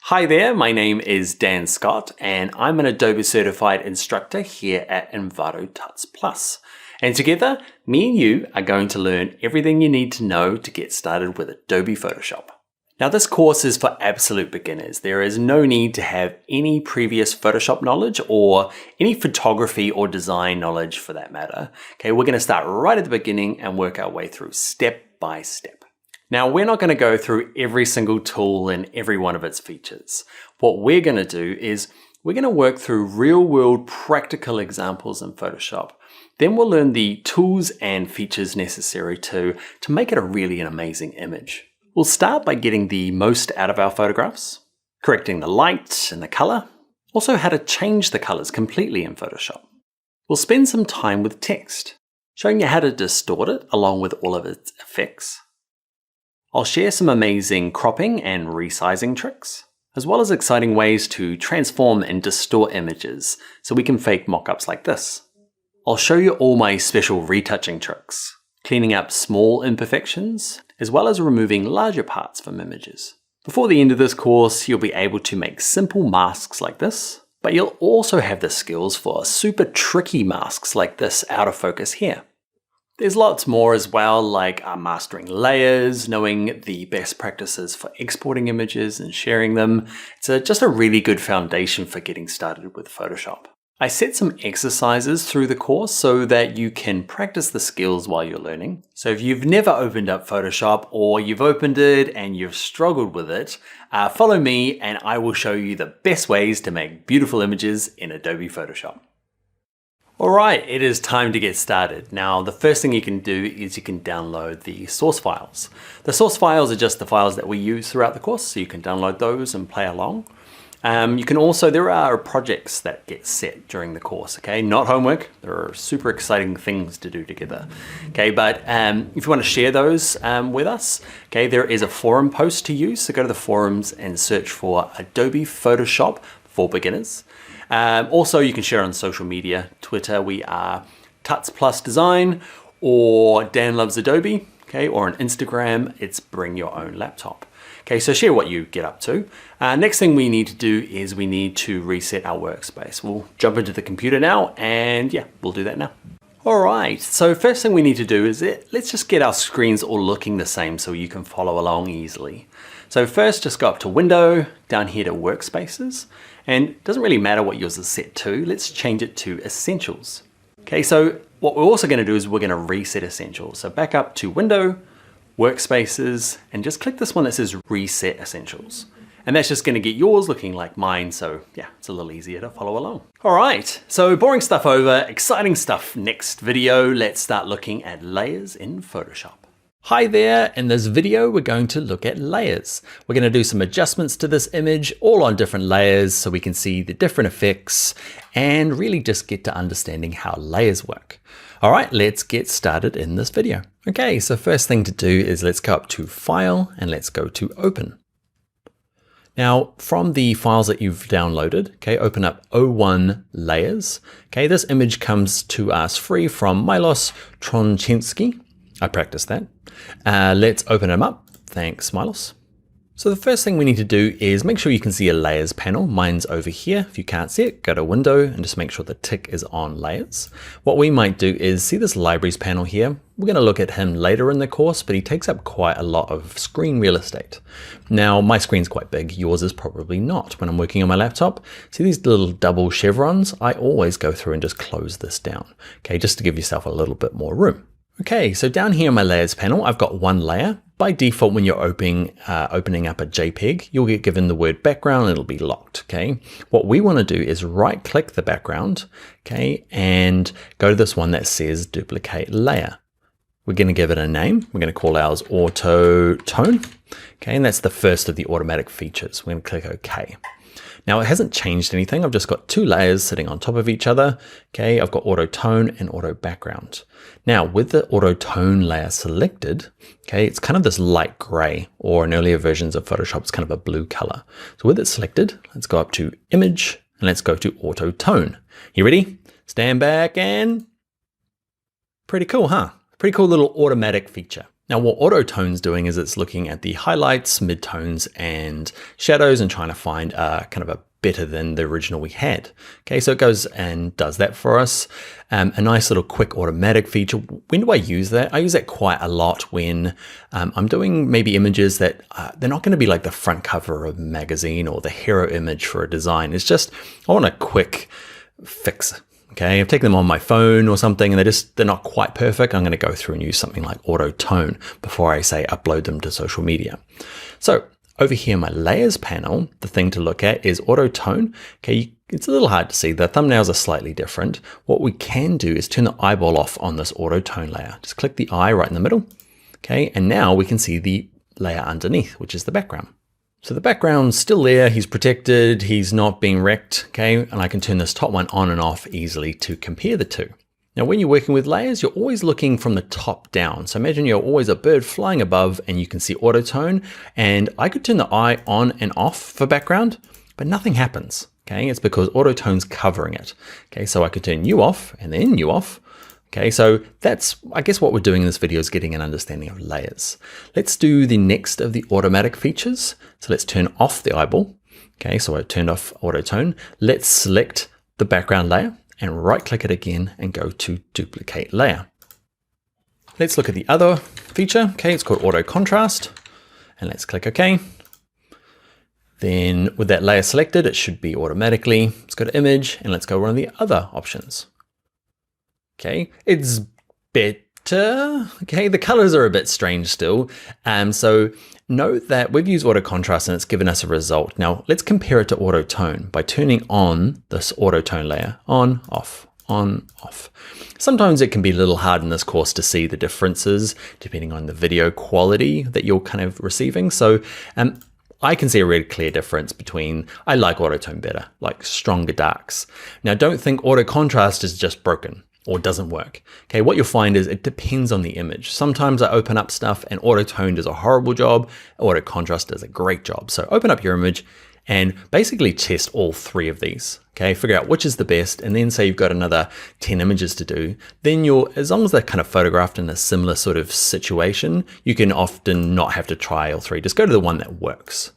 Hi there, my name is Dan Scott and I'm an Adobe certified instructor here at Envato Tuts Plus. And together, me and you are going to learn everything you need to know to get started with Adobe Photoshop. Now this course is for absolute beginners. There is no need to have any previous Photoshop knowledge or any photography or design knowledge for that matter. Okay, we're going to start right at the beginning and work our way through step by step. Now, we're not going to go through every single tool and every one of its features. What we're going to do is we're going to work through real-world practical examples in Photoshop. Then we'll learn the tools and features necessary to make it an amazing image. We'll start by getting the most out of our photographs, correcting the light and the color, also how to change the colors completely in Photoshop. We'll spend some time with text, showing you how to distort it along with all of its effects. I'll share some amazing cropping and resizing tricks, as well as exciting ways to transform and distort images so we can fake mockups like this. I'll show you all my special retouching tricks, cleaning up small imperfections, as well as removing larger parts from images. Before the end of this course, you'll be able to make simple masks like this, but you'll also have the skills for super tricky masks like this out of focus here. There's lots more as well, like mastering layers, knowing the best practices for exporting images and sharing them. It's just a really good foundation for getting started with Photoshop. I set some exercises through the course so that you can practice the skills while you're learning. So if you've never opened up Photoshop or you've opened it and you've struggled with it, follow me and I will show you the best ways to make beautiful images in Adobe Photoshop. Alright, it is time to get started. Now, the first thing you can do is you can download the source files. The source files are just the files that we use throughout the course, so you can download those and play along. You can also, there are projects that get set during the course, okay? Not homework, there are super exciting things to do together. Okay, but if you want to share those with us, okay, there is a forum post to use, so go to the forums and search for Adobe Photoshop for beginners. Also, you can share on social media. Twitter, we are Tuts Plus Design, or Dan Loves Adobe, okay, or on Instagram, it's Bring Your Own Laptop. Okay, so share what you get up to. Next thing we need to do is we need to reset our workspace. We'll jump into the computer now, and yeah, we'll do that now. All right, so first thing we need to do is let's just get our screens all looking the same so you can follow along easily. So first, just go up to Window, down here to Workspaces, and it doesn't really matter what yours is set to. Let's change it to Essentials. Okay, so what we're also going to do is we're going to reset Essentials. So back up to Window, Workspaces, and just click this one that says Reset Essentials. And that's just going to get yours looking like mine, so yeah, it's a little easier to follow along. All right, so boring stuff over, exciting stuff next video. Let's start looking at layers in Photoshop. Hi there, in this video we're going to look at layers. We're going to do some adjustments to this image, all on different layers so we can see the different effects and really just get to understanding how layers work. All right, let's get started in this video. Okay, so first thing to do is let's go up to File and let's go to Open. Now, from the files that you've downloaded, okay, open up O1 Layers. Okay, this image comes to us free from Milos Tronczynski. I practiced that. Let's open them up. Thanks, Milos. So the first thing we need to do is make sure you can see a layers panel. Mine's over here. If you can't see it, go to Window and just make sure the tick is on layers. What we might do is see this libraries panel here. We're going to look at him later in the course, but he takes up quite a lot of screen real estate. Now, my screen's quite big. Yours is probably not. When I'm working on my laptop, see these little double chevrons? I always go through and just close this down, okay, just to give yourself a little bit more room. Okay, so down here in my layers panel, I've got one layer. By default, when you're opening up a JPEG, you'll get given the word background and it'll be locked, okay? What we want to do is right click the background, okay, and go to this one that says duplicate layer. We're going to give it a name. We're going to call ours Auto Tone, okay, and that's the first of the automatic features. We're going to click OK. Now it hasn't changed anything. I've just got two layers sitting on top of each other. Okay, I've got auto tone and auto background. Now with the auto tone layer selected, okay, it's kind of this light gray, or in earlier versions of Photoshop, it's kind of a blue color. So with it selected, let's go up to Image and let's go to Auto Tone. You ready? Stand back and pretty cool, huh? Pretty cool little automatic feature. Now what auto tone's doing is it's looking at the highlights, midtones, and shadows and trying to find kind of a better than the original we had. Okay, so it goes and does that for us. A nice little quick automatic feature. When do I use that? I use that quite a lot when I'm doing maybe images that they're not going to be like the front cover of a magazine or the hero image for a design. It's just, I want a quick fix. Okay, I've taken them on my phone or something and they're not quite perfect. I'm going to go through and use something like auto tone before I say upload them to social media. So over here in my layers panel, the thing to look at is auto tone. Okay, it's a little hard to see. The thumbnails are slightly different. What we can do is turn the eyeball off on this auto tone layer. Just click the eye right in the middle. Okay, and now we can see the layer underneath, which is the background. So the background's still there, he's protected, he's not being wrecked, okay? And I can turn this top one on and off easily to compare the two. Now, when you're working with layers, you're always looking from the top down. So imagine you're always a bird flying above and you can see auto tone, and I could turn the eye on and off for background, but nothing happens, okay? It's because auto tone's covering it. Okay, so I could turn you off and then you off. Okay, so that's, I guess what we're doing in this video is getting an understanding of layers. Let's do the next of the automatic features. So let's turn off the eyeball. Okay, so I turned off auto tone. Let's select the background layer and right click it again and go to duplicate layer. Let's look at the other feature. Okay, it's called auto contrast and let's click OK. Then with that layer selected, it should be automatically. Let's go to image and let's go one of the other options. Okay, it's better. Okay, the colors are a bit strange still. So note that we've used auto contrast and it's given us a result. Now let's compare it to auto tone by turning on this auto tone layer, on, off, on, off. Sometimes it can be a little hard in this course to see the differences depending on the video quality that you're kind of receiving. So I can see a really clear difference between, I like auto tone better, like stronger darks. Now don't think auto contrast is just broken or doesn't work. Okay, what you'll find is it depends on the image. Sometimes I open up stuff and auto tone does a horrible job, auto contrast does a great job. So open up your image and basically test all three of these. Okay, figure out which is the best, and then say you've got another 10 images to do, then as long as they're kind of photographed in a similar sort of situation, you can often not have to try all three. Just go to the one that works.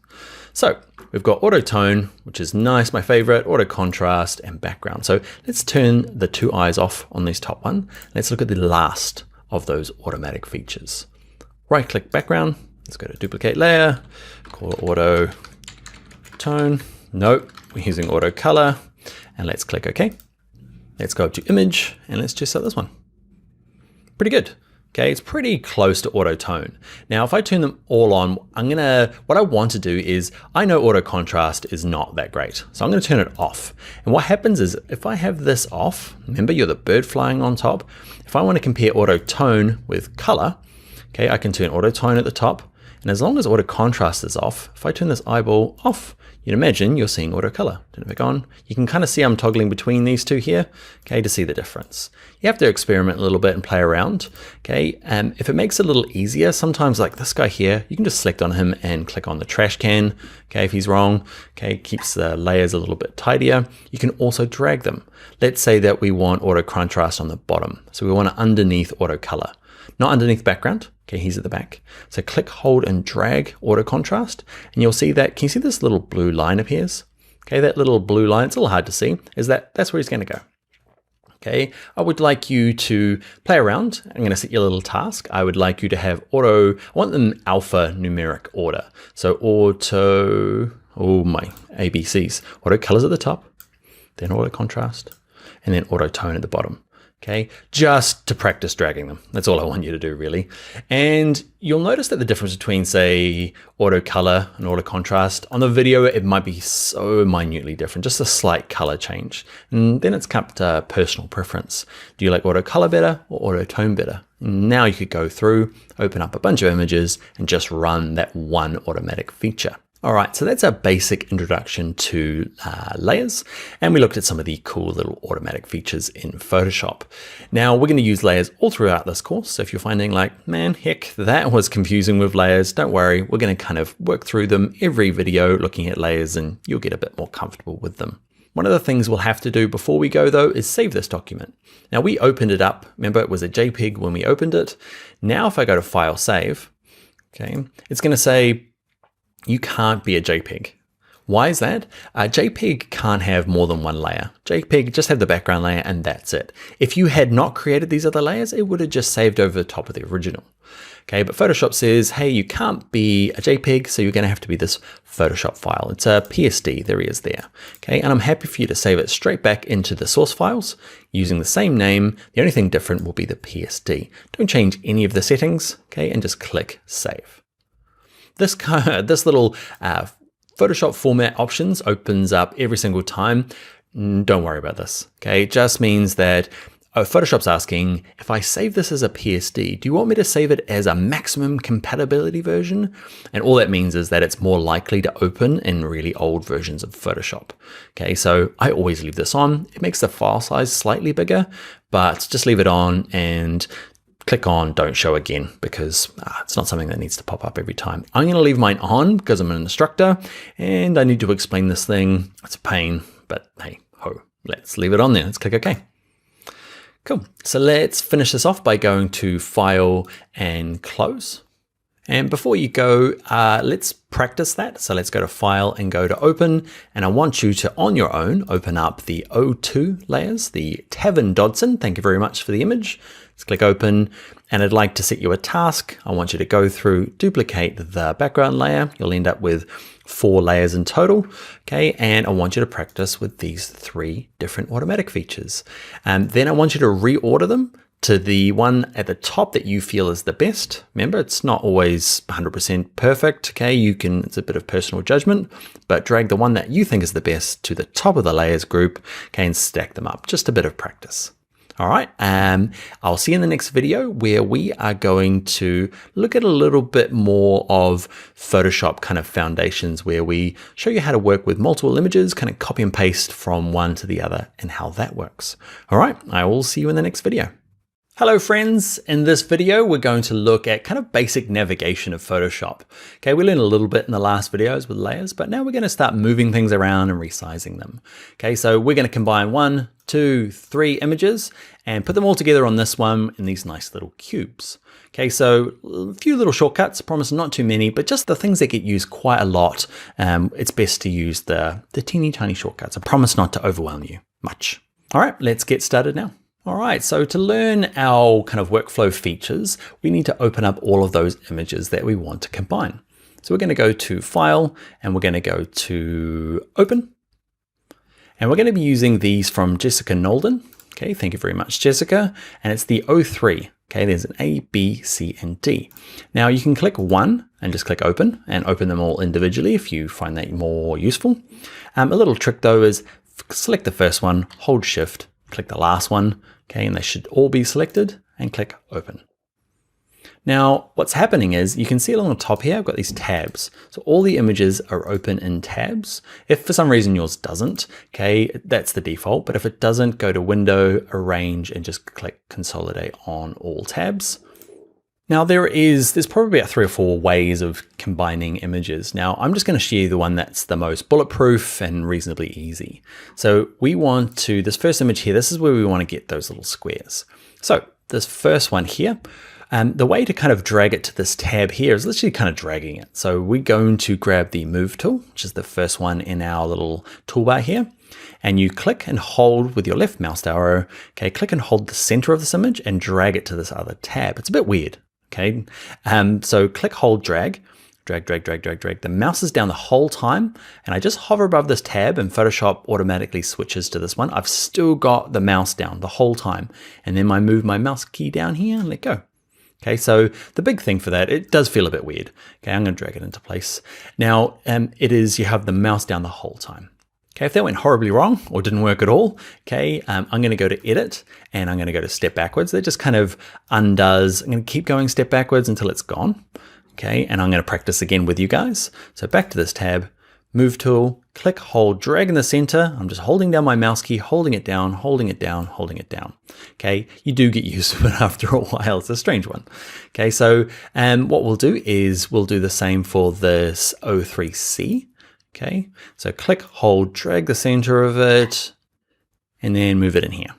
So we've got auto tone, which is nice, my favorite, auto contrast and background. So let's turn the two eyes off on this top one. Let's look at the last of those automatic features. Right click background. Let's go to duplicate layer, call it auto tone. Nope, we're using auto color, and let's click OK. Let's go up to image and let's just set this one. Pretty good. Okay, it's pretty close to auto tone. Now, if I turn them all on, what I want to do is, I know auto contrast is not that great. So I'm gonna turn it off. And what happens is, if I have this off, remember you're the bird flying on top. If I wanna compare auto tone with color, okay, I can turn auto tone at the top. And as long as auto contrast is off, if I turn this eyeball off, you'd imagine you're seeing auto color. Turn it back on. You can kind of see I'm toggling between these two here, okay, to see the difference. You have to experiment a little bit and play around, okay? If it makes it a little easier, sometimes like this guy here, you can just select on him and click on the trash can, okay, if he's wrong, okay, keeps the layers a little bit tidier. You can also drag them. Let's say that we want auto contrast on the bottom. So we want it underneath auto color, not underneath background. Okay, he's at the back. So click, hold, and drag auto contrast, and you'll see that, can you see this little blue line appears? Okay, that little blue line, it's a little hard to see, that's where he's gonna go. Okay, I would like you to play around. I'm gonna set you a little task. I would like you to have I want them alpha numeric order. So auto, oh my, ABCs. Auto colors at the top, then auto contrast, and then auto tone at the bottom. Okay, just to practice dragging them. That's all I want you to do really. And you'll notice that the difference between say auto color and auto contrast on the video, it might be so minutely different, just a slight color change. And then it's up to personal preference. Do you like auto color better or auto tone better? Now you could go through, open up a bunch of images and just run that one automatic feature. All right, so that's our basic introduction to layers, and we looked at some of the cool little automatic features in Photoshop. Now we're gonna use layers all throughout this course, so if you're finding like, man, heck, that was confusing with layers, don't worry, we're gonna kind of work through them every video looking at layers and you'll get a bit more comfortable with them. One of the things we'll have to do before we go though is save this document. Now we opened it up. Remember, it was a JPEG when we opened it. Now if I go to File, Save, okay, it's going to say you can't be a JPEG. Why is that? JPEG can't have more than one layer. JPEG just have the background layer and that's it. If you had not created these other layers, it would have just saved over the top of the original. Okay, but Photoshop says, hey, you can't be a JPEG, so you're going to have to be this Photoshop file. It's a PSD, there he is there. Okay, and I'm happy for you to save it straight back into the source files using the same name. The only thing different will be the PSD. Don't change any of the settings, okay, and just click Save. This little Photoshop format options opens up every single time. Don't worry about this, okay? It just means that Photoshop's asking, if I save this as a PSD, do you want me to save it as a maximum compatibility version? And all that means is that it's more likely to open in really old versions of Photoshop. Okay, so I always leave this on. It makes the file size slightly bigger, but just leave it on and click on Don't Show Again because it's not something that needs to pop up every time. I'm going to leave mine on because I'm an instructor and I need to explain this thing. It's a pain, but hey ho, let's leave it on there. Let's click OK. Cool. So let's finish this off by going to File and Close. And before you go, let's practice that. So let's go to File and go to Open. And I want you to, on your own, open up the O2 layers, the Tavern Dodson. Thank you very much for the image. Let's click Open. And I'd like to set you a task. I want you to go through, duplicate the background layer. You'll end up with 4 layers in total. Okay, and I want you to practice with these 3 different automatic features. Then I want you to reorder them to the one at the top that you feel is the best. Remember, it's not always 100% perfect. Okay, it's a bit of personal judgment, but drag the one that you think is the best to the top of the layers group, okay, and stack them up. Just a bit of practice. All right, I'll see you in the next video where we are going to look at a little bit more of Photoshop kind of foundations, where we show you how to work with multiple images, kind of copy and paste from one to the other and how that works. All right, I will see you in the next video. Hello friends, in this video we're going to look at kind of basic navigation of Photoshop. Okay, we learned a little bit in the last videos with layers, but now we're going to start moving things around and resizing them. Okay, so we're going to combine 1, 2, 3 images and put them all together on this one in these nice little cubes. Okay, so a few little shortcuts, promise not too many, but just the things that get used quite a lot. It's best to use the teeny tiny shortcuts. I promise not to overwhelm you much. All right, let's get started now. All right, so to learn our kind of workflow features, we need to open up all of those images that we want to combine. So we're going to go to File and we're going to go to Open. And we're going to be using these from Jessica Nolden. Okay, thank you very much, Jessica. And it's the O3. Okay, there's an A, B, C, and D. Now you can click one and just click Open and open them all individually if you find that more useful. A little trick though is select the first one, hold Shift, click the last one, okay, and they should all be selected, and click Open. Now, what's happening is you can see along the top here, I've got these tabs. So all the images are open in tabs. If for some reason yours doesn't, okay, that's the default. But if it doesn't, go to Window, Arrange, and just click Consolidate on all tabs. Now there's probably about 3 or 4 ways of combining images. Now I'm just going to show you the one that's the most bulletproof and reasonably easy. So we want to, this first image here, this is where we want to get those little squares. So this first one here, the way to kind of drag it to this tab here is literally kind of dragging it. So we're going to grab the Move tool, which is the first one in our little toolbar here. And you click and hold with your left mouse arrow, okay, click and hold the center of this image and drag it to this other tab. It's a bit weird. Okay, so click, hold, drag. The mouse is down the whole time, and I just hover above this tab and Photoshop automatically switches to this one. I've still got the mouse down the whole time, and then I move my mouse key down here and let go. Okay, so the big thing for that, it does feel a bit weird. Okay, I'm going to drag it into place. Now, you have the mouse down the whole time. Okay, if that went horribly wrong or didn't work at all, okay, I'm going to go to Edit and I'm going to go to Step Backwards. That just kind of undoes. I'm going to keep going step backwards until it's gone. Okay, and I'm going to practice again with you guys. So back to this tab, Move tool, click, hold, drag in the center. I'm just holding down my mouse key, holding it down, holding it down, holding it down. Okay, you do get used to it after a while. It's a strange one. Okay, so what we'll do is we'll do the same for this O3C. Okay, so click, hold, drag the center of it, and then move it in here.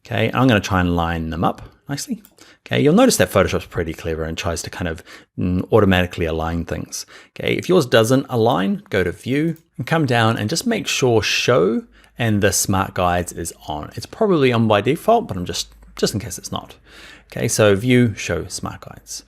Okay, I'm going to try and line them up nicely. Okay, you'll notice that Photoshop's pretty clever and tries to kind of automatically align things. Okay, if yours doesn't align, go to View and come down and just make sure Show and the Smart Guides is on. It's probably on by default, but I'm just in case it's not. Okay, so View, Show, Smart Guides.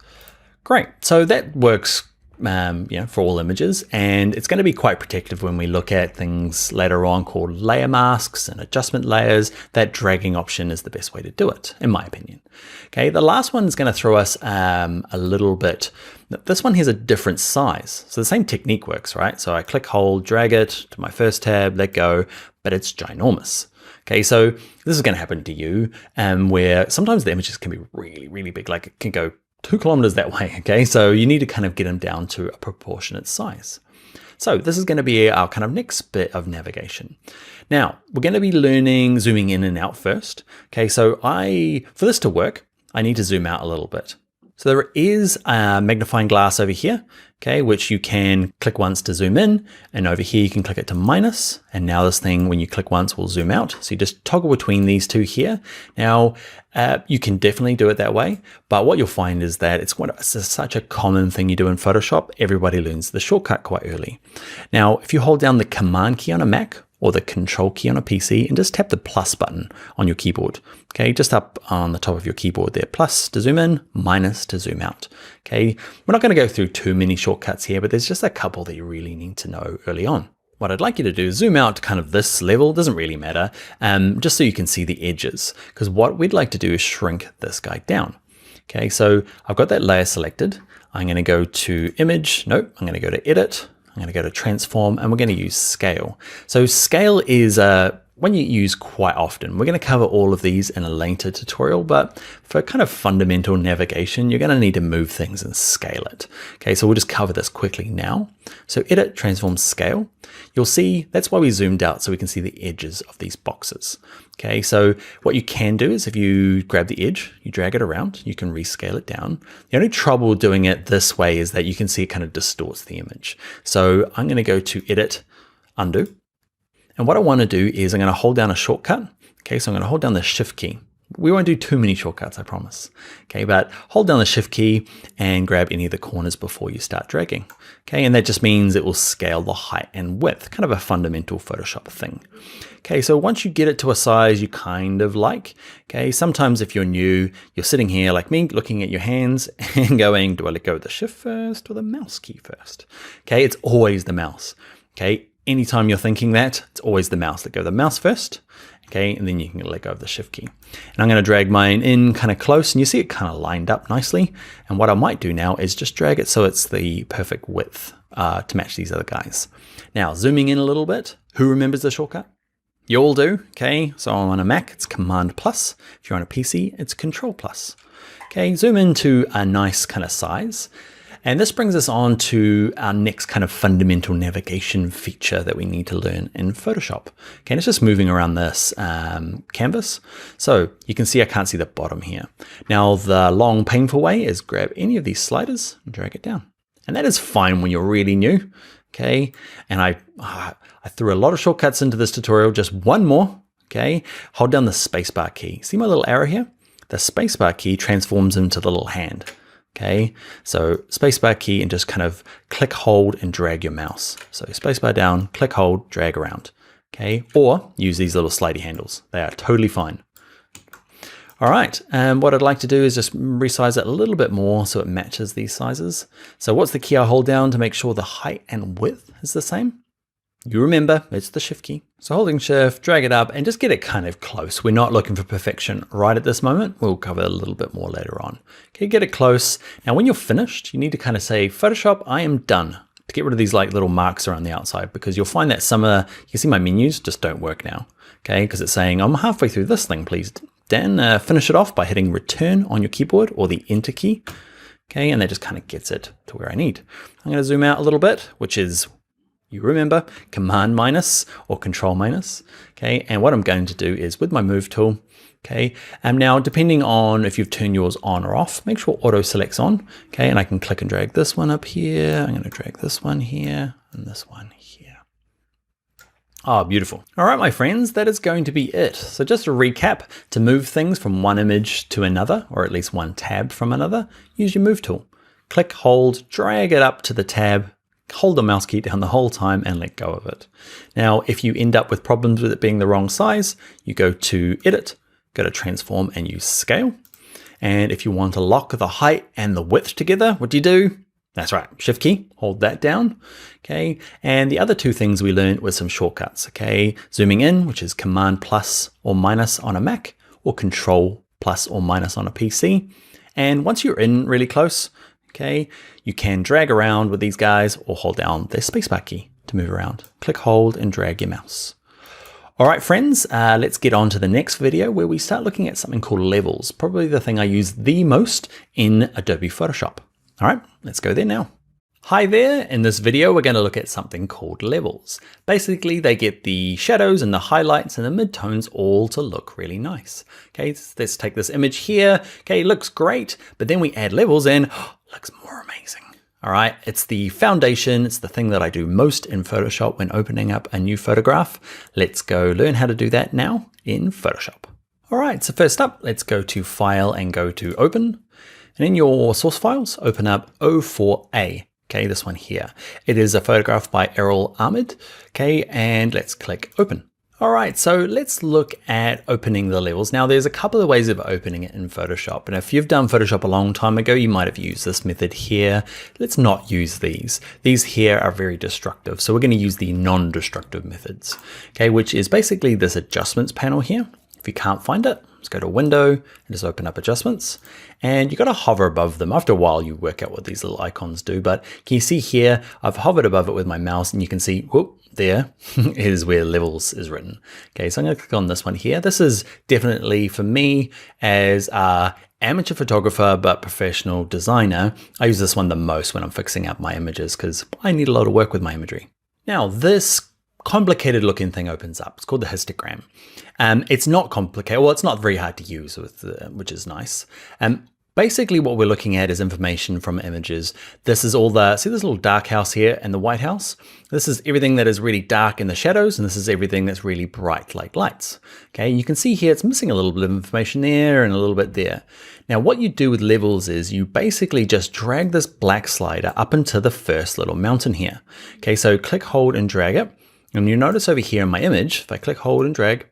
Great, so that works for all images, and it's going to be quite protective when we look at things later on called layer masks and adjustment layers. That dragging option is the best way to do it, in my opinion. Okay, the last one is going to throw us a little bit. This one has a different size, so the same technique works, right? So I click, hold, drag it to my first tab, let go, but it's ginormous. Okay, so this is going to happen to you, where sometimes the images can be really, really big, like it can go 2 kilometers that way, okay? So you need to kind of get them down to a proportionate size. So this is going to be our kind of next bit of navigation. Now, we're going to be learning zooming in and out first. Okay, so for this to work, I need to zoom out a little bit. So there is a magnifying glass over here, okay, which you can click once to zoom in, and over here you can click it to minus, and now this thing, when you click once, will zoom out. So you just toggle between these two here. Now, you can definitely do it that way, but what you'll find is that it's such a common thing you do in Photoshop. Everybody learns the shortcut quite early. Now, if you hold down the Command key on a Mac, or the Control key on a PC, and just tap the plus button on your keyboard. Okay, just up on the top of your keyboard there. Plus to zoom in, minus to zoom out. Okay, we're not going to go through too many shortcuts here, but there's just a couple that you really need to know early on. What I'd like you to do is zoom out to kind of this level, doesn't really matter, just so you can see the edges, because what we'd like to do is shrink this guy down. Okay, so I've got that layer selected. I'm going to go to Image, nope, I'm going to go to Edit. I'm going to go to Transform, and we're going to use Scale. So Scale is one you use quite often. We're going to cover all of these in a later tutorial, but for kind of fundamental navigation, you're going to need to move things and scale it. Okay, so we'll just cover this quickly now. So Edit, Transform, Scale. You'll see that's why we zoomed out, so we can see the edges of these boxes. Okay, so what you can do is if you grab the edge, you drag it around, you can rescale it down. The only trouble doing it this way is that you can see it kind of distorts the image. So I'm going to go to Edit, Undo. And what I want to do is I'm going to hold down a shortcut. Okay, so I'm going to hold down the Shift key. We won't do too many shortcuts, I promise. Okay, but hold down the Shift key and grab any of the corners before you start dragging. Okay, and that just means it will scale the height and width, kind of a fundamental Photoshop thing. Okay, so once you get it to a size you kind of like, okay, sometimes if you're new, you're sitting here like me, looking at your hands and going, do I let go of the Shift first or the mouse key first? Okay, it's always the mouse. Okay, anytime you're thinking that, it's always the mouse. Let go of the mouse first. Okay, and then you can let go of the Shift key. And I'm going to drag mine in kind of close, and you see it kind of lined up nicely. And what I might do now is just drag it so it's the perfect width to match these other guys. Now, zooming in a little bit, who remembers the shortcut? You all do, okay? So on a Mac, it's Command plus. If you're on a PC, it's Control plus. Okay, zoom into a nice kind of size. And this brings us on to our next kind of fundamental navigation feature that we need to learn in Photoshop. Okay, and it's just moving around this canvas. So you can see I can't see the bottom here. Now the long painful way is grab any of these sliders and drag it down. And that is fine when you're really new. Okay, and I threw a lot of shortcuts into this tutorial, just one more. Okay, hold down the spacebar key. See my little arrow here? The spacebar key transforms into the little hand. Okay, so spacebar key and just kind of click, hold, and drag your mouse. So spacebar down, click, hold, drag around. Okay, or use these little slidey handles. They are totally fine. All right, and what I'd like to do is just resize it a little bit more so it matches these sizes. So what's the key I hold down to make sure the height and width is the same? You remember, it's the Shift key. So holding Shift, drag it up and just get it kind of close. We're not looking for perfection right at this moment. We'll cover a little bit more later on. Okay, get it close. Now, when you're finished, you need to kind of say, Photoshop, I am done. To get rid of these like little marks around the outside, because you'll find that some of, you see my menus just don't work now. Okay, because it's saying, I'm halfway through this thing, please. Dan, finish it off by hitting Return on your keyboard or the Enter key. Okay, and that just kind of gets it to where I need. I'm going to zoom out a little bit, which is, you remember, Command minus or Control minus. Okay, and what I'm going to do is with my Move tool, okay, and now depending on if you've turned yours on or off, make sure Auto Select's on. Okay, and I can click and drag this one up here. I'm going to drag this one here and this one here. Ah, beautiful. All right, my friends, that is going to be it. So just to recap, to move things from one image to another, or at least one tab from another, use your move tool. Click, hold, drag it up to the tab, hold the mouse key down the whole time and let go of it. Now, if you end up with problems with it being the wrong size, you go to Edit, go to Transform and use Scale. And if you want to lock the height and the width together, what do? That's right, Shift key, hold that down, okay? And the other two things we learned were some shortcuts, okay? Zooming in, which is Command plus or minus on a Mac, or Control plus or minus on a PC. And once you're in really close, okay, you can drag around with these guys or hold down the spacebar key to move around. Click, hold, and drag your mouse. All right, friends, let's get on to the next video where we start looking at something called levels, probably the thing I use the most in Adobe Photoshop. All right, let's go there now. Hi there, in this video we're going to look at something called levels. Basically they get the shadows and the highlights and the midtones all to look really nice. Okay, let's take this image here. Okay, looks great, but then we add levels and looks more amazing. All right, it's the foundation, it's the thing that I do most in Photoshop when opening up a new photograph. Let's go learn how to do that now in Photoshop. All right, so first up, let's go to File and go to Open. And in your source files, open up O4A, okay, this one here. It is a photograph by Errol Ahmed, okay, and let's click Open. All right, so let's look at opening the levels. Now, there's a couple of ways of opening it in Photoshop, and if you've done Photoshop a long time ago, you might have used this method here. Let's not use these. These here are very destructive, so we're going to use the non-destructive methods, okay, which is basically this adjustments panel here. If you can't find it, let's go to Window and just open up Adjustments. And you've got to hover above them. After a while, you work out what these little icons do. But can you see here, I've hovered above it with my mouse and you can see, whoop, there is where levels is written. Okay, so I'm going to click on this one here. This is definitely for me as a amateur photographer, but professional designer. I use this one the most when I'm fixing up my images because I need a lot of work with my imagery. Now, this complicated looking thing opens up. It's called the histogram. It's not complicated. Well, it's not very hard to use, which is nice. Basically what we're looking at is information from images. This is all see this little dark house here and the white house? This is everything that is really dark in the shadows, and this is everything that's really bright like lights. Okay, you can see here it's missing a little bit of information there and a little bit there. Now what you do with levels is you basically just drag this black slider up into the first little mountain here. Okay, so click, hold, and drag it. And you notice over here in my image, if I click, hold, and drag,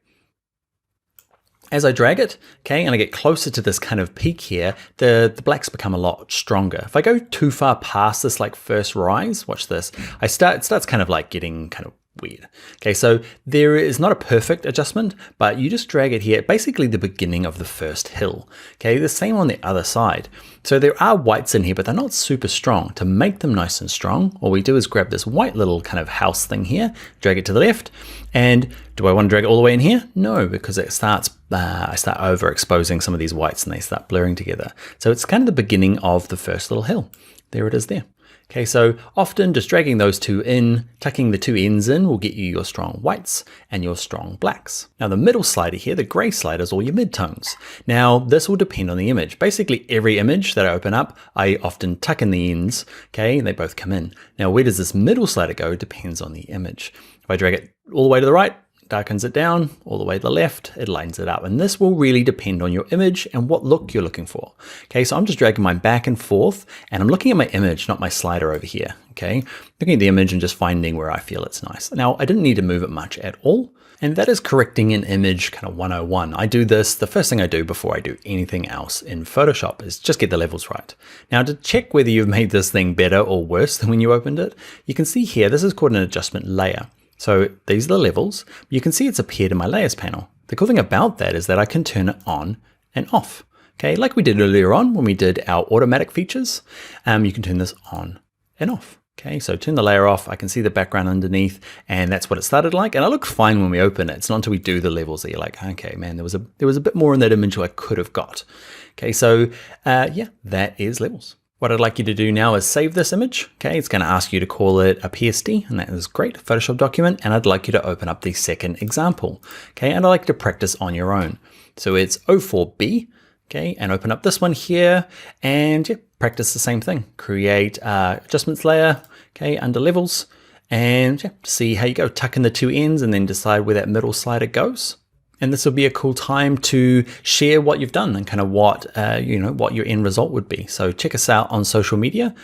as I drag it, okay, and I get closer to this kind of peak here, the blacks become a lot stronger. If I go too far past this like first rise, watch this, it starts kind of like getting kind of weird. Okay, so there is not a perfect adjustment, but you just drag it here, basically the beginning of the first hill. Okay, the same on the other side. So there are whites in here, but they're not super strong. To make them nice and strong, all we do is grab this white little kind of house thing here, drag it to the left, and do I want to drag it all the way in here? No, because it starts, I start overexposing some of these whites and they start blurring together. So it's kind of the beginning of the first little hill. There it is there. Okay, so often just dragging those two in, tucking the two ends in will get you your strong whites and your strong blacks. Now the middle slider here, the gray slider, is all your midtones. Now this will depend on the image. Basically every image that I open up, I often tuck in the ends, okay, and they both come in. Now where does this middle slider go depends on the image. If I drag it all the way to the right, darkens it down, all the way to the left, it lines it up. And this will really depend on your image and what look you're looking for. Okay, so I'm just dragging mine back and forth and I'm looking at my image, not my slider over here. Okay, looking at the image and just finding where I feel it's nice. Now, I didn't need to move it much at all. And that is correcting an image kind of 101. I do this, the first thing I do before I do anything else in Photoshop is just get the levels right. Now to check whether you've made this thing better or worse than when you opened it, you can see here, this is called an adjustment layer. So these are the levels. You can see it's appeared in my layers panel. The cool thing about that is that I can turn it on and off. Okay, like we did earlier on when we did our automatic features, you can turn this on and off. Okay, so turn the layer off, I can see the background underneath, and that's what it started like. And it looks fine when we open it. It's not until we do the levels that you're like, okay, man, there was a bit more in that image I could have got. Okay, so yeah, that is levels. What I'd like you to do now is save this image. Okay, it's going to ask you to call it a PSD, and that is great, Photoshop document. And I'd like you to open up the second example. Okay, and I'd like you to practice on your own. So it's O4B, okay, and open up this one here, and yeah, practice the same thing. Create adjustments layer, okay, under levels, and yeah, see how you go. Tuck in the two ends and then decide where that middle slider goes. And this will be a cool time to share what you've done and kind of what, what your end result would be. So check us out on social media,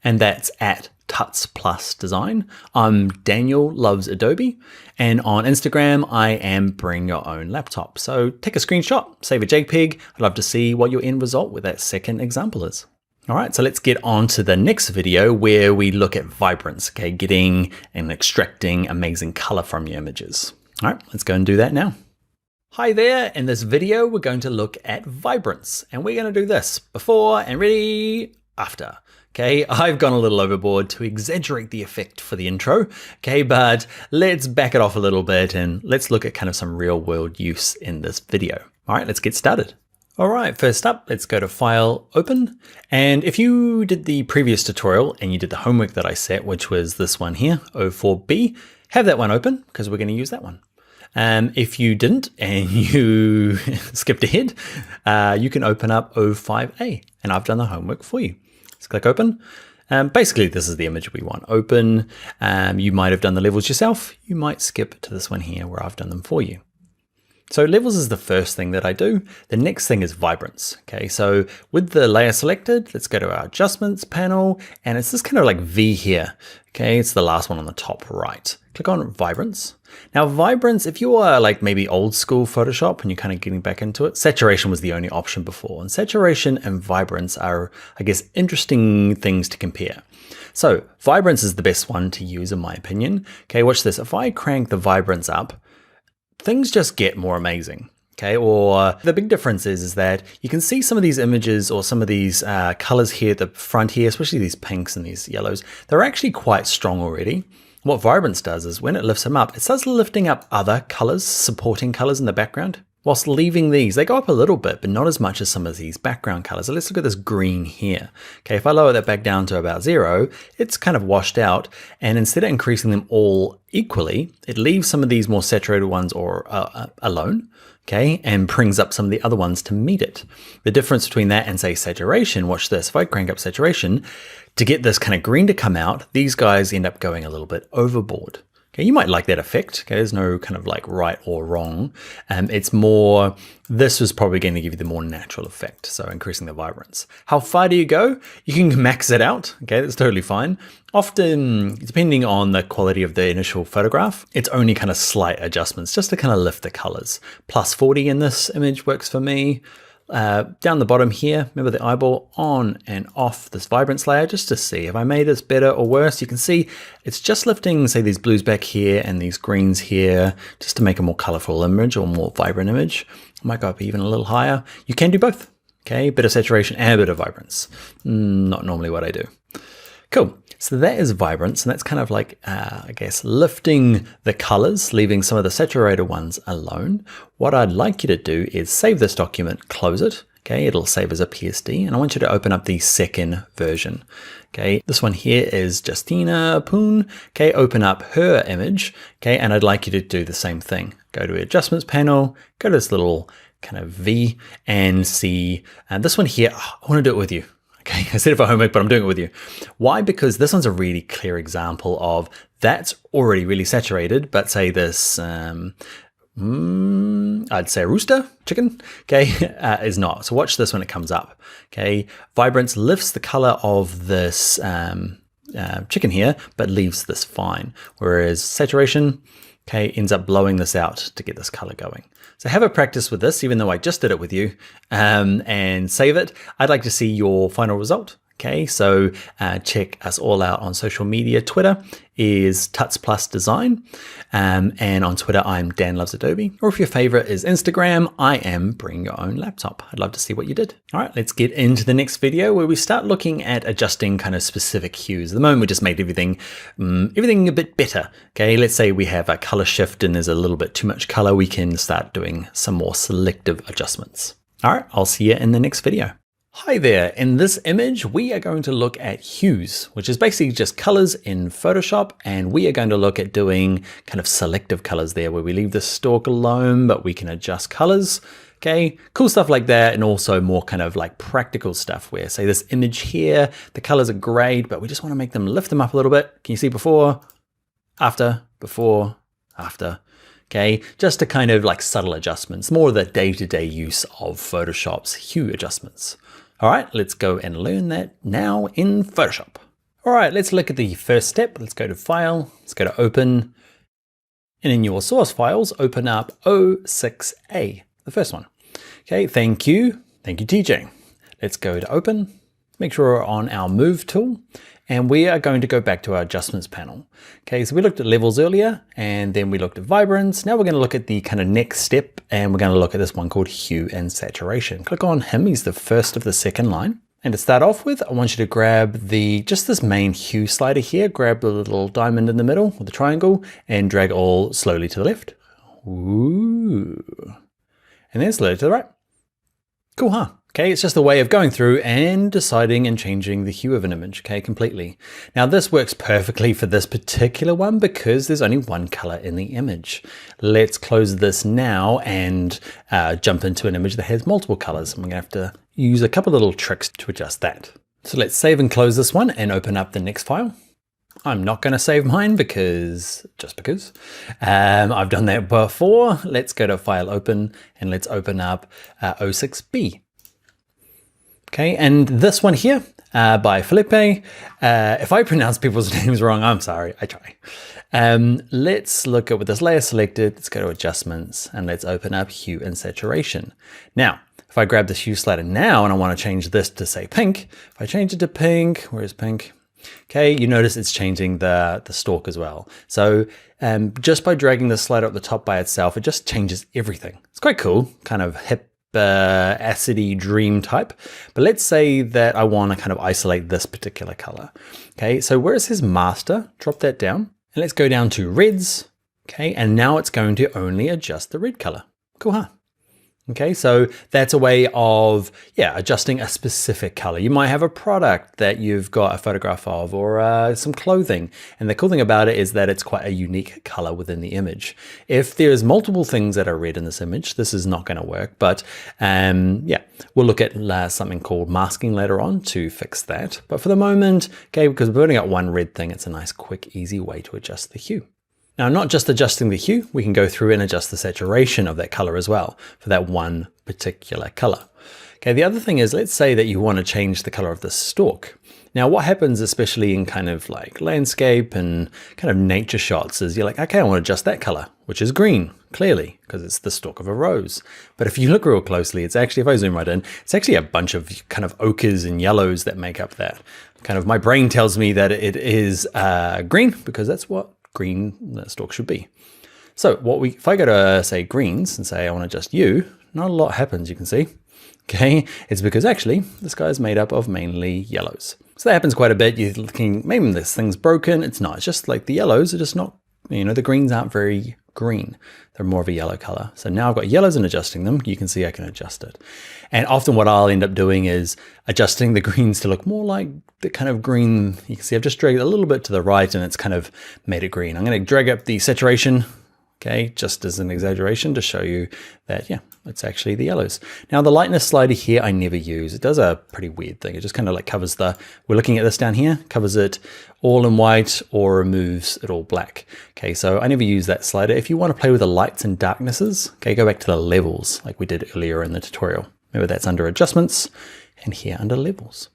and that's at Tuts Plus Design. I'm Daniel Loves Adobe, and on Instagram, I am Bring Your Own Laptop. So take a screenshot, save a JPEG. I'd love to see what your end result with that second example is. All right, so let's get on to the next video where we look at vibrance, okay, getting and extracting amazing color from your images. All right, let's go and do that now. Hi there, in this video, we're going to look at vibrance, and we're going to do this before and ready after. Okay, I've gone a little overboard to exaggerate the effect for the intro, okay, but let's back it off a little bit and let's look at kind of some real world use in this video. All right, let's get started. All right, first up, let's go to File, Open. And if you did the previous tutorial and you did the homework that I set, which was this one here, 04B, have that one open because we're going to use that one. If you didn't and you skipped ahead, you can open up 05A, and I've done the homework for you. Let's click open. Basically, this is the image we want open. You might have done the levels yourself. You might skip to this one here where I've done them for you. So levels is the first thing that I do. The next thing is vibrance. Okay, so with the layer selected, let's go to our adjustments panel, and it's this kind of like V here. Okay, it's the last one on the top right. Click on vibrance. Now vibrance, if you are like maybe old school Photoshop and you're kind of getting back into it, saturation was the only option before. And saturation and vibrance are, I guess, interesting things to compare. So vibrance is the best one to use in my opinion. Okay, watch this. If I crank the vibrance up, things just get more amazing. Okay, or the big difference is that you can see some of these images or some of these colors here at the front here, especially these pinks and these yellows, they're actually quite strong already. What vibrance does is when it lifts them up, it starts lifting up other colors, supporting colors in the background, whilst leaving these. They go up a little bit, but not as much as some of these background colors. So let's look at this green here. Okay, if I lower that back down to about 0, it's kind of washed out. And instead of increasing them all equally, it leaves some of these more saturated ones or alone. Okay, and brings up some of the other ones to meet it. The difference between that and say saturation, watch this, if I crank up saturation, to get this kind of green to come out, these guys end up going a little bit overboard. Okay, you might like that effect. Okay, there's no kind of like right or wrong. It's more, this was probably going to give you the more natural effect. So increasing the vibrance. How far do you go? You can max it out. Okay, that's totally fine. Often, depending on the quality of the initial photograph, it's only kind of slight adjustments just to kind of lift the colors. Plus 40 in this image works for me. Down the bottom here, remember the eyeball, on and off this vibrance layer just to see if I made this better or worse. You can see it's just lifting, say, these blues back here and these greens here just to make a more colorful image or more vibrant image. I might go up even a little higher. You can do both. Okay, bit of saturation and a bit of vibrance. Not normally what I do. Cool. So that is vibrance, and that's kind of like, I guess, lifting the colors, leaving some of the saturated ones alone. What I'd like you to do is save this document, close it. Okay, it'll save as a PSD, and I want you to open up the second version. Okay, this one here is Justina Poon. Okay, open up her image. Okay, and I'd like you to do the same thing. Go to adjustments panel, go to this little kind of V, and see this one here. Oh, I want to do it with you. Okay, I said it for homework, but I'm doing it with you. Why? Because this one's a really clear example of that's already really saturated, but say this, I'd say rooster, chicken, okay, is not. So watch this when it comes up, okay? Vibrance lifts the color of this chicken here, but leaves this fine. Whereas saturation, okay, ends up blowing this out to get this color going. So have a practice with this, even though I just did it with you, and save it. I'd like to see your final result. Okay, so check us all out on social media. Twitter is Tuts Plus Design, and on Twitter I'm Dan Loves Adobe. Or if your favorite is Instagram, I am Bring Your Own Laptop. I'd love to see what you did. All right, let's get into the next video where we start looking at adjusting kind of specific hues. At the moment we just made everything a bit better. Okay, let's say we have a color shift and there's a little bit too much color. We can start doing some more selective adjustments. All right, I'll see you in the next video. Hi there, in this image we are going to look at hues, which is basically just colors in Photoshop, and we are going to look at doing kind of selective colors there where we leave the stalk alone but we can adjust colors. Okay, cool stuff like that, and also more kind of like practical stuff where say this image here, the colors are great but we just want to make them lift them up a little bit. Can you see before after, before, after. Okay, just to kind of like subtle adjustments, more of the day-to-day use of Photoshop's hue adjustments. All right, let's go and learn that now in Photoshop. All right, let's look at the first step. Let's go to File, let's go to Open, and in your source files, open up 06A, the first one. Okay, thank you TJ. Let's go to Open, make sure we're on our Move tool, and we are going to go back to our Adjustments panel. Okay, so we looked at levels earlier, and then we looked at vibrance. Now we're going to look at the kind of next step, and we're going to look at this one called Hue and Saturation. Click on him, he's the first of the second line. And to start off with, I want you to grab just this main hue slider here, grab the little diamond in the middle with the triangle, and drag all slowly to the left. Ooh. And then slowly to the right. Cool, huh? Okay, it's just a way of going through and deciding and changing the hue of an image, okay, completely. Now this works perfectly for this particular one because there's only one color in the image. Let's close this now and jump into an image that has multiple colors. I'm gonna have to use a couple little tricks to adjust that. So let's save and close this one and open up the next file. I'm not gonna save mine just because. I've done that before. Let's go to File, Open, and let's open up 06B. Okay, and this one here by Felipe. If I pronounce people's names wrong, I'm sorry, I try. Let's look at with this layer selected, let's go to Adjustments, and let's open up Hue and Saturation. Now, if I grab this hue slider now and I want to change this to say pink, if I change it to pink, where's pink? Okay, you notice it's changing the stalk as well. So just by dragging the slider up the top by itself, it just changes everything. It's quite cool, kind of hip, acidy dream type. But let's say that I want to kind of isolate this particular color. Okay, so where is his master? Drop that down and let's go down to reds. Okay, and now it's going to only adjust the red color. Cool, huh? Okay, so that's a way of, adjusting a specific color. You might have a product that you've got a photograph of or some clothing. And the cool thing about it is that it's quite a unique color within the image. If there's multiple things that are red in this image, this is not gonna work. But we'll look at something called masking later on to fix that. But for the moment, okay, because we're putting out one red thing, it's a nice, quick, easy way to adjust the hue. Now, not just adjusting the hue, we can go through and adjust the saturation of that color as well for that one particular color. Okay, the other thing is, let's say that you want to change the color of the stalk. Now, what happens, especially in kind of like landscape and kind of nature shots, is you're like, okay, I want to adjust that color, which is green, clearly, because it's the stalk of a rose. But if you look real closely, it's actually, if I zoom right in, it's actually a bunch of kind of ochres and yellows that make up that. Kind of my brain tells me that it is green because that's what green stalk should be. So if I go to say greens and say I want to adjust you, not a lot happens, you can see. Okay, it's because actually this guy is made up of mainly yellows. So that happens quite a bit. You're thinking maybe this thing's broken. It's not. It's just like the yellows are just not, the greens aren't very green. They're more of a yellow color. So now I've got yellows and adjusting them. You can see I can adjust it. And often what I'll end up doing is adjusting the greens to look more like the kind of green. You can see I've just dragged it a little bit to the right and it's kind of made it green. I'm going to drag up the saturation, okay, just as an exaggeration to show you that, it's actually the yellows. Now the lightness slider here, I never use. It does a pretty weird thing. It just kind of like covers we're looking at this down here, covers it all in white or removes it all black. Okay, so I never use that slider. If you want to play with the lights and darknesses, okay, go back to the levels like we did earlier in the tutorial. Remember that's under adjustments and here under levels.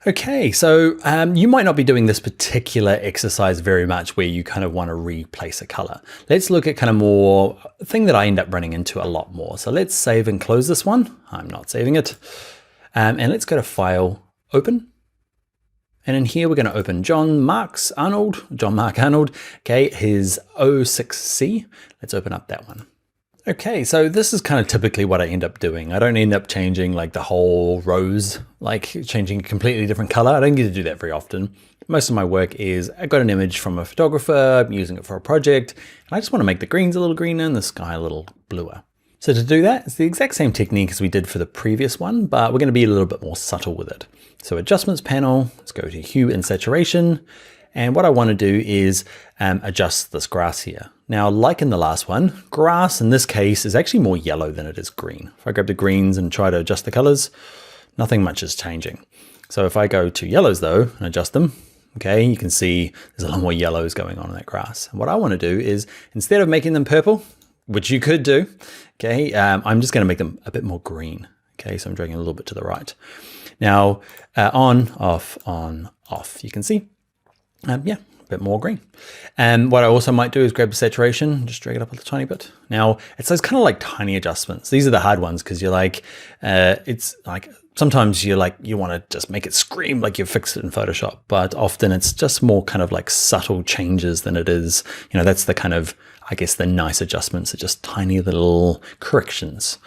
Okay, so you might not be doing this particular exercise very much where you kind of want to replace a color. Let's look at kind of more thing that I end up running into a lot more. So let's save and close this one. I'm not saving it. And let's go to File, Open. And in here, we're going to open John Mark Arnold, okay, his 06C. Let's open up that one. Okay, so this is kind of typically what I end up doing. I don't end up changing like the whole rose, like changing a completely different color. I don't get to do that very often. Most of my work is I got an image from a photographer, I'm using it for a project, and I just want to make the greens a little greener and the sky a little bluer. So to do that, it's the exact same technique as we did for the previous one, but we're going to be a little bit more subtle with it. So Adjustments panel, let's go to Hue and Saturation. And what I want to do is adjust this grass here. Now, like in the last one, grass in this case is actually more yellow than it is green. If I grab the greens and try to adjust the colors, nothing much is changing. So if I go to yellows though and adjust them, Okay, you can see there's a lot more yellows going on in that grass. And what I want to do is, instead of making them purple, which you could do, okay, I'm just going to make them a bit more green. Okay, so I'm dragging a little bit to the right. Now, on, off, you can see, yeah, a bit more green. And what I also might do is grab the saturation, just drag it up a tiny bit. Now, it's those kind of like tiny adjustments. These are the hard ones because you're like, it's like, sometimes you're like, you want to just make it scream like you've fixed it in Photoshop, but often it's just more kind of like subtle changes than it is, you know, that's the kind of, I guess, the nice adjustments are just tiny little corrections.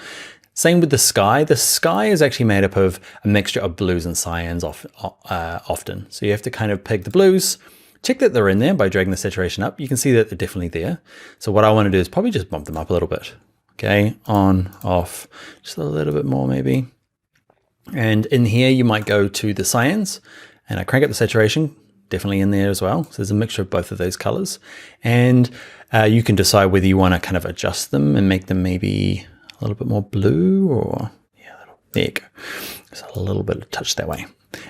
Same with the sky. The sky is actually made up of a mixture of blues and cyans often. So you have to kind of pick the blues, check that they're in there by dragging the saturation up. You can see that they're definitely there. So what I want to do is probably just bump them up a little bit. Okay, on, off, just a little bit more maybe. And in here, you might go to the cyans and I crank up the saturation, definitely in there as well. So there's a mixture of both of those colors. And you can decide whether you want to kind of adjust them and make them maybe a little bit more blue or, yeah, there you go. Just a little bit of touch that way.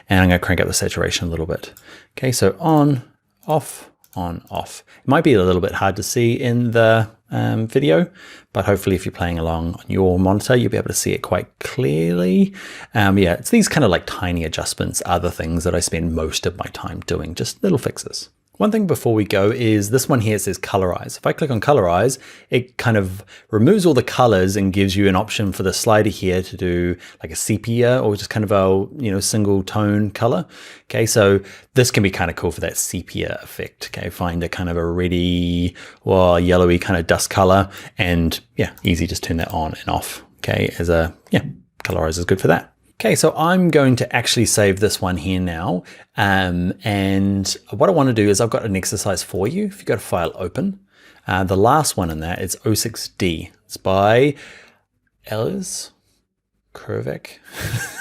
And I'm going to crank up the saturation a little bit. Okay, so on, off, on, off. It might be a little bit hard to see in the video, but hopefully if you're playing along on your monitor, you'll be able to see it quite clearly. Yeah, it's these kind of like tiny adjustments are the things that I spend most of my time doing, just little fixes. One thing before we go is this one here says colorize. If I click on colorize, it kind of removes all the colors and gives you an option for the slider here to do like a sepia or just kind of a, you know, single tone color. Okay, so this can be kind of cool for that sepia effect. Okay, find a kind of a reddy or yellowy kind of dust color, and yeah, easy, just turn that on and off. Okay, as a, yeah, colorize is good for that. Okay, so I'm going to actually save this one here now. And what I want to do is I've got an exercise for you. If you go to File, Open, the last one in that is 06D. It's by Ellis Kurvik.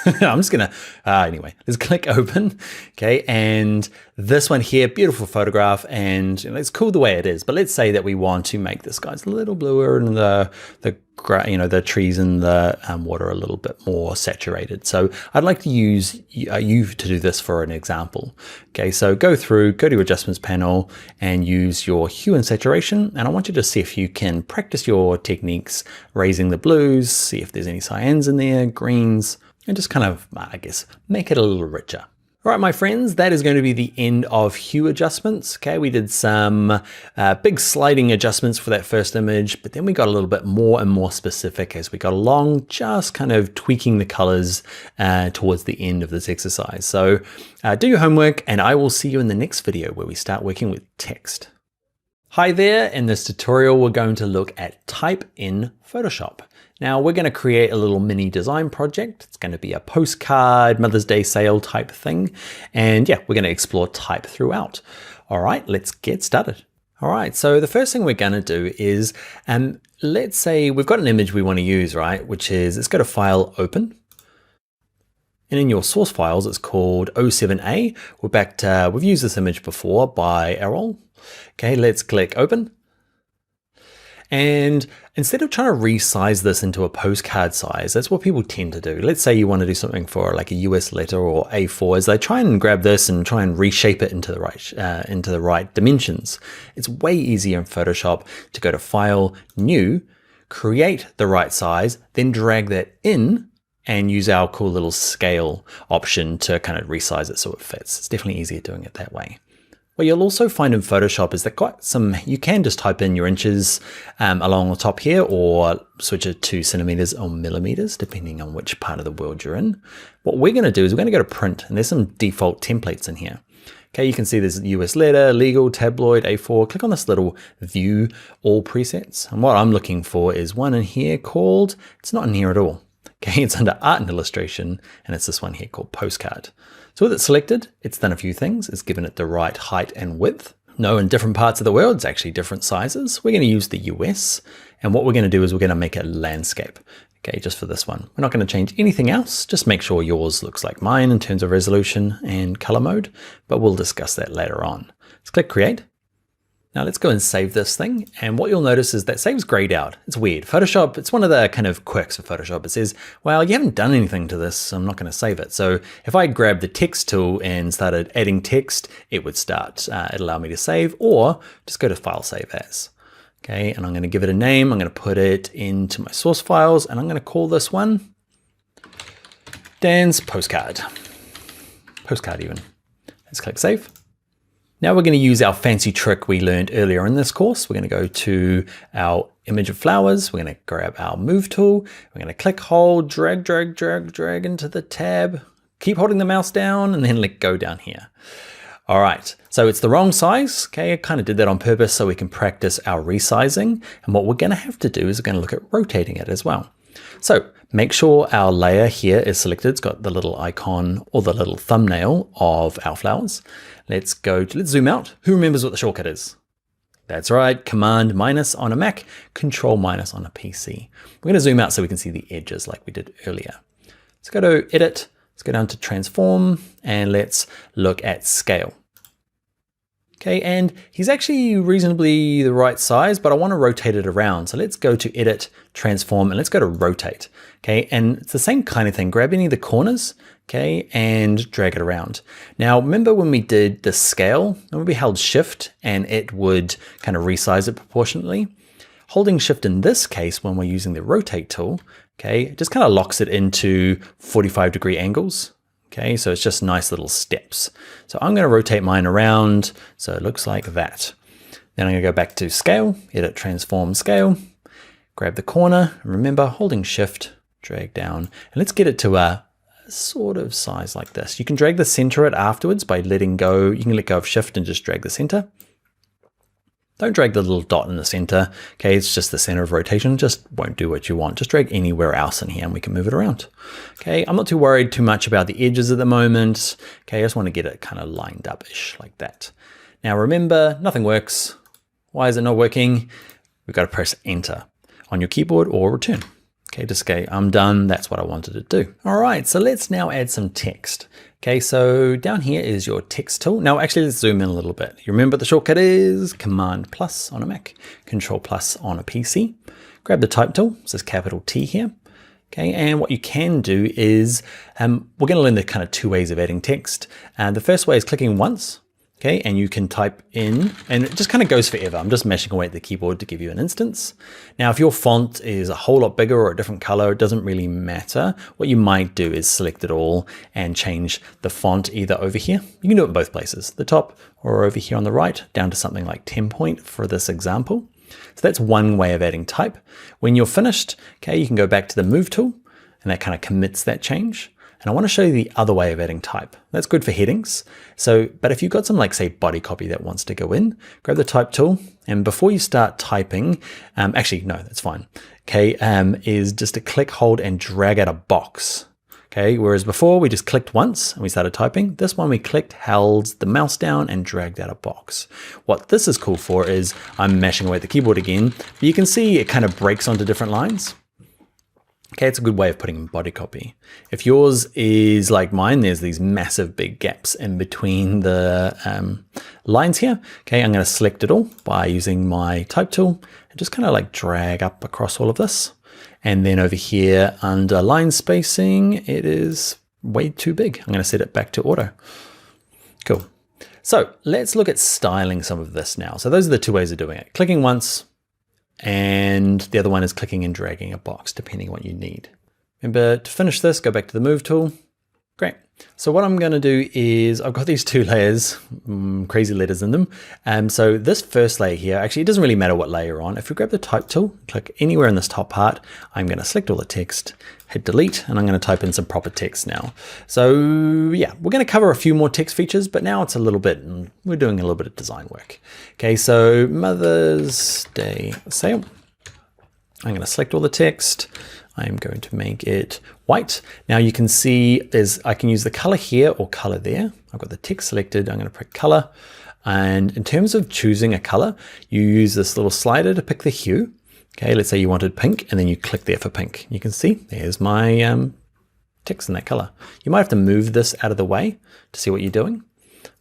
I'm just gonna, anyway, let's click Open. Okay, and this one here, beautiful photograph, and you know, it's cool the way it is, but let's say that we want to make this guy's a little bluer and the trees and the water a little bit more saturated. So I'd like to use you to do this for an example. Okay, so go to your adjustments panel and use your hue and saturation. And I want you to see if you can practice your techniques, raising the blues, see if there's any cyans in there, greens, and just kind of, I guess, make it a little richer. All right, my friends, that is going to be the end of hue adjustments. Okay, we did some big sliding adjustments for that first image, but then we got a little bit more and more specific as we got along, just kind of tweaking the colors towards the end of this exercise. So do your homework, and I will see you in the next video where we start working with text. Hi there, in this tutorial, we're going to look at type in Photoshop. Now we're going to create a little mini design project. It's going to be a postcard, Mother's Day sale type thing. And yeah, we're going to explore type throughout. All right, let's get started. All right, so the first thing we're going to do is, let's say we've got an image we want to use, right? Which is, let's go to File, Open. And in your source files, it's called 07A. We've used this image before by Errol. Okay, let's click Open. And instead of trying to resize this into a postcard size, that's what people tend to do. Let's say you want to do something for like a US letter or A4, as they try and grab this and try and reshape it into the right dimensions. It's way easier in Photoshop to go to File, New, create the right size, then drag that in and use our cool little scale option to kind of resize it so it fits. It's definitely easier doing it that way. What you'll also find in Photoshop is that you can just type in your inches along the top here, or switch it to centimeters or millimeters, depending on which part of the world you're in. What we're going to do is we're going to go to print, and there's some default templates in here. Okay, you can see there's US letter, legal, tabloid, A4. Click on this little view all presets. And what I'm looking for is one in here called, it's not in here at all. Okay, it's under art and illustration, and it's this one here called postcard. So with it selected, it's done a few things. It's given it the right height and width. No, in different parts of the world, it's actually different sizes. We're going to use the US, and what we're going to do is we're going to make a landscape. Okay, just for this one. We're not going to change anything else. Just make sure yours looks like mine in terms of resolution and color mode, but we'll discuss that later on. Let's click Create. Now let's go and save this thing. And what you'll notice is that saves grayed out. It's weird. Photoshop, it's one of the kind of quirks of Photoshop. It says, well, you haven't done anything to this, so I'm not going to save it. So if I grab the text tool and started adding text, it would start. It'll allow me to save, or just go to File, Save As. Okay, and I'm going to give it a name. I'm going to put it into my source files, and I'm going to call this one Dan's Postcard. Postcard even. Let's click Save. Now we're going to use our fancy trick we learned earlier in this course. We're going to go to our image of flowers. We're going to grab our move tool. We're going to click, hold, drag into the tab. Keep holding the mouse down and then let go down here. All right, so it's the wrong size. Okay, I kind of did that on purpose so we can practice our resizing. And what we're going to have to do is we're going to look at rotating it as well. So make sure our layer here is selected. It's got the little icon or the little thumbnail of our flowers. Let's zoom out. Who remembers what the shortcut is? That's right, Command minus on a Mac, Control minus on a PC. We're going to zoom out so we can see the edges like we did earlier. Let's go to Edit, let's go down to Transform, and let's look at Scale. Okay, and he's actually reasonably the right size, but I want to rotate it around. So let's go to Edit, Transform, and let's go to Rotate. Okay, and it's the same kind of thing. Grab any of the corners, okay, and drag it around. Now, remember when we did the scale, when we held Shift and it would kind of resize it proportionately? Holding Shift in this case, when we're using the Rotate tool, okay, it just kind of locks it into 45-degree angles. Okay, so it's just nice little steps. So I'm going to rotate mine around so it looks like that. Then I'm going to go back to Scale, Edit, Transform, Scale, grab the corner, and remember holding Shift, drag down, and let's get it to a sort of size like this. You can drag the center it afterwards by letting go. You can let go of Shift and just drag the center. Don't drag the little dot in the center. Okay, it's just the center of rotation. Just won't do what you want. Just drag anywhere else in here and we can move it around. Okay, I'm not too worried too much about the edges at the moment. Okay, I just want to get it kind of lined up-ish like that. Now remember, nothing works. Why is it not working? We've got to press Enter on your keyboard or Return. Okay, just say, I'm done. That's what I wanted to do. All right, so let's now add some text. Okay, so down here is your text tool. Now, actually, let's zoom in a little bit. You remember the shortcut is Command plus on a Mac, Control plus on a PC. Grab the type tool. It says capital T here. Okay, and what you can do is, we're going to learn the kind of two ways of adding text. The first way is clicking once. Okay, and you can type in, and it just kind of goes forever. I'm just mashing away at the keyboard to give you an instance. Now, if your font is a whole lot bigger or a different color, it doesn't really matter. What you might do is select it all and change the font either over here. You can do it in both places, the top or over here on the right, down to something like 10 point for this example. So that's one way of adding type. When you're finished, okay, you can go back to the Move tool, and that kind of commits that change. And I want to show you the other way of adding type. That's good for headings. So, but if you've got some like say body copy that wants to go in, grab the type tool. And before you start typing, actually, no, that's fine. Okay, is just to click, hold, and drag out a box. Okay, whereas before we just clicked once and we started typing. This one we clicked, held the mouse down and dragged out a box. What this is cool for is I'm mashing away at the keyboard again, but you can see it kind of breaks onto different lines. Okay, it's a good way of putting in body copy. If yours is like mine, there's these massive big gaps in between the lines here. Okay, I'm going to select it all by using my type tool and just kind of like drag up across all of this. And then over here under line spacing, it is way too big. I'm going to set it back to auto. Cool. So let's look at styling some of this now. So those are the two ways of doing it. Clicking once, and the other one is clicking and dragging a box, depending on what you need. Remember to finish this, go back to the Move tool. Great. So what I'm going to do is I've got these two layers, crazy letters in them. So this first layer here, actually, it doesn't really matter what layer you're on. If you grab the type tool, click anywhere in this top part, I'm going to select all the text, hit delete, and I'm going to type in some proper text now. So yeah, we're going to cover a few more text features, but now it's a little bit, we're doing a little bit of design work. Okay, so Mother's Day sale. I'm going to select all the text. I'm going to make it white. Now you can see I can use the color here or color there. I've got the text selected. I'm going to pick color. And in terms of choosing a color, you use this little slider to pick the hue. Okay, let's say you wanted pink and then you click there for pink. You can see there's my text in that color. You might have to move this out of the way to see what you're doing.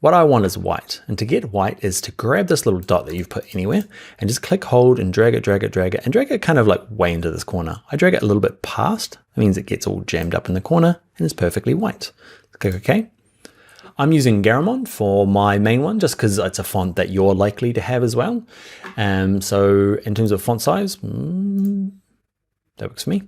What I want is white. And to get white is to grab this little dot that you've put anywhere and just click, hold, and drag it, and drag it kind of like way into this corner. I drag it a little bit past. That means it gets all jammed up in the corner and it's perfectly white. Click OK. I'm using Garamond for my main one just because it's a font that you're likely to have as well. So in terms of font size, that works for me.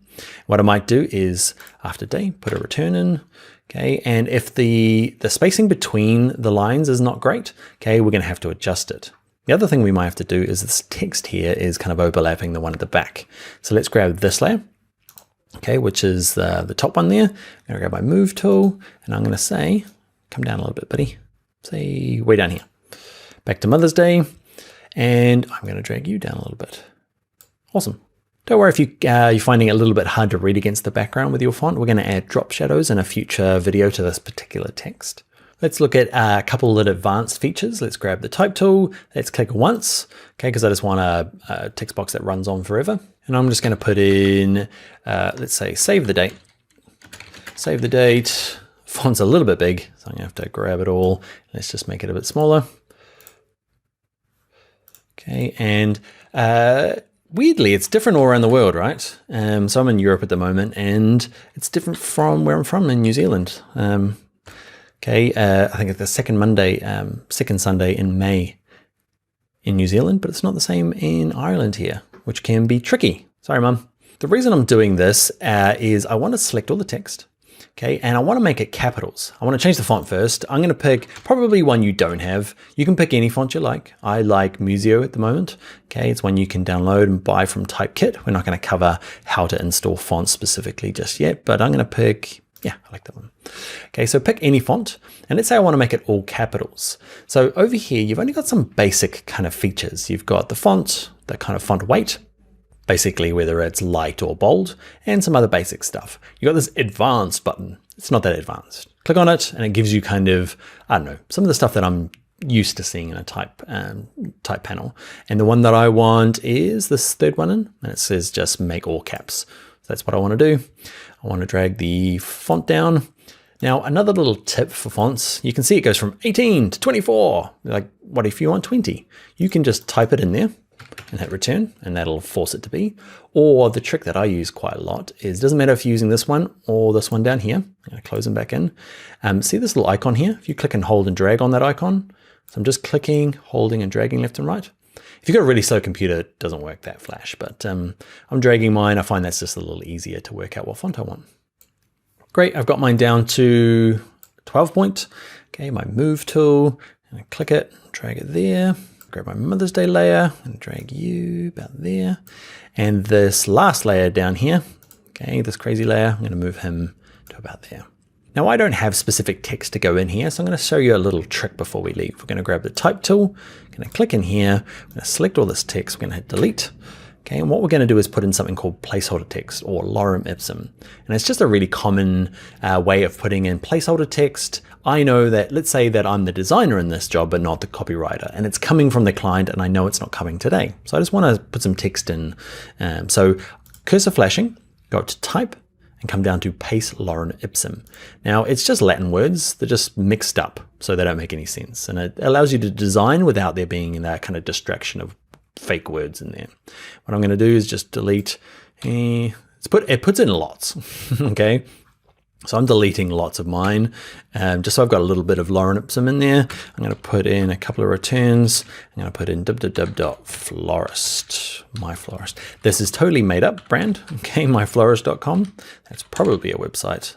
What I might do is after day, put a return in. Okay, and if the spacing between the lines is not great, okay, we're going to have to adjust it. The other thing we might have to do is this text here is kind of overlapping the one at the back. So let's grab this layer, okay, which is the top one there. I'm going to grab my move tool, and I'm going to say, come down a little bit, buddy. Say way down here. Back to Mother's Day, and I'm going to drag you down a little bit. Awesome. Don't worry if you're finding it a little bit hard to read against the background with your font. We're going to add drop shadows in a future video to this particular text. Let's look at a couple of advanced features. Let's grab the type tool. Let's click once, okay, because I just want a text box that runs on forever. And I'm just going to put in, let's say, save the date. Save the date. Font's a little bit big, so I'm going to have to grab it all. Let's just make it a bit smaller. Okay, and weirdly, it's different all around the world, right? So I'm in Europe at the moment, and it's different from where I'm from in New Zealand. Okay, I think it's the second Sunday in May in New Zealand, but it's not the same in Ireland here, which can be tricky. Sorry, Mum. The reason I'm doing this is I want to select all the text. Okay, and I want to make it capitals. I want to change the font first. I'm going to pick probably one you don't have. You can pick any font you like. I like Museo at the moment. Okay, it's one you can download and buy from Typekit. We're not going to cover how to install fonts specifically just yet, but I'm going to pick, yeah, I like that one. Okay, so pick any font, and let's say I want to make it all capitals. So over here, you've only got some basic kind of features. You've got the font, the kind of font weight, basically whether it's light or bold, and some other basic stuff. You got this advanced button. It's not that advanced. Click on it and it gives you kind of, I don't know, some of the stuff that I'm used to seeing in a type panel. And the one that I want is this third one in, and it says just make all caps. So that's what I want to do. I want to drag the font down. Now, another little tip for fonts, you can see it goes from 18 to 24. Like, what if you want 20? You can just type it in there and hit return, and that'll force it to be. Or the trick that I use quite a lot is, doesn't matter if you're using this one or this one down here. I'm going to close them back in. See this little icon here? If you click and hold and drag on that icon, so I'm just clicking, holding and dragging left and right. If you've got a really slow computer, it doesn't work that flash, but I'm dragging mine. I find that's just a little easier to work out what font I want. Great, I've got mine down to 12 point. Okay, my move tool, and I click it, drag it there. Grab my Mother's Day layer and drag you about there. And this last layer down here, okay, this crazy layer, I'm going to move him to about there. Now, I don't have specific text to go in here, so I'm going to show you a little trick before we leave. We're going to grab the type tool, I'm going to click in here, I'm going to select all this text, we're going to hit delete. Okay, and what we're going to do is put in something called placeholder text, or lorem ipsum. And it's just a really common way of putting in placeholder text. I know that, let's say that I'm the designer in this job, but not the copywriter, and it's coming from the client, and I know it's not coming today. So I just want to put some text in. So cursor flashing, go up to type, and come down to paste lorem ipsum. Now, it's just Latin words. They're just mixed up, so they don't make any sense. And it allows you to design without there being that kind of distraction of fake words in there. What I'm going to do is just delete. It puts in lots. Okay, so I'm deleting lots of mine, just so I've got a little bit of lorem ipsum in there. I'm going to put in a couple of returns. I'm going to put in www.florist, my florist. This is totally made up brand. Okay, myflorist.com. That's probably a website,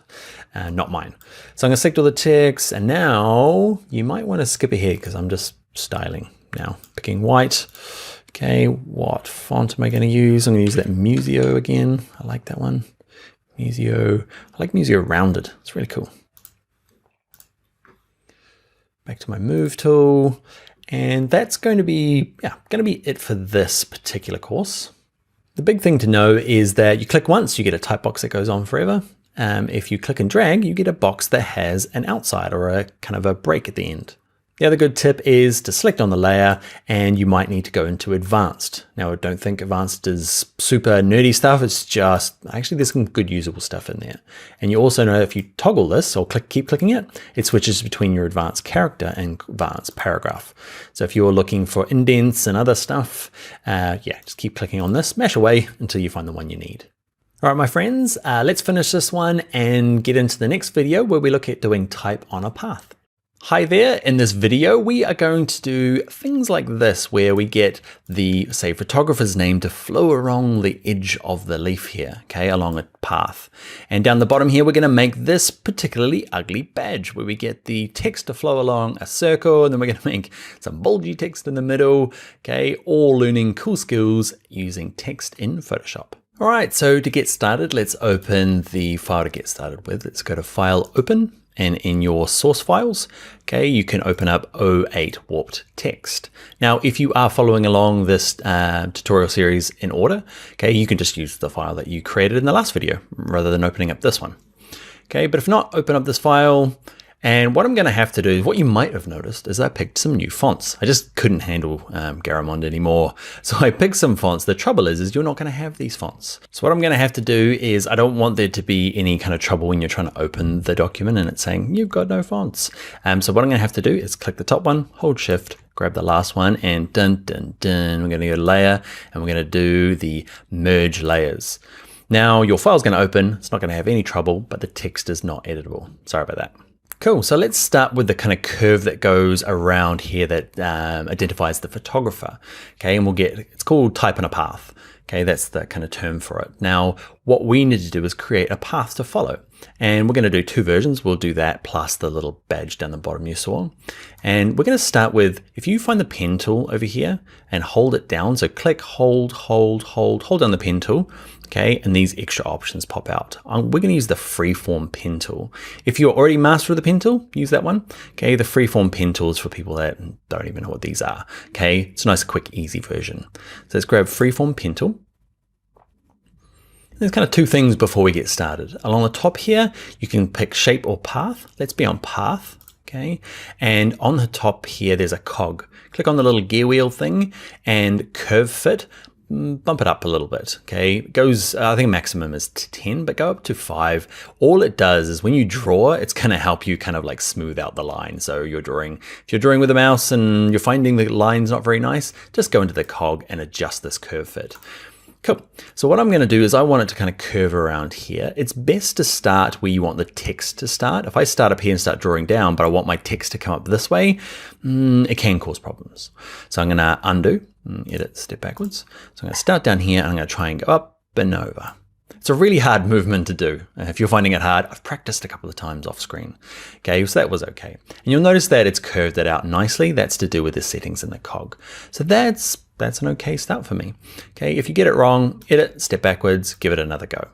not mine. So I'm going to select all the text, and now you might want to skip ahead because I'm just styling now, picking white. Okay, what font am I going to use? I'm going to use that Museo again. I like that one. Museo. I like Museo rounded. It's really cool. Back to my move tool. And that's going to be it for this particular course. The big thing to know is that you click once, you get a type box that goes on forever. If you click and drag, you get a box that has an outside or a kind of a break at the end. The other good tip is to select on the layer, and you might need to go into advanced. Now, I don't think advanced is super nerdy stuff. It's just, actually there's some good usable stuff in there. And you also know if you toggle this or keep clicking it, it switches between your advanced character and advanced paragraph. So if you're looking for indents and other stuff, yeah, just keep clicking on this, mash away until you find the one you need. All right, my friends, let's finish this one and get into the next video where we look at doing type on a path. Hi there, in this video we are going to do things like this where we get the, say, photographer's name to flow along the edge of the leaf here, okay, along a path. And down the bottom here we're going to make this particularly ugly badge where we get the text to flow along a circle, and then we're going to make some bulgy text in the middle, okay, all learning cool skills using text in Photoshop. All right, so to get started, let's open the file to get started with. Let's go to File, Open. And in your source files, okay, you can open up 08 warped text. Now, if you are following along this tutorial series in order, okay, you can just use the file that you created in the last video rather than opening up this one. Okay, but if not, open up this file. And what I'm going to have to do, what you might have noticed, is I picked some new fonts. I just couldn't handle Garamond anymore. So I picked some fonts. The trouble is you're not going to have these fonts. So what I'm going to have to do is I don't want there to be any kind of trouble when you're trying to open the document and it's saying you've got no fonts. So what I'm going to have to do is click the top one, hold shift, grab the last one, and dun, dun, dun, we're going to go to layer and we're going to do the merge layers. Now your file's going to open. It's not going to have any trouble, but the text is not editable. Sorry about that. Cool, so let's start with the kind of curve that goes around here that identifies the photographer. Okay, and we'll get, it's called type on a path. Okay, that's the kind of term for it. Now, what we need to do is create a path to follow. And we're going to do two versions. We'll do that plus the little badge down the bottom you saw. And we're going to start with, if you find the pen tool over here and hold it down, so click, hold down the pen tool. Okay, and these extra options pop out. We're going to use the freeform pen tool. If you're already master of the pen tool, use that one. Okay, the freeform pen tool is for people that don't even know what these are. Okay, it's a nice, quick, easy version. So let's grab freeform pen tool. There's kind of two things before we get started. Along the top here, you can pick shape or path. Let's be on path. Okay, and on the top here, there's a cog. Click on the little gear wheel thing and curve fit. Bump it up a little bit, okay? It goes, I think maximum is 10, but go up to 5. All it does is when you draw, it's gonna help you kind of like smooth out the line. So if you're drawing with a mouse and you're finding the line's not very nice, just go into the cog and adjust this curve fit. Cool. So what I'm going to do is I want it to kind of curve around here. It's best to start where you want the text to start. If I start up here and start drawing down, but I want my text to come up this way, it can cause problems. So I'm going to undo, edit, step backwards. So I'm going to start down here and I'm going to try and go up and over. It's a really hard movement to do. If you're finding it hard, I've practiced a couple of times off screen. Okay, so that was okay. And you'll notice that it's curved it out nicely. That's to do with the settings in the cog. So that's an okay start for me. Okay, if you get it wrong, edit, step backwards, give it another go.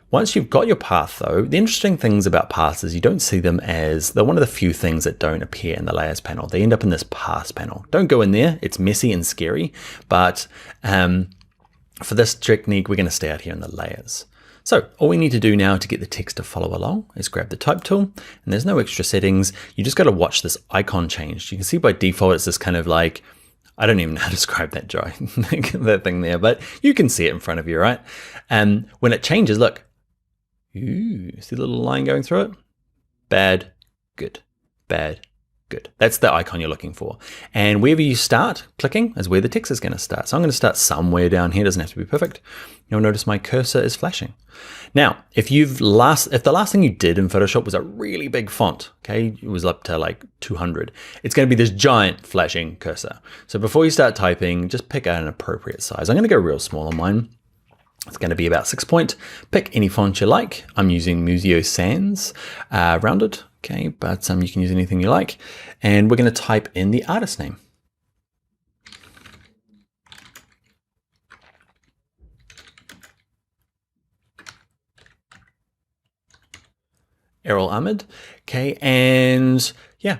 Once you've got your path though, the interesting things about paths is you don't see them as, they're one of the few things that don't appear in the layers panel. They end up in this path panel. Don't go in there, it's messy and scary, but for this technique, we're going to stay out here in the layers. So all we need to do now to get the text to follow along is grab the type tool, and there's no extra settings. You just got to watch this icon change. You can see by default, it's this kind of like, I don't even know how to describe that that thing there, but you can see it in front of you, right? And when it changes, look, ooh, see the little line going through it? Bad, good, bad, good. That's the icon you're looking for. And wherever you start clicking is where the text is going to start. So I'm going to start somewhere down here. It doesn't have to be perfect. You'll notice my cursor is flashing. Now, if the last thing you did in Photoshop was a really big font, okay, it was up to like 200, it's going to be this giant flashing cursor. So before you start typing, just pick out an appropriate size. I'm going to go real small on mine. It's going to be about 6 point. Pick any font you like. I'm using Museo Sans rounded. Okay, but you can use anything you like. And we're going to type in the artist name. Errol Ahmed. Okay, and yeah,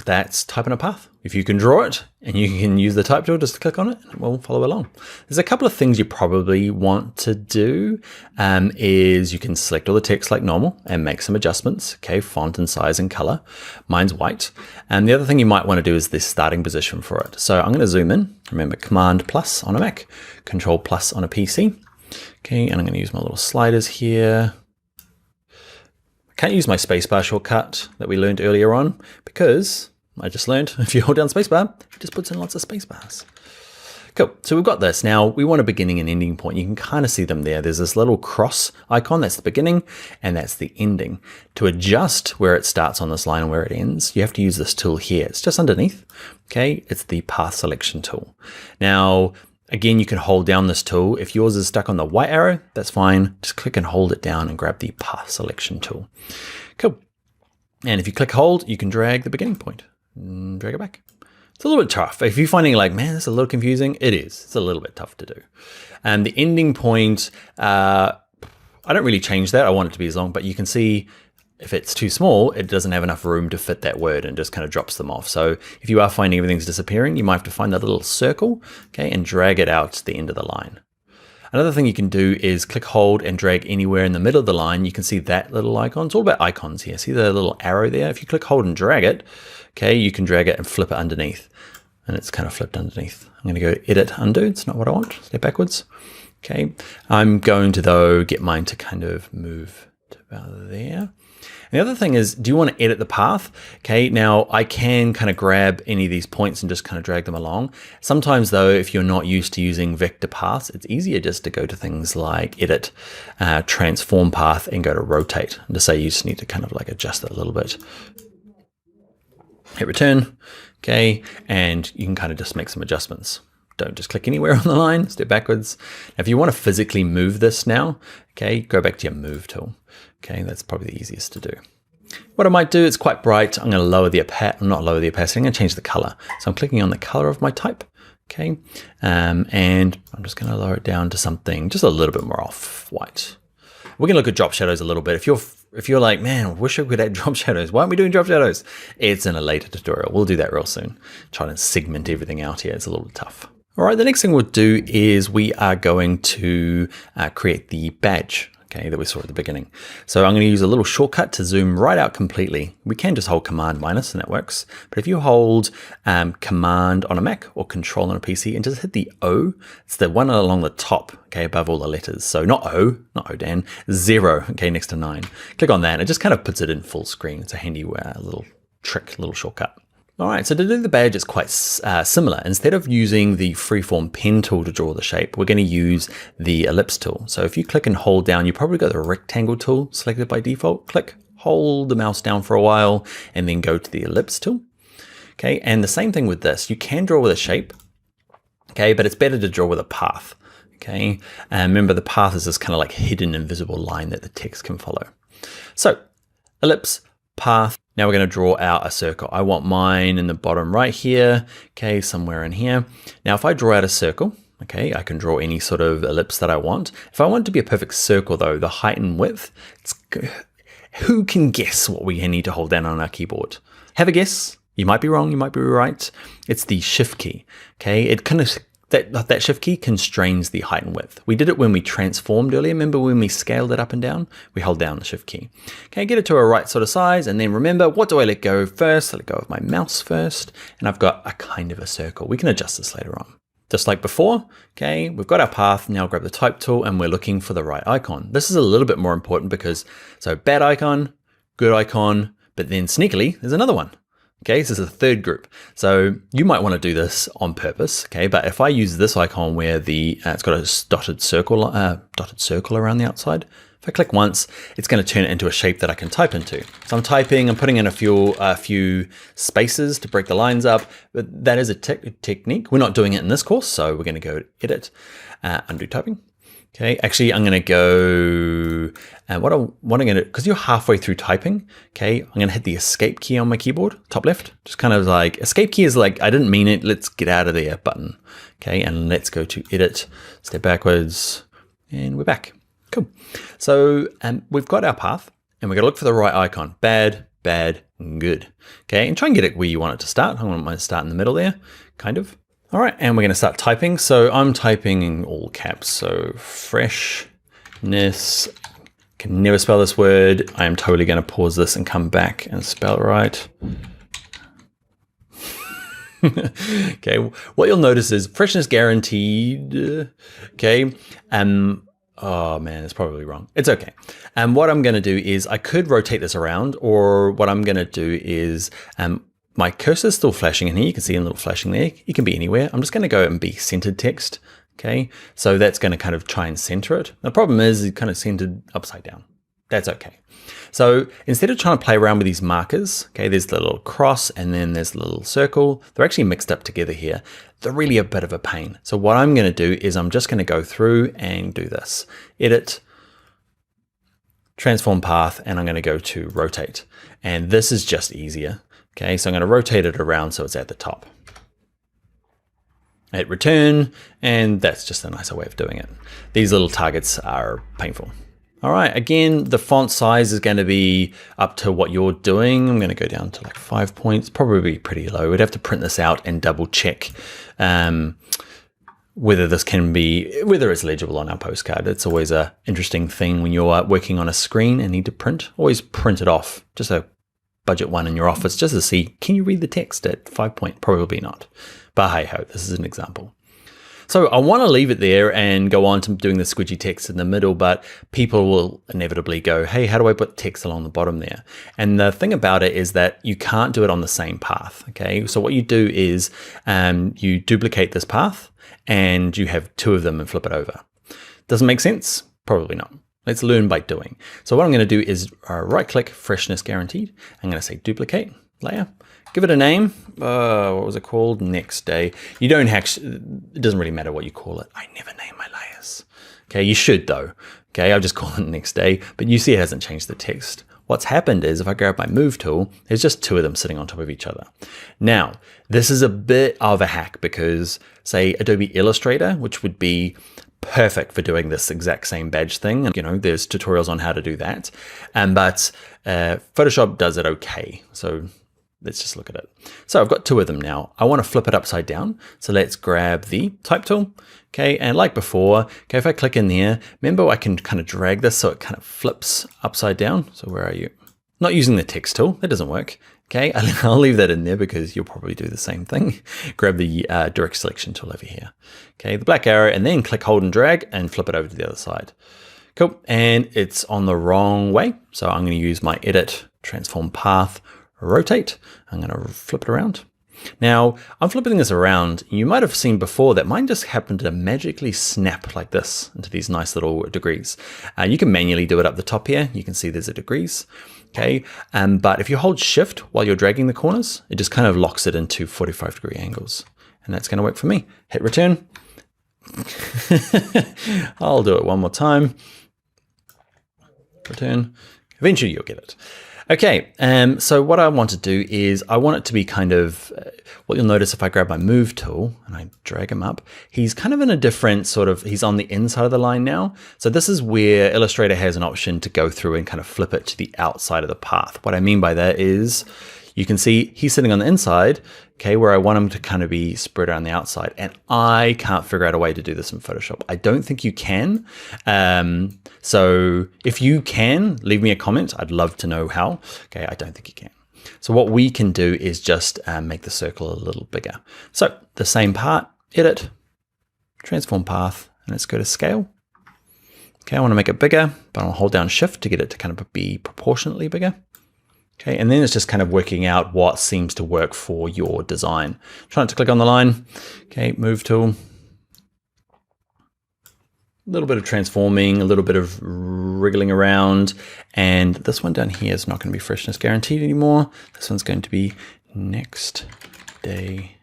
that's type on a path. if you can draw it and you can use the type tool just to click on it, and we'll follow along. There's a couple of things you probably want to do is you can select all the text like normal and make some adjustments, okay, font and size and color. Mine's white. And the other thing you might want to do is this starting position for it. So I'm going to zoom in, remember Command plus on a Mac, Control plus on a PC. Okay, and I'm going to use my little sliders here. I can't use my spacebar shortcut that we learned earlier on because I just learned if you hold down spacebar, it just puts in lots of spacebars. Cool, so we've got this. Now we want a beginning and ending point. You can kind of see them there. There's this little cross icon, that's the beginning, and that's the ending. To adjust where it starts on this line and where it ends, you have to use this tool here. It's just underneath, okay? It's the path selection tool. Now, again, you can hold down this tool. If yours is stuck on the white arrow, that's fine. Just click and hold it down and grab the path selection tool. Cool. And if you click hold, you can drag the beginning point. Drag it back. It's a little bit tough. If you're finding like, man, this is a little confusing, it is. It's a little bit tough to do. And the ending point, I don't really change that. I want it to be as long, but you can see if it's too small, it doesn't have enough room to fit that word and just kind of drops them off. So if you are finding everything's disappearing, you might have to find that little circle, okay, and drag it out to the end of the line. Another thing you can do is click, hold, and drag anywhere in the middle of the line. You can see that little icon. It's all about icons here. See the little arrow there? If you click, hold, and drag it, okay, you can drag it and flip it underneath. And it's kind of flipped underneath. I'm going to go edit, undo. It's not what I want. Step backwards. Okay. I'm going to, though, get mine to kind of move to about there. And the other thing is, do you want to edit the path? Okay, now I can kind of grab any of these points and just kind of drag them along. Sometimes though, if you're not used to using vector paths, it's easier just to go to things like edit, transform path, and go to rotate. And to say you just need to kind of like adjust it a little bit. Hit return, okay, and you can kind of just make some adjustments. Don't just click anywhere on the line, step backwards. Now, if you want to physically move this now, okay, go back to your move tool. Okay, that's probably the easiest to do. What I might do, it's quite bright. I'm going to lower the opacity, not lower the opacity, I'm going to change the color. So I'm clicking on the color of my type, okay, and I'm just going to lower it down to something just a little bit more off-white. We're going to look at drop shadows a little bit. If you're like, man, I wish I could add drop shadows. Why aren't we doing drop shadows? It's in a later tutorial. We'll do that real soon. Trying to segment everything out here. It's a little bit tough. All right, the next thing we'll do is we are going to create the badge, okay, that we saw at the beginning. So I'm going to use a little shortcut to zoom right out completely. We can just hold Command minus and that works. But if you hold Command on a Mac or Control on a PC and just hit the O, it's the one along the top, okay, above all the letters. So not O, Dan, 0, okay, next to 9. Click on that and it just kind of puts it in full screen. It's a handy little trick, little shortcut. All right, so to do the badge, it's quite similar. Instead of using the freeform pen tool to draw the shape, we're going to use the ellipse tool. So if you click and hold down, you probably got the rectangle tool selected by default. Click, hold the mouse down for a while, and then go to the ellipse tool. Okay, and the same thing with this. You can draw with a shape, okay, but it's better to draw with a path. Okay, and remember the path is this kind of like hidden invisible line that the text can follow. So ellipse, path. Now we're going to draw out a circle. I want mine in the bottom right here, okay, somewhere in here. Now if I draw out a circle, okay, I can draw any sort of ellipse that I want. If I want it to be a perfect circle though, the height and width, who can guess what we need to hold down on our keyboard? Have a guess. You might be wrong, you might be right. It's the shift key, okay? It kind of, that shift key constrains the height and width. We did it when we transformed earlier. Remember when we scaled it up and down? We hold down the shift key. Okay, get it to a right sort of size, and then remember, what do I let go first? I let go of my mouse first, and I've got a kind of a circle. We can adjust this later on. Just like before, okay, we've got our path. Now grab the type tool, and we're looking for the right icon. This is a little bit more important because, so bad icon, good icon, but then sneakily, there's another one. Okay, so this is a third group. So you might want to do this on purpose, okay? But if I use this icon where the it's got a dotted circle around the outside, if I click once, it's going to turn it into a shape that I can type into. So I'm typing, I'm putting in a few spaces to break the lines up, but that is a technique. We're not doing it in this course, so we're going to go edit, undo typing. Okay, actually, I'm going to go, what I'm going to do, because you're halfway through typing, okay, I'm going to hit the escape key on my keyboard, top left, just kind of like, escape key is like, I didn't mean it, let's get out of there button, okay, and let's go to edit, step backwards, and we're back. Cool. So we've got our path, and we're going to look for the right icon, bad, bad, good. Okay, and try and get it where you want it to start. I want mine to start in the middle there, kind of. All right, and we're gonna start typing. So I'm typing in all caps. So freshness, can never spell this word. I am totally gonna pause this and come back and spell it right. Okay, what you'll notice is freshness guaranteed. Okay, oh man, it's probably wrong. It's okay. And what I'm gonna do is I could rotate this around, or what I'm gonna do is my cursor's still flashing in here. You can see a little flashing there. It can be anywhere. I'm just gonna go and be centered text. Okay, so that's gonna kind of try and center it. The problem is it's kind of centered upside down. That's okay. So instead of trying to play around with these markers, okay, there's the little cross and then there's the little circle. They're actually mixed up together here. They're really a bit of a pain. So what I'm going to do is I'm just going to go through and do this. Edit, transform path, and I'm going to go to rotate. And this is just easier. Okay, so I'm going to rotate it around so it's at the top. Hit return, and that's just a nicer way of doing it. These little targets are painful. All right, again, the font size is going to be up to what you're doing. I'm going to go down to like 5 points, probably pretty low. We'd have to print this out and double check whether this can be, whether it's legible on our postcard. It's always an interesting thing when you're working on a screen and need to print. Always print it off, just a budget one in your office, just to see, can you read the text at 5 point? Probably not. But hey ho, this is an example. So I want to leave it there and go on to doing the squidgy text in the middle, but people will inevitably go, hey, how do I put text along the bottom there? And the thing about it is that you can't do it on the same path, okay? So what you do is you duplicate this path and you have two of them and flip it over. Doesn't make sense? Probably not. Let's learn by doing. So what I'm going to do is right click, freshness guaranteed. I'm going to say duplicate layer. Give it a name. What was it called? Next day. You don't actually, it doesn't really matter what you call it. I never name my layers. Okay, you should though. Okay, I'll just call it next day, but you see it hasn't changed the text. What's happened is if I grab my move tool, there's just two of them sitting on top of each other. Now, this is a bit of a hack because say Adobe Illustrator, which would be perfect for doing this exact same badge thing. And you know, there's tutorials on how to do that. But Photoshop does it okay. So let's just look at it. So I've got two of them now. I want to flip it upside down. So let's grab the type tool. Okay, and like before, okay, if I click in there, remember I can kind of drag this so it kind of flips upside down. So where are you? Not using the text tool, that doesn't work. Okay, I'll leave that in there because you'll probably do the same thing. Grab the direct selection tool over here. Okay, the black arrow, and then click, hold and drag and flip it over to the other side. Cool, and it's on the wrong way. So I'm going to use my edit, transform path, rotate. I'm going to flip it around. Now I'm flipping this around. You might have seen before that mine just happened to magically snap like this into these nice little degrees. You can manually do it up the top here. You can see there's a degrees. Okay, but if you hold shift while you're dragging the corners, it just kind of locks it into 45-degree angles. And that's going to work for me. Hit return. I'll do it one more time. Return. Eventually you'll get it. Okay, so what I want to do is I want it to be kind of, what you'll notice if I grab my move tool and I drag him up, he's kind of in a different sort of, he's on the inside of the line now. So this is where Illustrator has an option to go through and kind of flip it to the outside of the path. What I mean by that is you can see he's sitting on the inside, okay, where I want him to kind of be spread around the outside. And I can't figure out a way to do this in Photoshop. I don't think you can. So if you can, leave me a comment. I'd love to know how. Okay, I don't think you can. So what we can do is just make the circle a little bigger. So the same part, edit, transform path, and let's go to scale. Okay, I want to make it bigger, but I'll hold down shift to get it to kind of be proportionately bigger. Okay, and then it's just kind of working out what seems to work for your design. Try not to click on the line. Okay, move tool. A little bit of transforming, a little bit of wriggling around. And this one down here is not going to be freshness guaranteed anymore. This one's going to be next day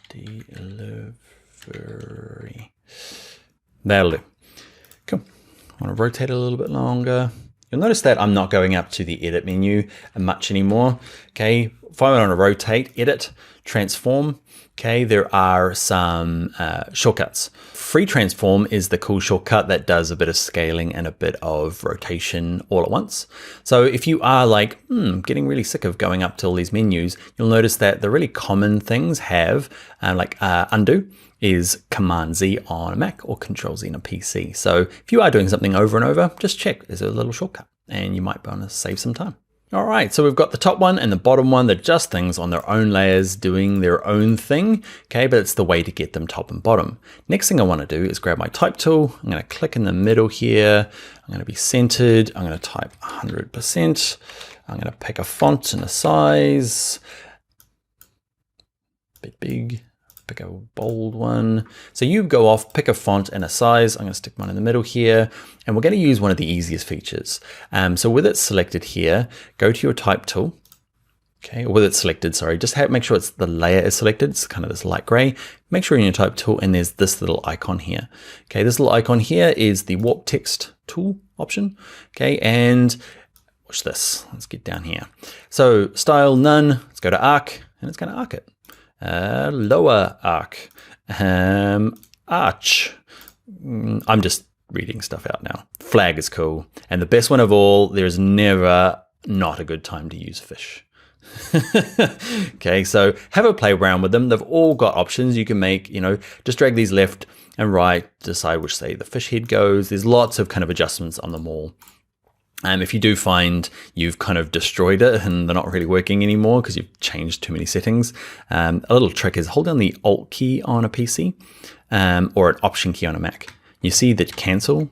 delivery. That'll do. Cool. I want to rotate it a little bit longer. You'll notice that I'm not going up to the edit menu much anymore. Okay, if I want to rotate, edit, transform, okay, there are some shortcuts. Free transform is the cool shortcut that does a bit of scaling and a bit of rotation all at once. So if you are like, getting really sick of going up to all these menus, you'll notice that the really common things have undo is Command Z on a Mac or Control Z on a PC. So if you are doing something over and over, just check, there's a little shortcut and you might be able to save some time. All right, so we've got the top one and the bottom one. They're just things on their own layers doing their own thing, okay? But it's the way to get them top and bottom. Next thing I want to do is grab my type tool. I'm going to click in the middle here. I'm going to be centered. I'm going to type 100%. I'm going to pick a font and a size. Bit big. Pick a bold one. So you go off, pick a font and a size. I'm going to stick mine in the middle here, and we're going to use one of the easiest features. So with it selected here, go to your type tool. Okay, or with it selected, sorry, just make sure it's the layer is selected. It's kind of this light gray. Make sure you're in your type tool, and there's this little icon here. Okay, this little icon here is the warp text tool option. Okay, and watch this. Let's get down here. So style none. Let's go to arc, and it's going to arc it. Lower arc, arch. I'm just reading stuff out now. Flag is cool. And the best one of all, there's never not a good time to use fish. Okay, so have a play around with them. They've all got options you can make, just drag these left and right, decide which say the fish head goes. There's lots of kind of adjustments on them all. If you do find you've kind of destroyed it and they're not really working anymore because you've changed too many settings, a little trick is hold down the Alt key on a PC or an Option key on a Mac. You see the cancel.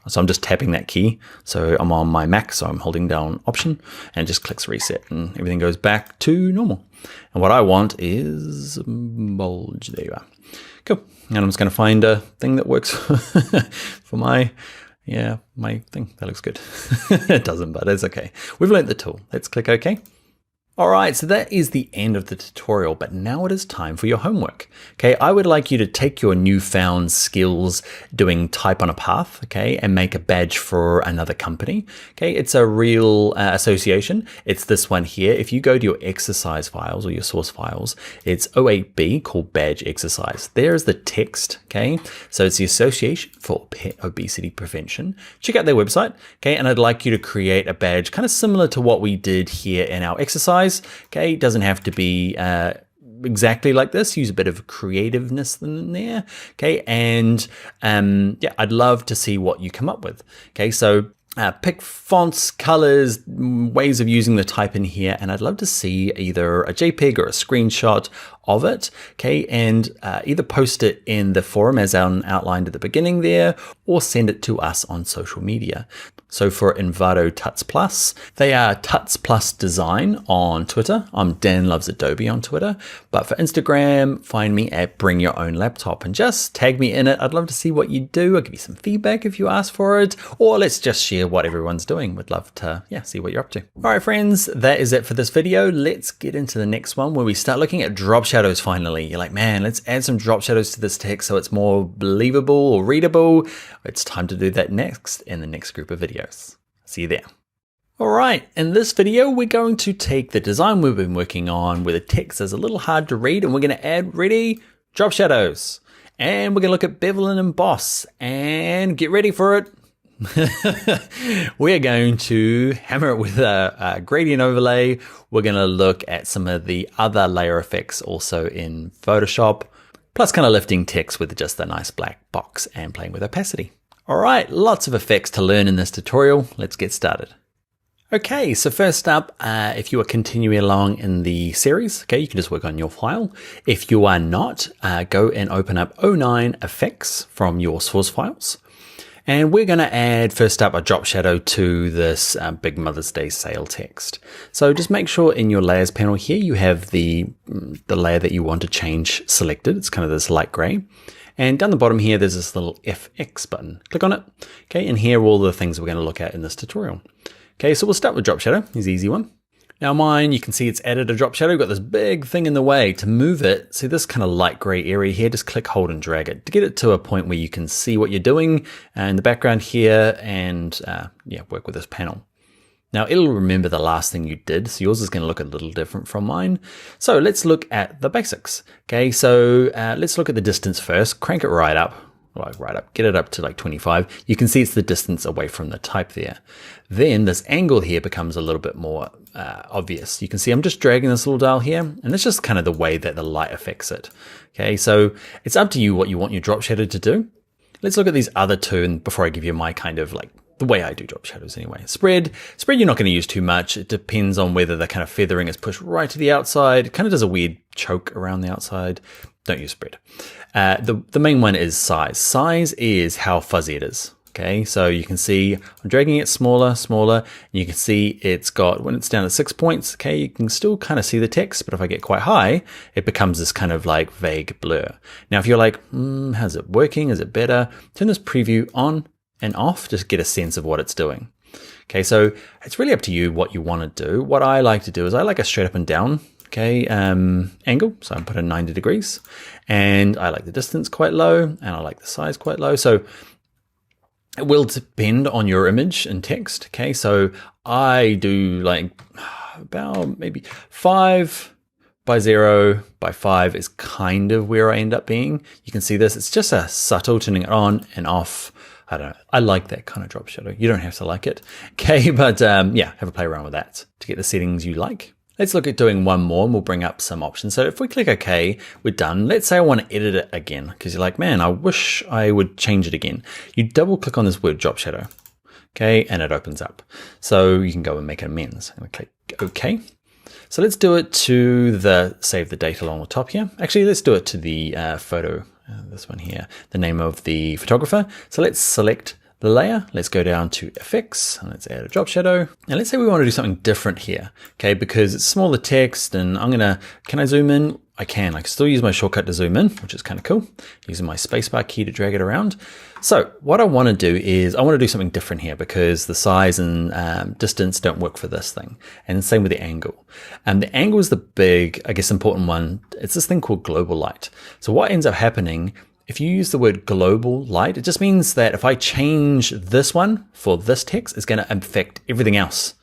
So I'm just tapping that key. So I'm on my Mac, so I'm holding down Option and it just clicks reset and everything goes back to normal. And what I want is bulge. There you are. Cool. And I'm just going to find a thing that works for my thing. That looks good. It doesn't, but it's okay. We've learned the tool. Let's click OK. All right, so that is the end of the tutorial, but now it is time for your homework. Okay, I would like you to take your newfound skills doing type on a path, okay, and make a badge for another company. Okay, it's a real association. It's this one here. If you go to your exercise files or your source files, it's 08B called badge exercise. There's the text, okay? So it's the Association for Pet Obesity Prevention. Check out their website, okay? And I'd like you to create a badge kind of similar to what we did here in our exercise. Okay, it doesn't have to be exactly like this. Use a bit of creativeness in there. Okay, and I'd love to see what you come up with. Okay, so pick fonts, colors, ways of using the type in here, and I'd love to see either a JPEG or a screenshot of it, okay, and either post it in the forum as outlined at the beginning there, or send it to us on social media. So for Envato Tuts Plus, they are Tuts Plus Design on Twitter. I'm Dan Loves Adobe on Twitter. But for Instagram, find me at Bring Your Own Laptop and just tag me in it. I'd love to see what you do. I'll give you some feedback if you ask for it, or let's just share what everyone's doing. We'd love to, see what you're up to. All right, friends, that is it for this video. Let's get into the next one where we start looking at drop shadows finally. You're like, man, let's add some drop shadows to this text so it's more believable or readable. It's time to do that next in the next group of videos. See you there. All right, in this video, we're going to take the design we've been working on where the text is a little hard to read, and we're going to add, ready, drop shadows. And we're going to look at bevel and emboss, and get ready for it. We're going to hammer it with a gradient overlay. We're going to look at some of the other layer effects also in Photoshop, plus kind of lifting text with just a nice black box and playing with opacity. All right, lots of effects to learn in this tutorial. Let's get started. Okay, so first up, if you are continuing along in the series, okay, you can just work on your file. If you are not, go and open up 09 effects from your source files. And we're going to add, first up, a drop shadow to this big Mother's Day sale text. So just make sure in your layers panel here, you have the layer that you want to change selected. It's kind of this light gray. And down the bottom here, there's this little FX button. Click on it. Okay, and here are all the things we're going to look at in this tutorial. Okay, so we'll start with drop shadow. Here's the easy one. Now mine, you can see it's added a drop shadow. Got this big thing in the way. To move it, see this kind of light gray area here, just click, hold, and drag it to get it to a point where you can see what you're doing in the background here, and work with this panel. Now it'll remember the last thing you did, so yours is going to look a little different from mine. So let's look at the basics. Okay, so let's look at the distance first. Crank it right up. like right up, get it up to like 25. You can see it's the distance away from the type there. Then this angle here becomes a little bit more obvious. You can see I'm just dragging this little dial here, and it's just kind of the way that the light affects it. Okay, so it's up to you what you want your drop shadow to do. Let's look at these other two, and before I give you my kind of like the way I do drop shadows anyway. Spread you're not going to use too much. It depends on whether the kind of feathering is pushed right to the outside. It kind of does a weird choke around the outside. Don't use spread. The main one is size. Size is how fuzzy it is. Okay, so you can see I'm dragging it smaller, and you can see it's got, when it's down to 6 points, okay, you can still kind of see the text, but if I get quite high, it becomes this kind of like vague blur. Now, if you're like, how's it working? Is it better? Turn this preview on and off, just get a sense of what it's doing. Okay, so it's really up to you what you want to do. What I like to do is I like a straight up and down, okay, angle. So I'm putting 90 degrees, and I like the distance quite low, and I like the size quite low. So it will depend on your image and text. Okay, so I do like about maybe 5 by 0 by 5 is kind of where I end up being. You can see this. It's just a subtle turning it on and off. I don't know. I like that kind of drop shadow. You don't have to like it. Okay, but yeah, have a play around with that to get the settings you like. Let's look at doing one more, and we'll bring up some options. So if we click OK, we're done. Let's say I want to edit it again, because you're like, man, I wish I would change it again. You double click on this word drop shadow, okay, and it opens up. So you can go and make amends. I'm going to click OK. So let's do it to the save the date along the top here. Actually, let's do it to the photo, this one here, the name of the photographer. So let's select the layer. Let's go down to effects, and let's add a drop shadow. And let's say we want to do something different here, okay, because it's smaller text, and can I zoom in? I can. I can still use my shortcut to zoom in, which is kind of cool, using my spacebar key to drag it around. So what I want to do is I want to do something different here, because the size and distance don't work for this thing. And same with the angle. And the angle is the big, I guess, important one. It's this thing called global light. So what ends up happening, if you use the word global light, it just means that if I change this one for this text, it's going to affect everything else.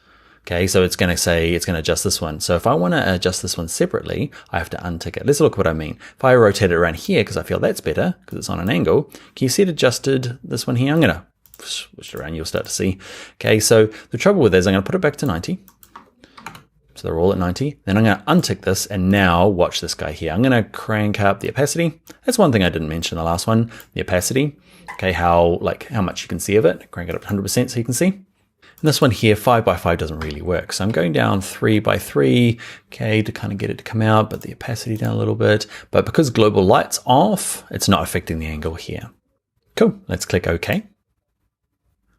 Okay, so it's going to say, it's going to adjust this one. So if I want to adjust this one separately, I have to untick it. Let's look what I mean. If I rotate it around here, because I feel that's better, because it's on an angle, can you see it adjusted, this one here? I'm going to switch it around, you'll start to see. Okay, so the trouble with this, I'm going to put it back to 90. So they're all at 90. Then I'm going to untick this, and now watch this guy here. I'm going to crank up the opacity. That's one thing I didn't mention in the last one, the opacity. Okay, how much you can see of it. Crank it up to 100% so you can see. And this one here, 5 by 5 doesn't really work. So I'm going down 3 by 3, okay, to kind of get it to come out, but the opacity down a little bit. But because global light's off, it's not affecting the angle here. Cool, let's click OK.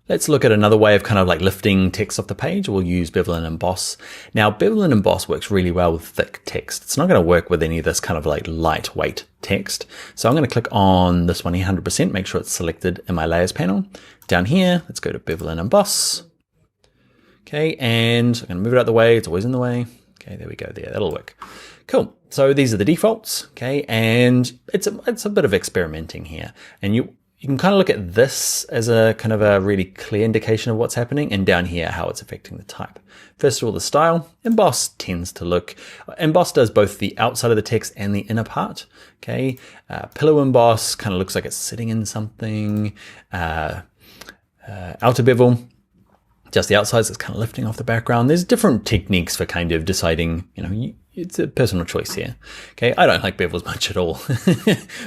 Let's look at another way of kind of like lifting text off the page. We'll use bevel and emboss. Now, bevel and emboss works really well with thick text. It's not going to work with any of this kind of like lightweight text. So I'm going to click on this one here, 100%, make sure it's selected in my layers panel. Down here, let's go to bevel and emboss. Okay, and I'm going to move it out of the way. It's always in the way. Okay, there we go. There, that'll work. Cool. So these are the defaults. Okay, and it's a bit of experimenting here, and you can kind of look at this as a kind of a really clear indication of what's happening, and down here how it's affecting the type. First of all, the style. Emboss tends to look. Emboss does both the outside of the text and the inner part. Okay, pillow emboss kind of looks like it's sitting in something. Outer bevel. Just the outside, so it's kind of lifting off the background. There's different techniques for kind of deciding, it's a personal choice here. Okay, I don't like bevels much at all,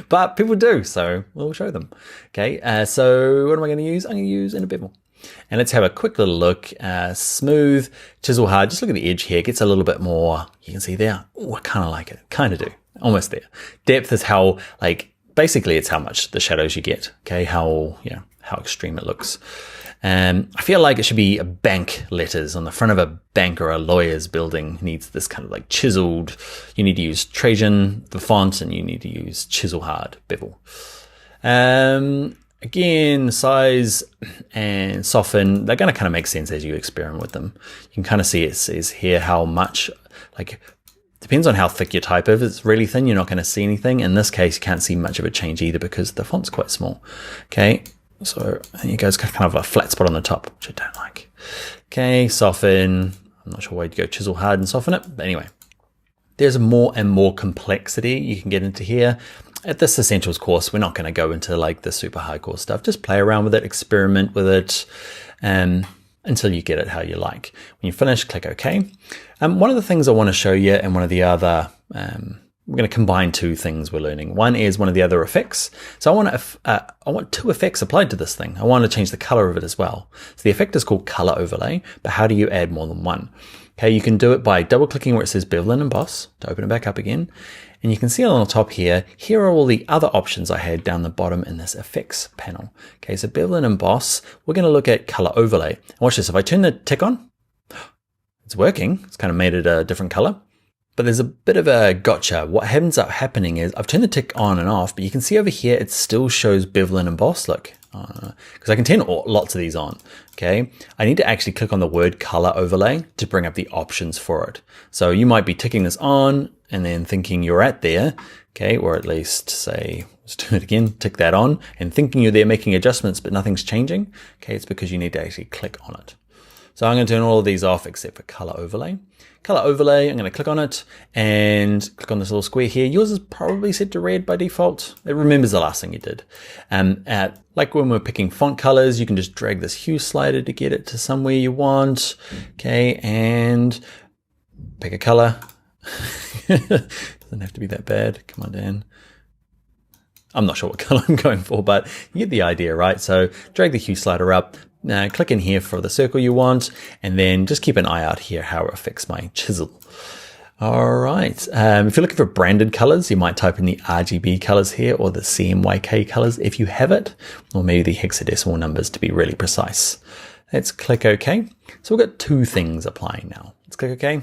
but people do, so we'll show them. Okay, so what am I going to use? I'm going to use inner bevel. And let's have a quick little look. Smooth, chisel hard. Just look at the edge here. It gets a little bit more, you can see there. Oh, I kind of like it. Kind of do. Almost there. Depth is how, basically it's how much the shadows you get. Okay, how extreme it looks. I feel like it should be a bank letters on the front of a bank or a lawyer's building. It needs this kind of like chiseled. You need to use Trajan, the font, and you need to use chisel hard bevel. Again, size and soften, they're going to kind of make sense as you experiment with them. You can kind of see it says here how much, depends on how thick your type is. If it's really thin, you're not going to see anything. In this case, you can't see much of a change either because the font's quite small. Okay. So there you go, it's kind of a flat spot on the top, which I don't like. Okay, soften. I'm not sure why you'd go chisel hard and soften it, but anyway. There's more and more complexity you can get into here. At this Essentials course, we're not going to go into like the super hardcore stuff. Just play around with it, experiment with it until you get it how you like. When you finish, click OK. One of the things I want to show you, and one of the other, we're going to combine two things we're learning. One is one of the other effects. So I want two effects applied to this thing. I want to change the color of it as well. So the effect is called color overlay, but how do you add more than one? Okay, you can do it by double clicking where it says bevel and emboss to open it back up again. And you can see on the top here are all the other options I had down the bottom in this effects panel. Okay, so bevel and emboss, we're going to look at color overlay. Watch this, if I turn the tick on, it's working. It's kind of made it a different color. But there's a bit of a gotcha. What ends up happening is I've turned the tick on and off, but you can see over here it still shows bevel and emboss. Look, because I can turn lots of these on. Okay, I need to actually click on the word color overlay to bring up the options for it. So you might be ticking this on and then thinking you're at there. Okay, or at least say, let's do it again, tick that on and thinking you're there making adjustments, but nothing's changing. Okay, it's because you need to actually click on it. So I'm going to turn all of these off except for color overlay. Color overlay, I'm going to click on it and click on this little square here. Yours is probably set to red by default. It remembers the last thing you did. Like when we're picking font colors, you can just drag this hue slider to get it to somewhere you want. Okay, and pick a color. Doesn't have to be that bad. Come on, Dan. I'm not sure what color I'm going for, but you get the idea, right? So drag the hue slider up. Now click in here for the circle you want, and then just keep an eye out here how it affects my chisel. All right, if you're looking for branded colors, you might type in the RGB colors here or the CMYK colors if you have it, or maybe the hexadecimal numbers to be really precise. Let's click OK. So we've got two things applying now. Let's click OK.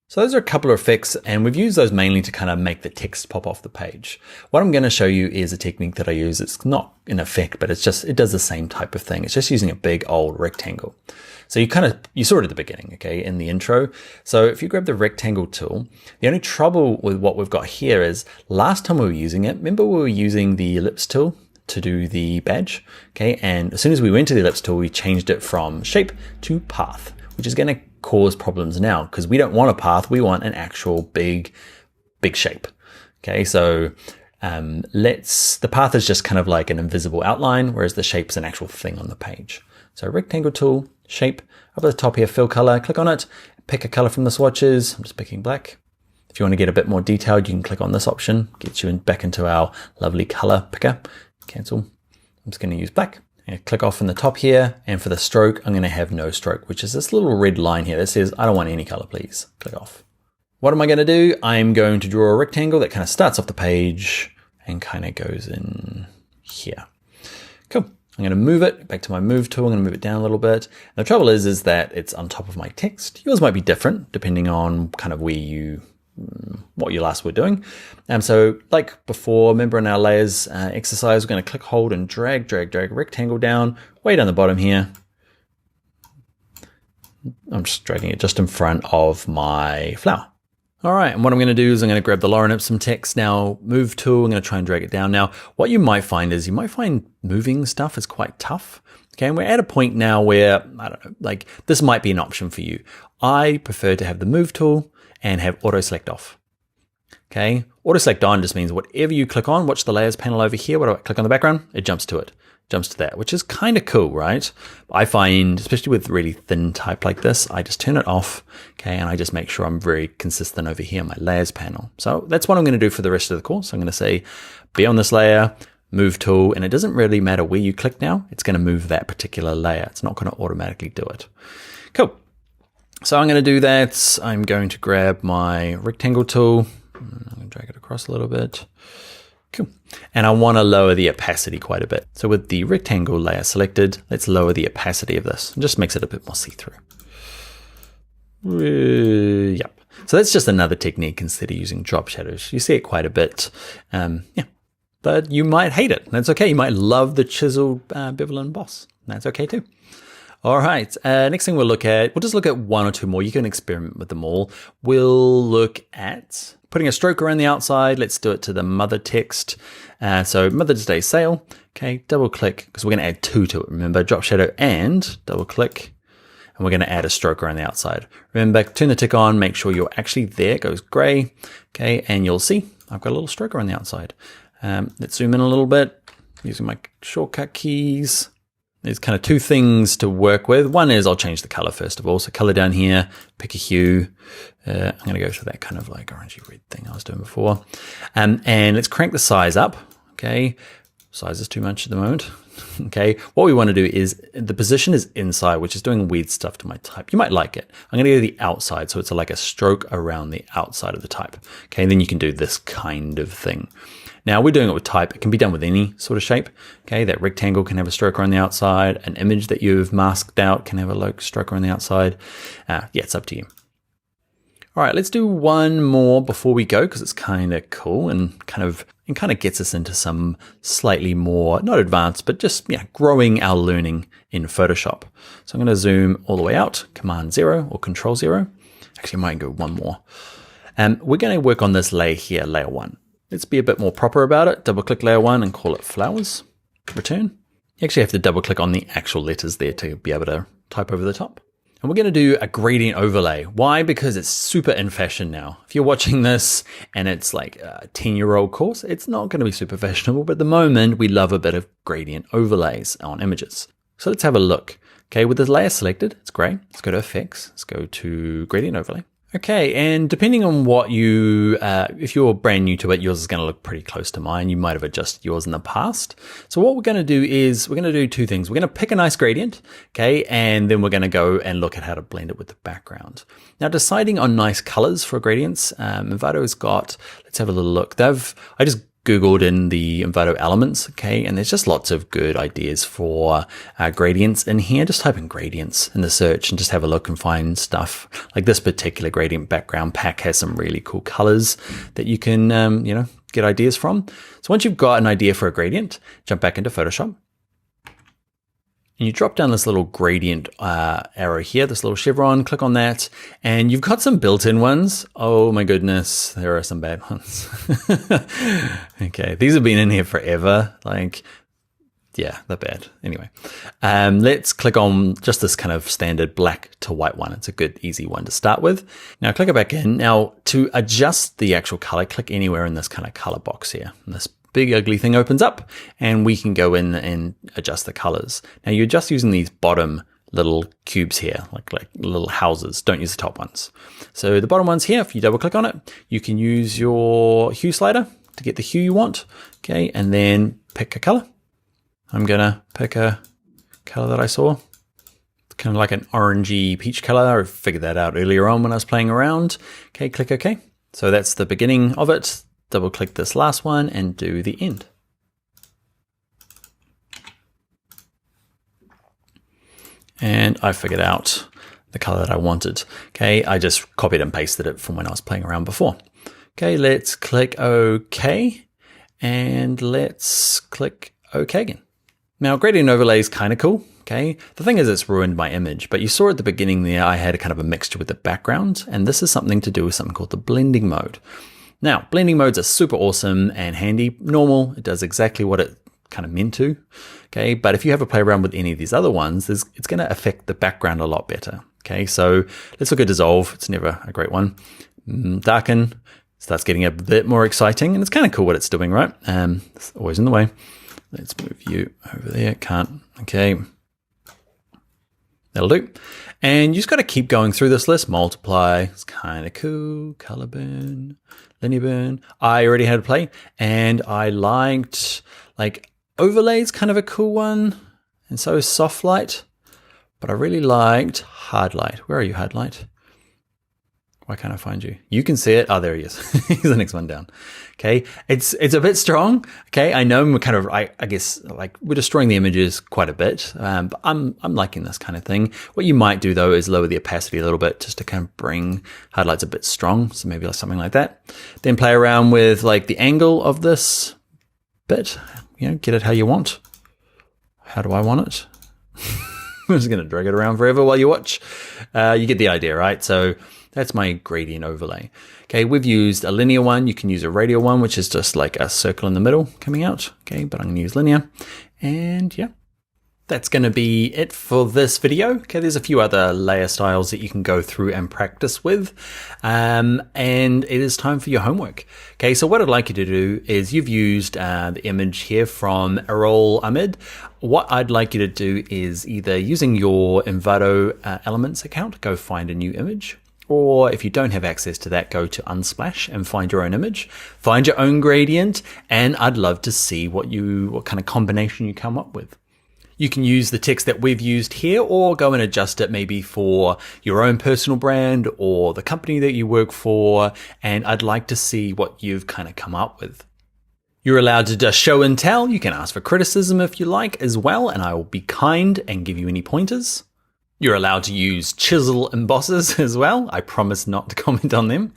So those are a couple of effects, and we've used those mainly to kind of make the text pop off the page. What I'm going to show you is a technique that I use. It's not an effect, but it does the same type of thing. It's just using a big old rectangle. So you saw it at the beginning, okay, in the intro. So if you grab the rectangle tool, the only trouble with what we've got here is last time we were using it, remember we were using the ellipse tool to do the badge, okay? And as soon as we went to the ellipse tool, we changed it from shape to path, which is going to cause problems now because we don't want a path, we want an actual big shape. Okay, so the path is just kind of like an invisible outline, whereas the shape's an actual thing on the page. So rectangle tool, shape, up at the top here, fill color, click on it, pick a color from the swatches. I'm just picking black. If you want to get a bit more detailed, you can click on this option, gets you back into our lovely color picker. Cancel. I'm just going to use black. And click off in the top here, and for the stroke, I'm going to have no stroke, which is this little red line here that says, I don't want any color, please. Click off. What am I going to do? I'm going to draw a rectangle that kind of starts off the page and kind of goes in here. Cool. I'm going to move it back to my move tool. I'm going to move it down a little bit. And the trouble is that it's on top of my text. Yours might be different depending on kind of what you last were doing. So like before, remember in our layers exercise, we're going to click, hold, and drag rectangle down, way down the bottom here. I'm just dragging it just in front of my flower. All right, and what I'm going to do is I'm going to grab the Lorem Ipsum text now, move tool, I'm going to try and drag it down. Now, what you might find is moving stuff is quite tough. Okay, and we're at a point now where, I don't know, like this might be an option for you. I prefer to have the move tool and have auto select off. Okay, auto select on just means whatever you click on, watch the layers panel over here. What do I click on the background? It jumps to it, jumps to that, which is kind of cool, right? I find, especially with really thin type like this, I just turn it off, okay, and I just make sure I'm very consistent over here, my layers panel. So that's what I'm going to do for the rest of the course. I'm going to say, be on this layer, move tool, and it doesn't really matter where you click now, it's going to move that particular layer. It's not going to automatically do it. Cool. So I'm going to do that. I'm going to grab my rectangle tool. I'm going to drag it across a little bit. Cool. And I want to lower the opacity quite a bit. So with the rectangle layer selected, let's lower the opacity of this. It just makes it a bit more see-through. Yep. So that's just another technique instead of using drop shadows. You see it quite a bit. But you might hate it. That's okay. You might love the chiseled bevel and emboss. That's okay too. All right, next thing we'll just look at one or two more. You can experiment with them all. We'll look at putting a stroke around the outside. Let's do it to the mother text. So Mother's Day sale. Okay, double click, because we're going to add two to it. Remember, drop shadow and double click. and we're going to add a stroke around the outside. Remember, turn the tick on, make sure you're actually there, it goes gray, okay, and you'll see I've got a little stroke around the outside. Let's zoom in a little bit using my shortcut keys. There's kind of two things to work with. One is I'll change the color first of all. So color down here, pick a hue. I'm going to go for that kind of like orangey red thing I was doing before. And let's crank the size up. Okay. Size is too much at the moment. Okay. What we want to do is the position is inside, which is doing weird stuff to my type. You might like it. I'm going to go to the outside. So it's like a stroke around the outside of the type. Okay. And then you can do this kind of thing. Now we're doing it with type. It can be done with any sort of shape. Okay, that rectangle can have a stroke around the outside. An image that you've masked out can have a stroke around the outside. Yeah, it's up to you. All right, let's do one more before we go because it's kind of cool and kind of gets us into some slightly more, not advanced, but just growing our learning in Photoshop. So I'm going to zoom all the way out, Command 0 or Control 0. Actually, I might go one more. We're going to work on this layer here, layer 1. Let's be a bit more proper about it. Double click layer 1 and call it flowers. Return. You actually have to double click on the actual letters there to be able to type over the top. And we're going to do a gradient overlay. Why? Because it's super in fashion now. If you're watching this and it's like a 10-year-old course, it's not going to be super fashionable, but at the moment we love a bit of gradient overlays on images. So let's have a look. Okay, with the layer selected, it's great. Let's go to Effects. Let's go to Gradient Overlay. Okay, and depending on what you, if you're brand new to it, yours is going to look pretty close to mine. You might have adjusted yours in the past. So what we're going to do is we're going to do two things. We're going to pick a nice gradient, okay, and then we're going to go and look at how to blend it with the background. Now, deciding on nice colors for gradients, Envato's got, let's have a little look. I just Googled in the Envato elements, okay, and there's just lots of good ideas for gradients in here. Just type in gradients in the search and just have a look and find stuff. Like this particular gradient background pack has some really cool colors that you can, get ideas from. So once you've got an idea for a gradient, jump back into Photoshop. And you drop down this little gradient arrow here, this little chevron, click on that, and you've got some built-in ones. Oh my goodness, there are some bad ones. Okay, these have been in here forever. Yeah, they're bad. Anyway, let's click on just this kind of standard black to white one. It's a good, easy one to start with. Now click it back in. Now to adjust the actual color, click anywhere in this kind of color box here. And this big ugly thing opens up and we can go in and adjust the colors. Now you're just using these bottom little cubes here, like little houses. Don't use the top ones. So the bottom ones here, if you double click on it, you can use your hue slider to get the hue you want. Okay, and then pick a color. I'm gonna pick a color that I saw. It's kind of like an orangey peach color. I figured that out earlier on when I was playing around. Okay, click OK. So that's the beginning of it. Double click this last one and do the end. And I figured out the color that I wanted. Okay, I just copied and pasted it from when I was playing around before. Okay, let's click OK and let's click OK again. Now, gradient overlay is kind of cool. Okay, the thing is it's ruined my image, but you saw at the beginning there I had a kind of a mixture with the background, and this is something to do with something called the blending mode. Now, blending modes are super awesome and handy. Normal, it does exactly what it kind of meant to. Okay, but if you have a play around with any of these other ones, it's going to affect the background a lot better. Okay, so let's look at dissolve. It's never a great one. Darken starts getting a bit more exciting, and it's kind of cool what it's doing, right? It's always in the way. Let's move you over there. Can't. Okay. That'll do. And you just got to keep going through this list. Multiply. It's kind of cool. Color burn. Linear burn. I already had a play. And I liked, overlay's kind of a cool one. And so is soft light. But I really liked hard light. Where are you, hard light? Why can't I find you? You can see it. Oh, there he is. He's the next one down. Okay. It's a bit strong. Okay. I know we're kind of, I guess, we're destroying the images quite a bit. But I'm liking this kind of thing. What you might do though is lower the opacity a little bit just to kind of bring highlights a bit strong. So maybe something like that. Then play around with the angle of this bit, get it how you want. How do I want it? I'm just going to drag it around forever while you watch. You get the idea, right? So that's my gradient overlay. Okay, we've used a linear one. You can use a radial one, which is just like a circle in the middle coming out. Okay, but I'm going to use linear. And yeah, That's going to be it for this video. Okay, there's a few other layer styles that you can go through and practice with. And it is time for your homework. Okay, so what I'd like you to do is you've used the image here from Errol Ahmed. What I'd like you to do is either using your Envato Elements account, go find a new image. Or if you don't have access to that, go to Unsplash and find your own image, find your own gradient, and I'd love to see what kind of combination you come up with. You can use the text that we've used here or go and adjust it maybe for your own personal brand or the company that you work for. And I'd like to see what you've kind of come up with. You're allowed to just show and tell. You can ask for criticism if you like as well, and I will be kind and give you any pointers. You're allowed to use chisel embosses as well. I promise not to comment on them.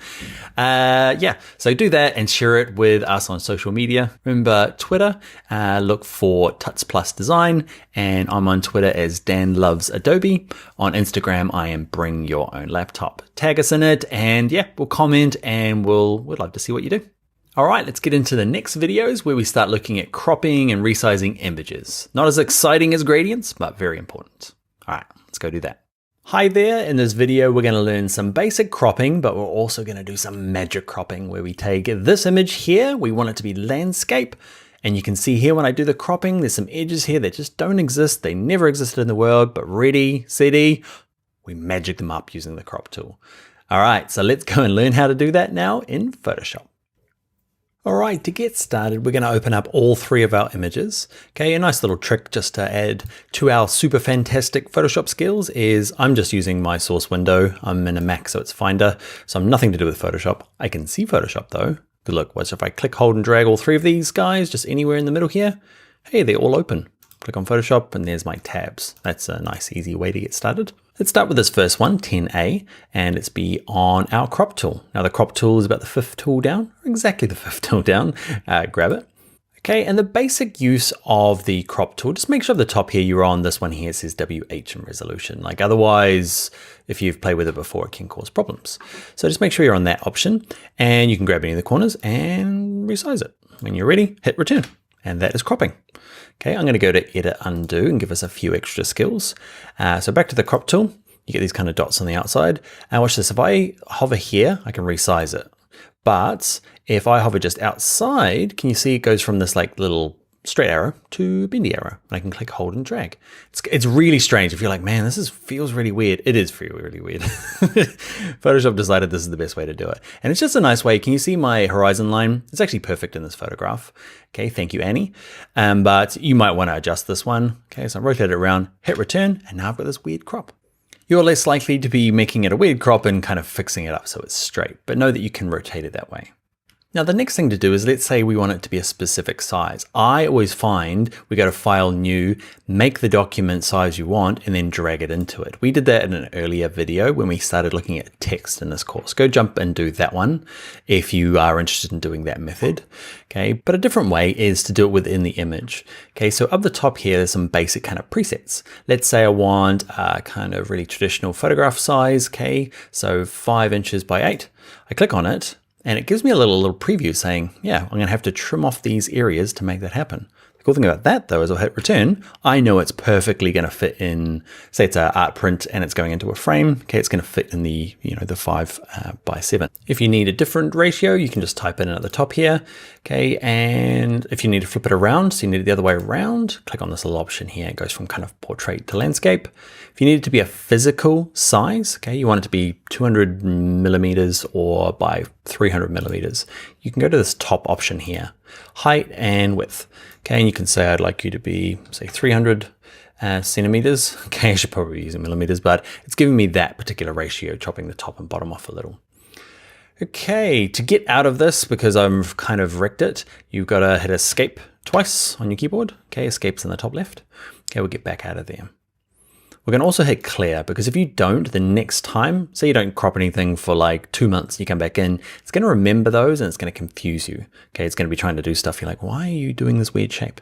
So do that and share it with us on social media. Remember Twitter, look for Tuts Plus Design, and I'm on Twitter as Dan Loves Adobe. On Instagram, I am Bring Your Own Laptop. Tag us in it, and we'll comment, and we'd love to see what you do. All right, let's get into the next videos where we start looking at cropping and resizing images. Not as exciting as gradients, but very important. All right. Let's go do that. Hi there, in this video we're going to learn some basic cropping, but we're also going to do some magic cropping where we take this image here, we want it to be landscape, and you can see here when I do the cropping there's some edges here that just don't exist, they never existed in the world, but ready, steady, we magic them up using the crop tool. All right, so let's go and learn how to do that now in Photoshop. All right, to get started, we're going to open up all three of our images. Okay, a nice little trick just to add to our super fantastic Photoshop skills is I'm just using my source window. I'm in a Mac, so it's Finder, so I'm nothing to do with Photoshop. I can see Photoshop though. Good look, what if I click, hold, and drag all three of these guys just anywhere in the middle here? Hey, they're all open. Click on Photoshop and there's my tabs. That's a nice easy way to get started. Let's start with this first one, 10A, and let's be on our crop tool. Now the crop tool is about the fifth tool down, exactly the fifth tool down. Grab it. Okay, and the basic use of the crop tool, just make sure at the top here you're on this one here, it says WH in resolution. Like otherwise, if you've played with it before, it can cause problems. So just make sure you're on that option and you can grab any of the corners and resize it. When you're ready, hit return. And that is cropping. Okay, I'm going to go to Edit Undo and give us a few extra skills. So back to the crop tool, you get these kind of dots on the outside. And watch this, if I hover here, I can resize it. But if I hover just outside, can you see it goes from this like little straight arrow to bendy arrow? And I can click, hold, and drag. It's really strange. If you're like, man, feels really weird. It is really weird. Photoshop decided this is the best way to do it. And it's just a nice way. Can you see my horizon line? It's actually perfect in this photograph. Okay, thank you, Annie. But you might want to adjust this one. Okay, so I rotate it around, hit return, and now I've got this weird crop. You're less likely to be making it a weird crop and kind of fixing it up so it's straight, but know that you can rotate it that way. Now the next thing to do is, let's say we want it to be a specific size. I always find we go to File, New, make the document size you want, and then drag it into it. We did that in an earlier video when we started looking at text in this course. Go jump and do that one if you are interested in doing that method. Okay, but a different way is to do it within the image. Okay, so up the top here, there's some basic kind of presets. Let's say I want a kind of really traditional photograph size. Okay, so 5 inches by 8. I click on it. And it gives me a little preview saying, yeah, I'm going to have to trim off these areas to make that happen. The cool thing about that though is I'll hit return. I know it's perfectly going to fit in, say it's an art print and it's going into a frame. Okay, it's going to fit in the, the 5 by 7. If you need a different ratio, you can just type it in at the top here. Okay, and if you need to flip it around, so you need it the other way around, click on this little option here. It goes from kind of portrait to landscape. If you need it to be a physical size, okay, you want it to be 200 millimeters or by 300 millimeters, you can go to this top option here, height and width. Okay, and you can say I'd like you to be, say, 300 centimeters. Okay, I should probably be using millimeters, but it's giving me that particular ratio, chopping the top and bottom off a little. Okay, to get out of this, because I've kind of wrecked it, you've got to hit escape twice on your keyboard. Okay, escape's in the top left. Okay, we'll get back out of there. We're going to also hit clear, because if you don't, the next time, say you don't crop anything for like 2 months, you come back in, it's going to remember those and it's going to confuse you. Okay, it's going to be trying to do stuff. You're like, why are you doing this weird shape?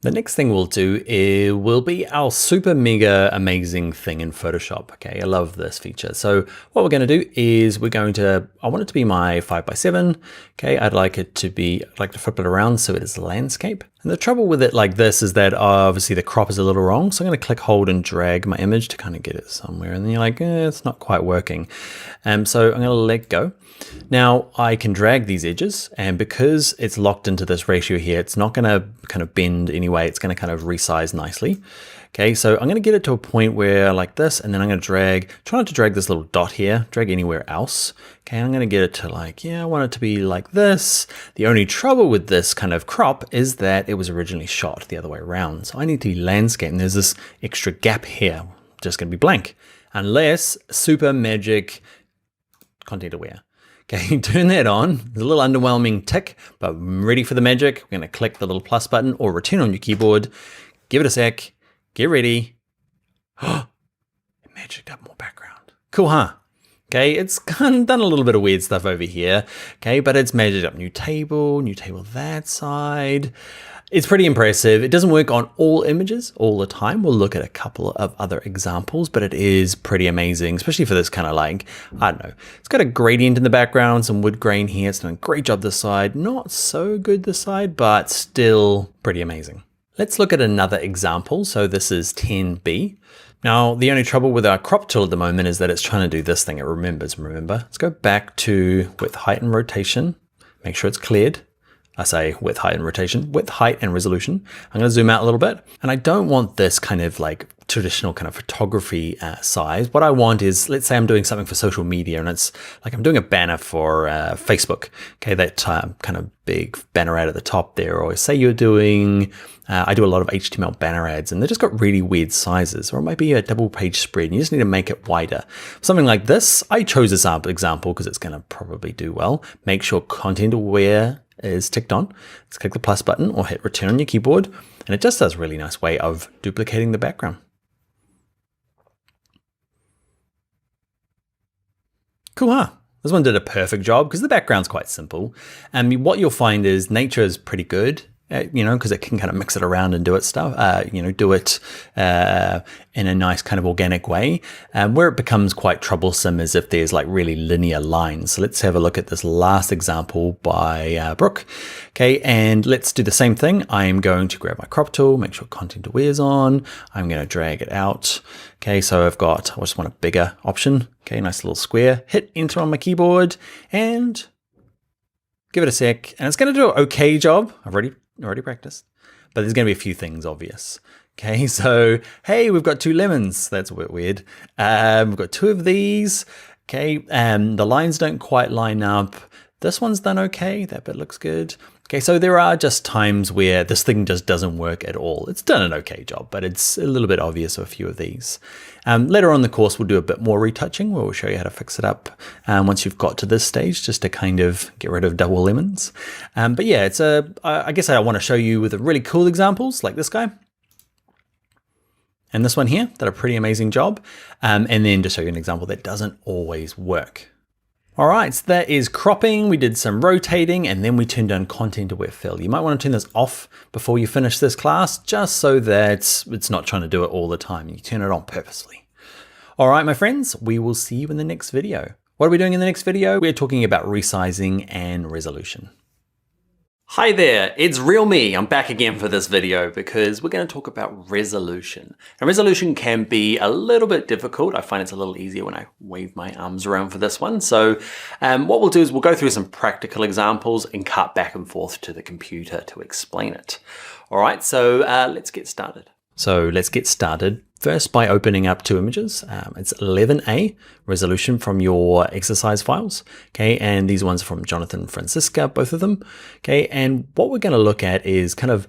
The next thing we'll do will be our super mega amazing thing in Photoshop. Okay, I love this feature. So what we're going to do is I want it to be my 5 by 7. Okay, I'd like to flip it around so it is landscape. And the trouble with it like this is that obviously the crop is a little wrong. So I'm going to click, hold, and drag my image to kind of get it somewhere. And then you're like, it's not quite working. So I'm going to let go. Now I can drag these edges, and because it's locked into this ratio here, it's not going to kind of bend anyway. It's going to kind of resize nicely. Okay, so I'm going to get it to a point where like this, and then I'm going to try not to drag this little dot here, drag anywhere else. Okay, I'm going to get it to like, I want it to be like this. The only trouble with this kind of crop is that it was originally shot the other way around. So I need to be landscape, and there's this extra gap here, just going to be blank, unless super magic content aware. Okay, turn that on. It's a little underwhelming tick, but I'm ready for the magic. We're going to click the little plus button or return on your keyboard. Give it a sec. Get ready. Oh, it magicked up more background. Cool, huh? Okay, it's kind of done a little bit of weird stuff over here. Okay, but it's magicked up new table that side. It's pretty impressive. It doesn't work on all images all the time. We'll look at a couple of other examples, but it is pretty amazing, especially for this kind of like, I don't know. It's got a gradient in the background, some wood grain here. It's done a great job this side. Not so good this side, but still pretty amazing. Let's look at another example. So this is 10B. Now, the only trouble with our crop tool at the moment is that it's trying to do this thing. It remembers, remember. Let's go back to width, height, and rotation. Make sure it's cleared. I say width, height, and rotation, width, height, and resolution. I'm going to zoom out a little bit. And I don't want this kind of like traditional kind of photography size. What I want is, let's say I'm doing something for social media, and it's like I'm doing a banner for Facebook. Okay, that kind of big banner ad at the top there. Or say you're doing, I do a lot of HTML banner ads, and they just got really weird sizes. Or it might be a double page spread, and you just need to make it wider. Something like this. I chose this example because it's going to probably do well. Make sure content aware is ticked on. Let's click the plus button or hit return on your keyboard, and it just does a really nice way of duplicating the background. Cool, huh? This one did a perfect job because the background's quite simple. And what you'll find is nature is pretty good, because it can kind of mix it around and do its stuff, do it in a nice kind of organic way. Where it becomes quite troublesome is if there's like really linear lines. So let's have a look at this last example by Brooke. Okay, and let's do the same thing. I'm going to grab my crop tool, make sure content aware is on. I'm going to drag it out. Okay, so I just want a bigger option. Okay, nice little square. Hit enter on my keyboard and give it a sec. And it's going to do an okay job. I've already practiced, but there's going to be a few things obvious. Okay, so hey, we've got 2 lemons. That's a bit weird. We've got 2 of these. Okay, the lines don't quite line up. This one's done okay. That bit looks good. Okay, so there are just times where this thing just doesn't work at all. It's done an okay job, but it's a little bit obvious of a few of these. Later on in the course, we'll do a bit more retouching where we'll show you how to fix it up once you've got to this stage, just to kind of get rid of double lemons. But yeah, I guess I want to show you with really cool examples like this guy. And this one here did a pretty amazing job. And then just show you an example that doesn't always work. All right, so that is cropping. We did some rotating, and then we turned on content aware fill. You might want to turn this off before you finish this class, just so that it's not trying to do it all the time. You turn it on purposely. All right, my friends, we will see you in the next video. What are we doing in the next video? We're talking about resizing and resolution. Hi there, it's real me. I'm back again for this video because we're going to talk about resolution. And resolution can be a little bit difficult. I find it's a little easier when I wave my arms around for this one. So what we'll do is we'll go through some practical examples and cut back and forth to the computer to explain it. All right, so let's get started. First by opening up 2 images. It's 11A resolution from your exercise files. Okay, and these ones are from Jonathan Francisca, both of them. Okay, and what we're going to look at is kind of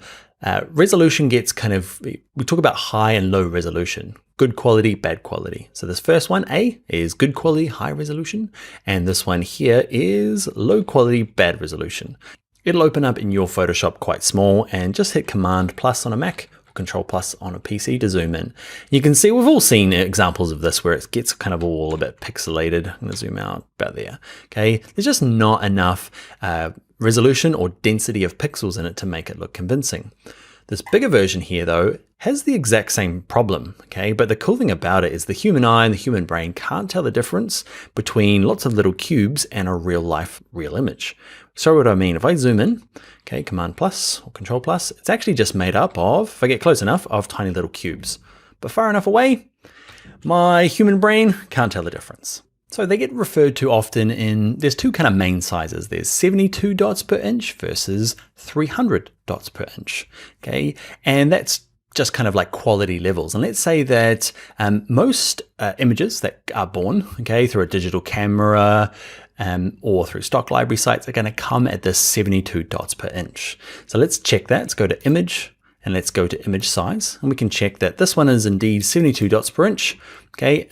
resolution gets kind of, we talk about high and low resolution, good quality, bad quality. So this first one, A, is good quality, high resolution. And this one here is low quality, bad resolution. It'll open up in your Photoshop quite small, and just hit Command plus on a Mac, Control plus on a PC to zoom in. You can see we've all seen examples of this where it gets kind of all a bit pixelated. I'm going to zoom out about there. Okay, there's just not enough resolution or density of pixels in it to make it look convincing. This bigger version here though has the exact same problem, okay? But the cool thing about it is the human eye and the human brain can't tell the difference between lots of little cubes and a real image. So what do I mean? If I zoom in, okay, Command plus or Control plus, it's actually just made up of, if I get close enough, of tiny little cubes. But far enough away, my human brain can't tell the difference. So they get referred to often in, there's two kind of main sizes. There's 72 dots per inch versus 300 dots per inch, okay? And that's just kind of like quality levels. And let's say that most images that are born, okay, through a digital camera or through stock library sites are gonna come at this 72 dots per inch. So let's check that. Let's go to image and let's go to image size. And we can check that this one is indeed 72 dots per inch. Okay,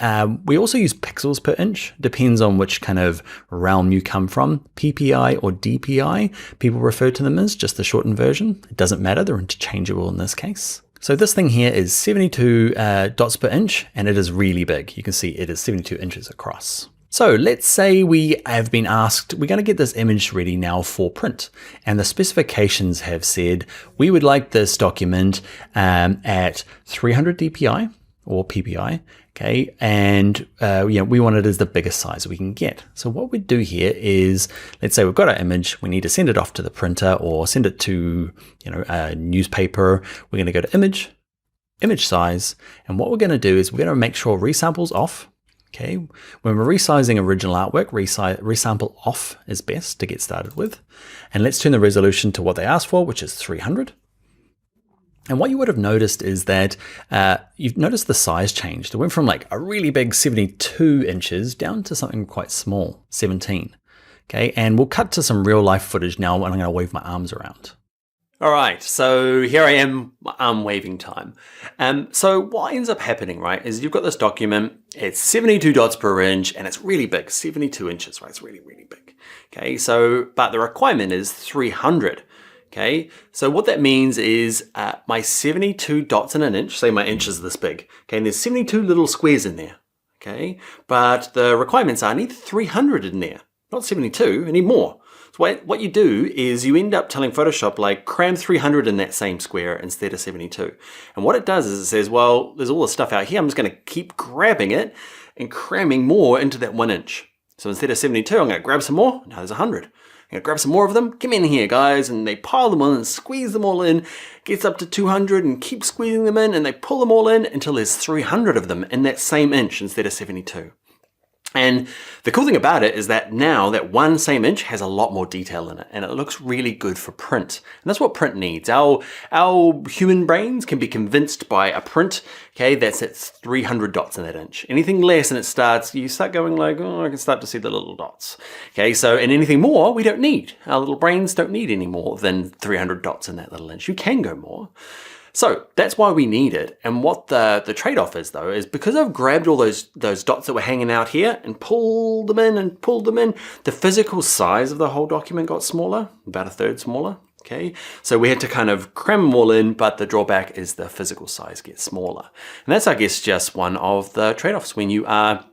we also use pixels per inch, depends on which kind of realm you come from. PPI or DPI, people refer to them as, just the shortened version. It doesn't matter, they're interchangeable in this case. So this thing here is 72 dots per inch, and it is really big. You can see it is 72 inches across. So let's say we have been asked, we're going to get this image ready now for print. And the specifications have said, we would like this document at 300 DPI or PPI, okay? And we want it as the biggest size we can get. So what we do here is, let's say we've got our image, we need to send it off to the printer or send it to a newspaper. We're going to go to image, image size. And what we're going to do is we're going to make sure resample's off. Okay, when we're resizing original artwork, resample off is best to get started with. And let's turn the resolution to what they asked for, which is 300. And what you would have noticed is that you've noticed the size changed. It went from like a really big 72 inches down to something quite small, 17. Okay, and we'll cut to some real life footage now when I'm going to wave my arms around. All right, so here I am, arm waving time. So what ends up happening, right, is you've got this document, it's 72 dots per inch, and it's really big, 72 inches, right? It's really, really big. Okay, so, but the requirement is 300. Okay, so what that means is my 72 dots in an inch, say my inch is this big, okay, and there's 72 little squares in there, okay, but the requirements are I need 300 in there, not 72, I need more. So what you do is you end up telling Photoshop like cram 300 in that same square instead of 72. And what it does is it says, well, there's all this stuff out here, I'm just gonna keep grabbing it and cramming more into that 1 inch. So instead of 72, I'm gonna grab some more, now there's 100. I'm gonna grab some more of them, come in here guys, and they pile them on and squeeze them all in, gets up to 200 and keep squeezing them in, and they pull them all in until there's 300 of them in that same inch instead of 72. And the cool thing about it is that now that one same inch has a lot more detail in it, and it looks really good for print. And that's what print needs. Our human brains can be convinced by a print, okay, that's at 300 dots in that inch. Anything less and you start going like, oh, I can start to see the little dots. Okay, so, and anything more we don't need. Our little brains don't need any more than 300 dots in that little inch. You can go more. So that's why we need it. And what the trade-off is though, is because I've grabbed all those dots that were hanging out here and pulled them in, the physical size of the whole document got smaller, about a third smaller. Okay, so we had to kind of cram them all in, but the drawback is the physical size gets smaller. And that's, I guess, just one of the trade-offs when you are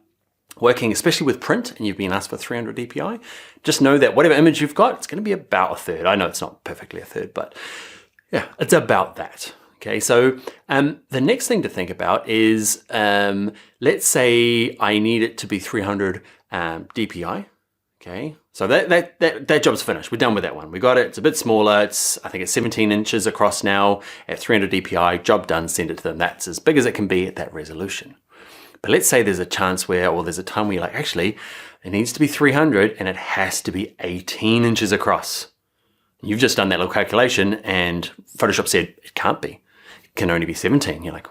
working, especially with print, and you've been asked for 300 DPI. Just know that whatever image you've got, it's going to be about a third. I know it's not perfectly a third, but yeah, it's about that. Okay, so the next thing to think about is, let's say I need it to be 300 DPI. Okay, so that job's finished. We're done with that one. We got it. It's a bit smaller. I think it's 17 inches across now at 300 DPI. Job done. Send it to them. That's as big as it can be at that resolution. But let's say there's a chance where, or there's a time where you're like, actually, it needs to be 300 and it has to be 18 inches across. You've just done that little calculation and Photoshop said it can't be. Can only be 17. You're like,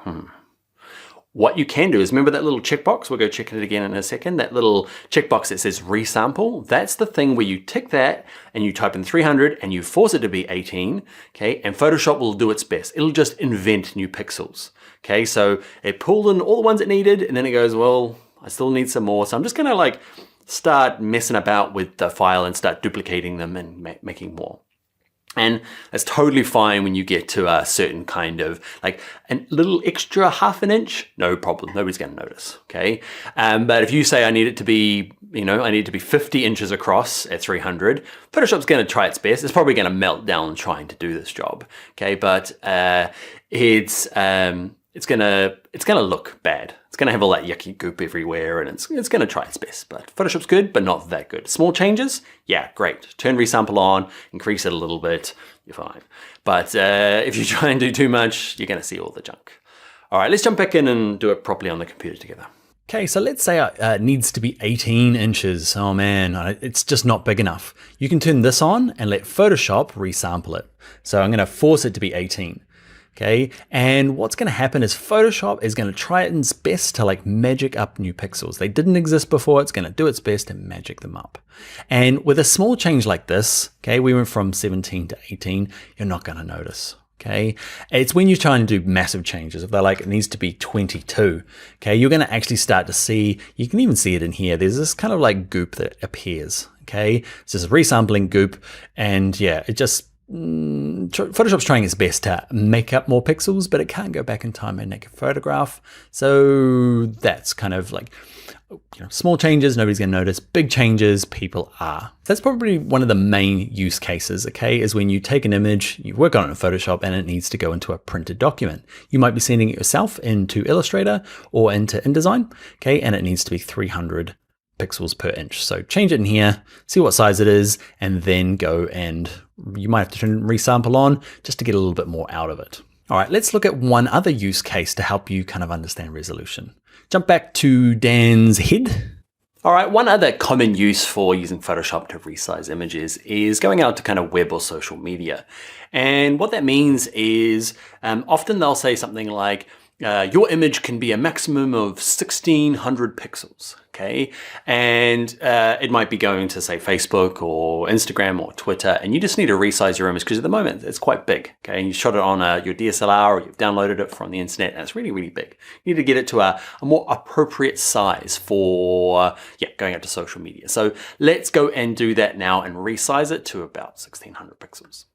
What you can do is, remember that little checkbox? We'll go check it again in a second. That little checkbox that says resample, that's the thing where you tick that and you type in 300 and you force it to be 18, okay? And Photoshop will do its best. It'll just invent new pixels, okay? So it pulled in all the ones it needed and then it goes, well, I still need some more. So I'm just gonna like start messing about with the file and start duplicating them and making more. And that's totally fine when you get to a certain kind of like a little extra half an inch, no problem. Nobody's going to notice. Okay. But if you say I need it to be, I need it to be 50 inches across at 300, Photoshop's going to try its best. It's probably going to melt down trying to do this job. Okay. But it's going to look bad. It's going to have all that yucky goop everywhere, and it's going to try its best. But Photoshop's good, but not that good. Small changes, yeah, great. Turn resample on, increase it a little bit, you're fine. But if you try and do too much, you're going to see all the junk. All right, let's jump back in and do it properly on the computer together. Okay, so let's say it needs to be 18 inches. Oh man, it's just not big enough. You can turn this on and let Photoshop resample it. So I'm going to force it to be 18. Okay, and what's going to happen is Photoshop is going to try its best to like magic up new pixels. They didn't exist before. It's going to do its best to magic them up. And with a small change like this, okay, we went from 17 to 18, you're not going to notice. Okay, it's when you're trying to do massive changes. If they're like, it needs to be 22, okay, you're going to actually start to see, you can even see it in here. There's this kind of like goop that appears. Okay, it's just resampling goop. And yeah, it just, Photoshop's trying its best to make up more pixels, but it can't go back in time and make a photograph. So that's kind of like, small changes, nobody's going to notice. Big changes, people are. That's probably one of the main use cases, okay, is when you take an image, you work on it in Photoshop, and it needs to go into a printed document. You might be sending it yourself into Illustrator or into InDesign, okay, and it needs to be 300 pixels per inch. So change it in here, see what size it is, and then go and you might have to turn resample on just to get a little bit more out of it. All right, let's look at one other use case to help you kind of understand resolution. Jump back to Dan's head. All right, one other common use for using Photoshop to resize images is going out to kind of web or social media. And what that means is often they'll say something like, your image can be a maximum of 1600 pixels, okay? And it might be going to, say, Facebook or Instagram or Twitter, and you just need to resize your image because at the moment it's quite big, okay? And you shot it on your DSLR or you've downloaded it from the internet, and it's really, really big. You need to get it to a more appropriate size for going out to social media. So let's go and do that now and resize it to about 1600 pixels.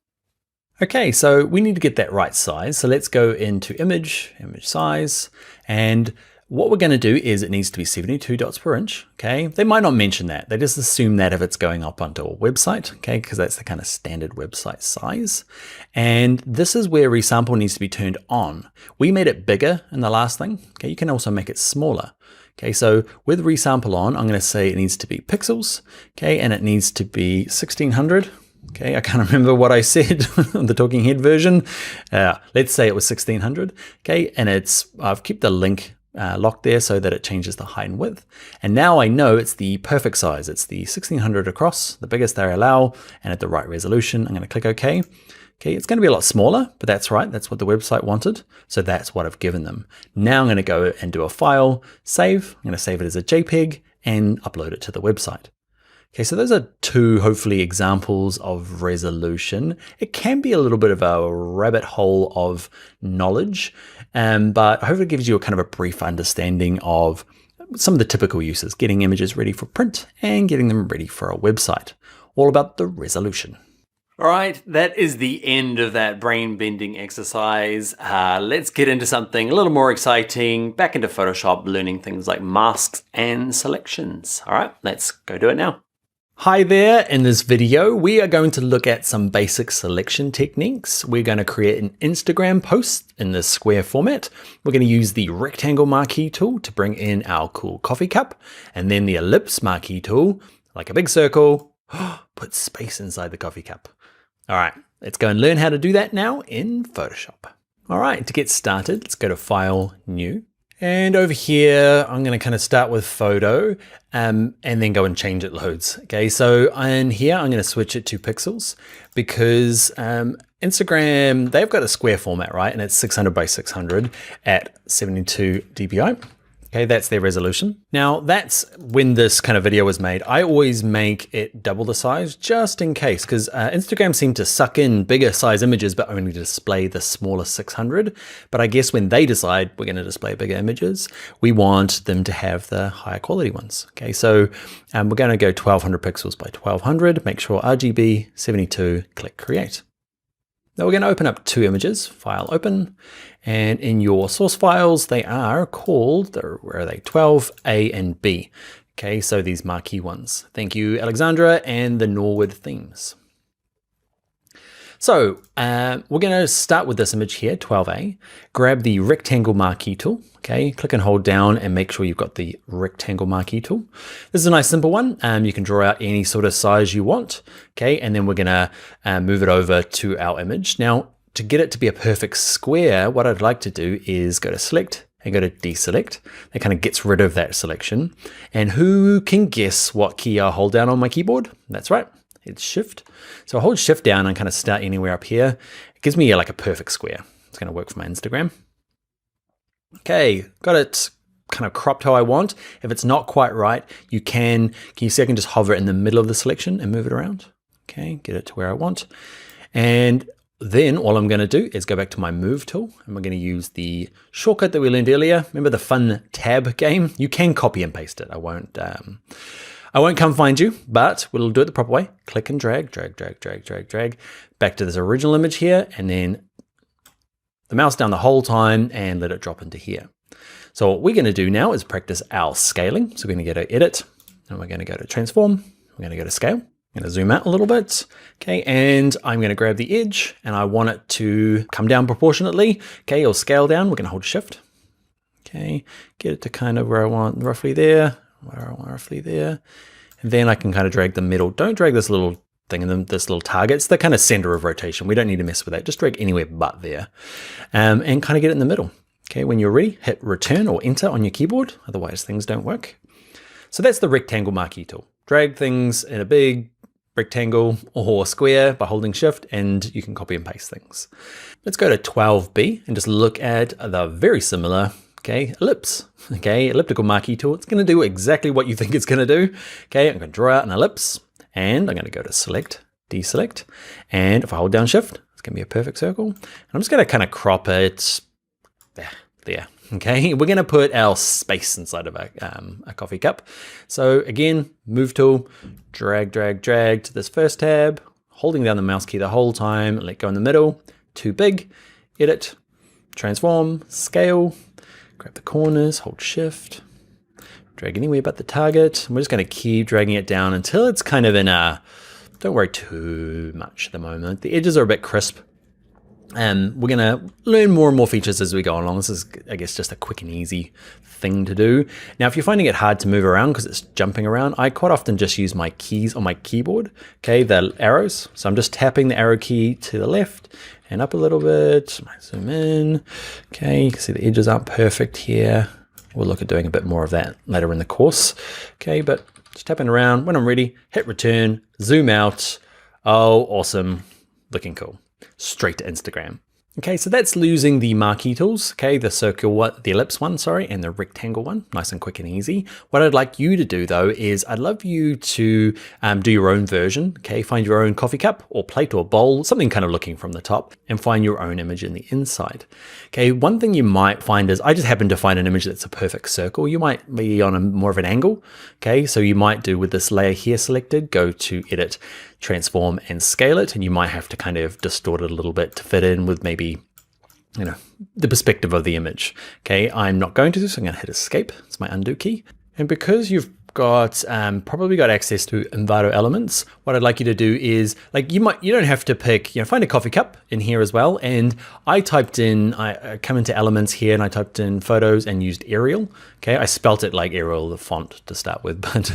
Okay, so we need to get that right size. So let's go into image size. And what we're going to do is it needs to be 72 dots per inch. Okay, they might not mention that. They just assume that if it's going up onto a website, okay, because that's the kind of standard website size. And this is where resample needs to be turned on. We made it bigger in the last thing. Okay, you can also make it smaller. Okay, so with resample on, I'm going to say it needs to be pixels. Okay, and it needs to be 1600. Okay, I can't remember what I said on the talking head version. Let's say it was 1600. Okay, and I've kept the link locked there so that it changes the height and width. And now I know it's the perfect size. It's the 1600 across, the biggest they allow, and at the right resolution. I'm going to click OK. Okay, it's going to be a lot smaller, but that's right. That's what the website wanted. So that's what I've given them. Now I'm going to go and do a file, save. I'm going to save it as a JPEG and upload it to the website. Okay, so those are two, hopefully, examples of resolution. It can be a little bit of a rabbit hole of knowledge, but hopefully it gives you a kind of a brief understanding of some of the typical uses, getting images ready for print and getting them ready for a website. All about the resolution. All right, that is the end of that brain-bending exercise. Let's get into something a little more exciting, back into Photoshop, learning things like masks and selections. All right, let's go do it now. Hi there, in this video, we are going to look at some basic selection techniques. We're going to create an Instagram post in this square format. We're going to use the rectangle marquee tool to bring in our cool coffee cup, and then the ellipse marquee tool, like a big circle, put space inside the coffee cup. All right, let's go and learn how to do that now in Photoshop. All right, to get started, let's go to File, New. And over here, I'm going to kind of start with photo and then go and change it loads. Okay, so in here, I'm going to switch it to pixels because Instagram, they've got a square format, right? And it's 600 by 600 at 72 dpi. Okay, that's their resolution. Now that's when this kind of video was made. I always make it double the size just in case, because Instagram seemed to suck in bigger size images, but only display the smaller 600. But I guess when they decide we're gonna display bigger images, we want them to have the higher quality ones. Okay, so we're gonna go 1200 pixels by 1200, make sure RGB 72, click create. Now we're going to open up two images, file open, and in your source files, they are called, where are they, 12A and B. Okay, so these marquee ones. Thank you, Alexandra, and the Norwood themes. So we're going to start with this image here, 12A. Grab the rectangle marquee tool. Okay, click and hold down and make sure you've got the rectangle marquee tool. This is a nice simple one. You can draw out any sort of size you want. Okay, and then we're going to move it over to our image. Now, to get it to be a perfect square, what I'd like to do is go to select and go to deselect. That kind of gets rid of that selection. And who can guess what key I hold down on my keyboard? That's right. It's shift. So I hold shift down and kind of start anywhere up here. It gives me like a perfect square. It's going to work for my Instagram. Okay, got it kind of cropped how I want. If it's not quite right, can you see I can just hover in the middle of the selection and move it around? Okay, get it to where I want. And then all I'm going to do is go back to my move tool, and we're going to use the shortcut that we learned earlier. Remember the fun tab game? You can copy and paste it. I won't come find you, but we'll do it the proper way. Click and drag, drag, drag, drag, drag, drag, back to this original image here, and then the mouse down the whole time and let it drop into here. So what we're going to do now is practice our scaling. So we're going to go to edit, and we're going to go to transform. We're going to go to scale. I'm going to zoom out a little bit. Okay, and I'm going to grab the edge, and I want it to come down proportionately. Okay, or scale down. We're going to hold shift. Okay, get it to kind of where I want, roughly there. Roughly there. And then I can kind of drag the middle. Don't drag this little thing in this little target. It's the kind of center of rotation. We don't need to mess with that. Just drag anywhere but there. And kind of get it in the middle. Okay, when you're ready, hit return or enter on your keyboard. Otherwise things don't work. So that's the rectangle marquee tool. Drag things in a big rectangle or square by holding shift, and you can copy and paste things. Let's go to 12B and just look at the very similar ellipse. Okay, elliptical marquee tool. It's going to do exactly what you think it's going to do. Okay, I'm going to draw out an ellipse, and I'm going to go to select, deselect, and if I hold down shift, it's going to be a perfect circle. And I'm just going to kind of crop it there. Okay, we're going to put our space inside of a coffee cup. So again, move tool, drag, drag, drag to this first tab, holding down the mouse key the whole time, let go in the middle, too big, edit, transform, scale, grab the corners, hold shift, drag anywhere but the target. And we're just going to keep dragging it down until it's kind of in a, don't worry too much at the moment. The edges are a bit crisp. We're going to learn more and more features as we go along. This is, I guess, just a quick and easy thing to do. Now, if you're finding it hard to move around because it's jumping around, I quite often just use my keys on my keyboard, okay, the arrows. So I'm just tapping the arrow key to the left and up a little bit. Zoom in. Okay, you can see the edges aren't perfect here. We'll look at doing a bit more of that later in the course. Okay, but just tapping around. When I'm ready, hit return, zoom out. Oh, awesome. Looking cool. Straight to Instagram. Okay, so that's using the marquee tools, okay, the circle one, the ellipse one, sorry, and the rectangle one, nice and quick and easy. What I'd like you to do though is I'd love you to do your own version, okay, find your own coffee cup or plate or bowl, something kind of looking from the top, and find your own image in the inside. Okay, one thing you might find is I just happen to find an image that's a perfect circle. You might be on a more of an angle, okay, so you might do with this layer here selected, go to edit, transform and scale it, and you might have to kind of distort it a little bit to fit in with maybe, you know, the perspective of the image. Okay, I'm not going to, so I'm going to hit escape. It's my undo key. And because you've got probably got access to Envato elements, what I'd like you to do is, like, you don't have to pick, you know, find a coffee cup in here as well. And I typed in, I come into elements here and I typed in photos and used Arial. Okay, I spelt it like Arial, the font to start with, but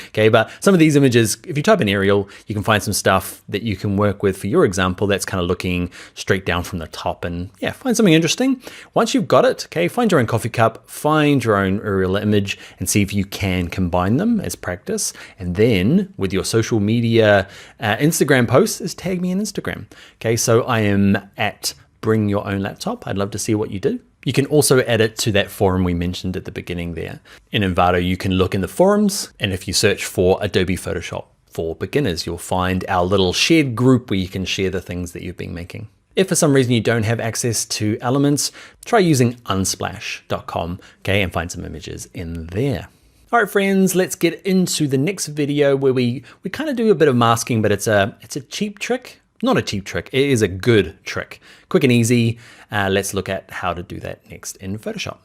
okay, but some of these images, if you type in Arial, you can find some stuff that you can work with for your example that's kind of looking straight down from the top, and yeah, find something interesting. Once you've got it, okay, find your own coffee cup, find your own Arial image and see if you can combine them as practice. And then with your social media Instagram posts, is tag me in Instagram. Okay, so I am at Bring Your Own Laptop. I'd love to see what you do. You can also add it to that forum we mentioned at the beginning there. In Envato, you can look in the forums, and if you search for Adobe Photoshop for beginners, you'll find our little shared group where you can share the things that you've been making. If for some reason you don't have access to elements, try using unsplash.com, okay, and find some images in there. All right, friends, let's get into the next video where we kind of do a bit of masking, but it's a cheap trick. Not a cheap trick, it is a good trick. Quick and easy. Let's look at how to do that next in Photoshop.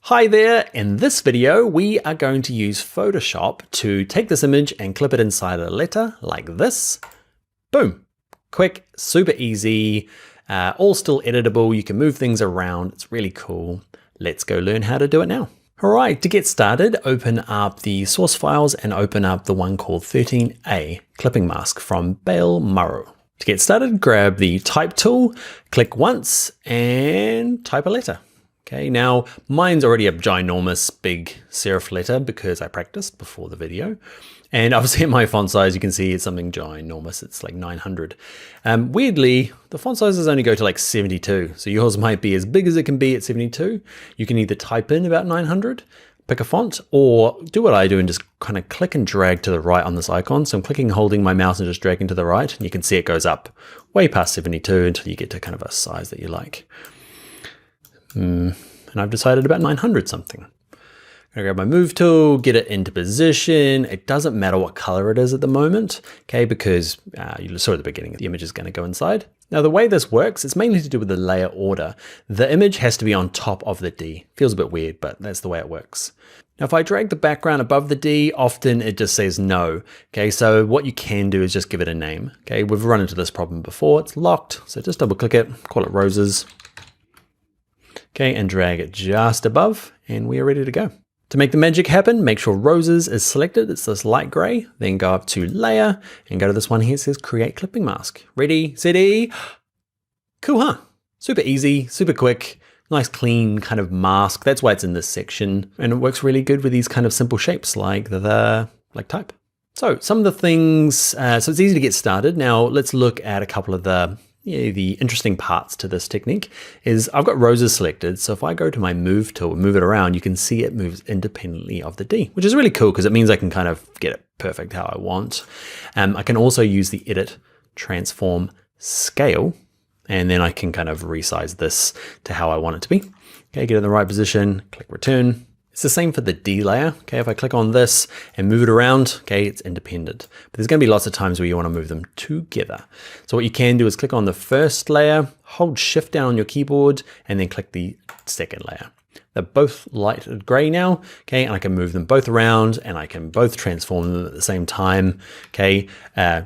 Hi there, in this video we are going to use Photoshop to take this image and clip it inside a letter like this. Boom. Quick, super easy, all still editable. You can move things around. It's really cool. Let's go learn how to do it now. All right, to get started, open up the source files and open up the one called 13A clipping mask from Bale Murrow. To get started, grab the type tool, click once and type a letter. Okay, now mine's already a ginormous big serif letter because I practiced before the video. And obviously in my font size, you can see it's something ginormous. It's like 900. Weirdly, the font sizes only go to like 72. So yours might be as big as it can be at 72. You can either type in about 900, pick a font, or do what I do and just kind of click and drag to the right on this icon. So I'm clicking, holding my mouse and just dragging to the right. And you can see it goes up way past 72 until you get to kind of a size that you like. And I've decided about 900 something. I'm gonna grab my move tool, get it into position. It doesn't matter what color it is at the moment, okay, because you saw at the beginning, the image is gonna go inside. Now the way this works, it's mainly to do with the layer order. The image has to be on top of the D. Feels a bit weird, but that's the way it works. Now if I drag the background above the D, often it just says no. Okay, so what you can do is just give it a name. Okay, we've run into this problem before, it's locked. So just double click it, call it roses. Okay, and drag it just above, and we are ready to go. To make the magic happen, make sure roses is selected. It's this light gray. Then go up to layer and go to this one here. It says create clipping mask. Ready, steady. Cool, huh? Super easy, super quick, nice clean kind of mask. That's why it's in this section. And it works really good with these kind of simple shapes like like type. So some of the things, so it's easy to get started. Now let's look at a couple of the interesting parts to this technique is I've got roses selected. So if I go to my move tool and move it around, you can see it moves independently of the D, which is really cool because it means I can kind of get it perfect how I want. I can also use the edit, transform, scale, and then I can kind of resize this to how I want it to be. Okay, get in the right position, click return. It's the same for the D layer. Okay, if I click on this and move it around, okay, it's independent. But there's gonna be lots of times where you wanna move them together. So what you can do is click on the first layer, hold shift down on your keyboard, and then click the second layer. They're both light gray now, okay, and I can move them both around and I can both transform them at the same time, okay,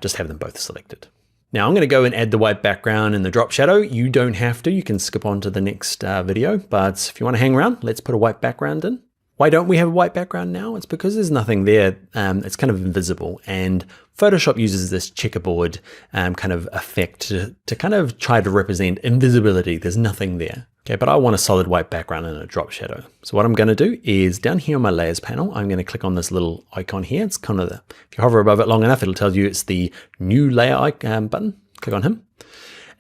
just have them both selected. Now I'm gonna go and add the white background and the drop shadow. You don't have to, you can skip on to the next video, but if you wanna hang around, let's put a white background in. Why don't we have a white background now? It's because there's nothing there. It's kind of invisible, and Photoshop uses this checkerboard kind of effect to kind of try to represent invisibility. There's nothing there. Okay, but I want a solid white background and a drop shadow. So what I'm gonna do is down here on my layers panel, I'm gonna click on this little icon here. It's kind of if you hover above it long enough, it'll tell you it's the new layer button. Click on him.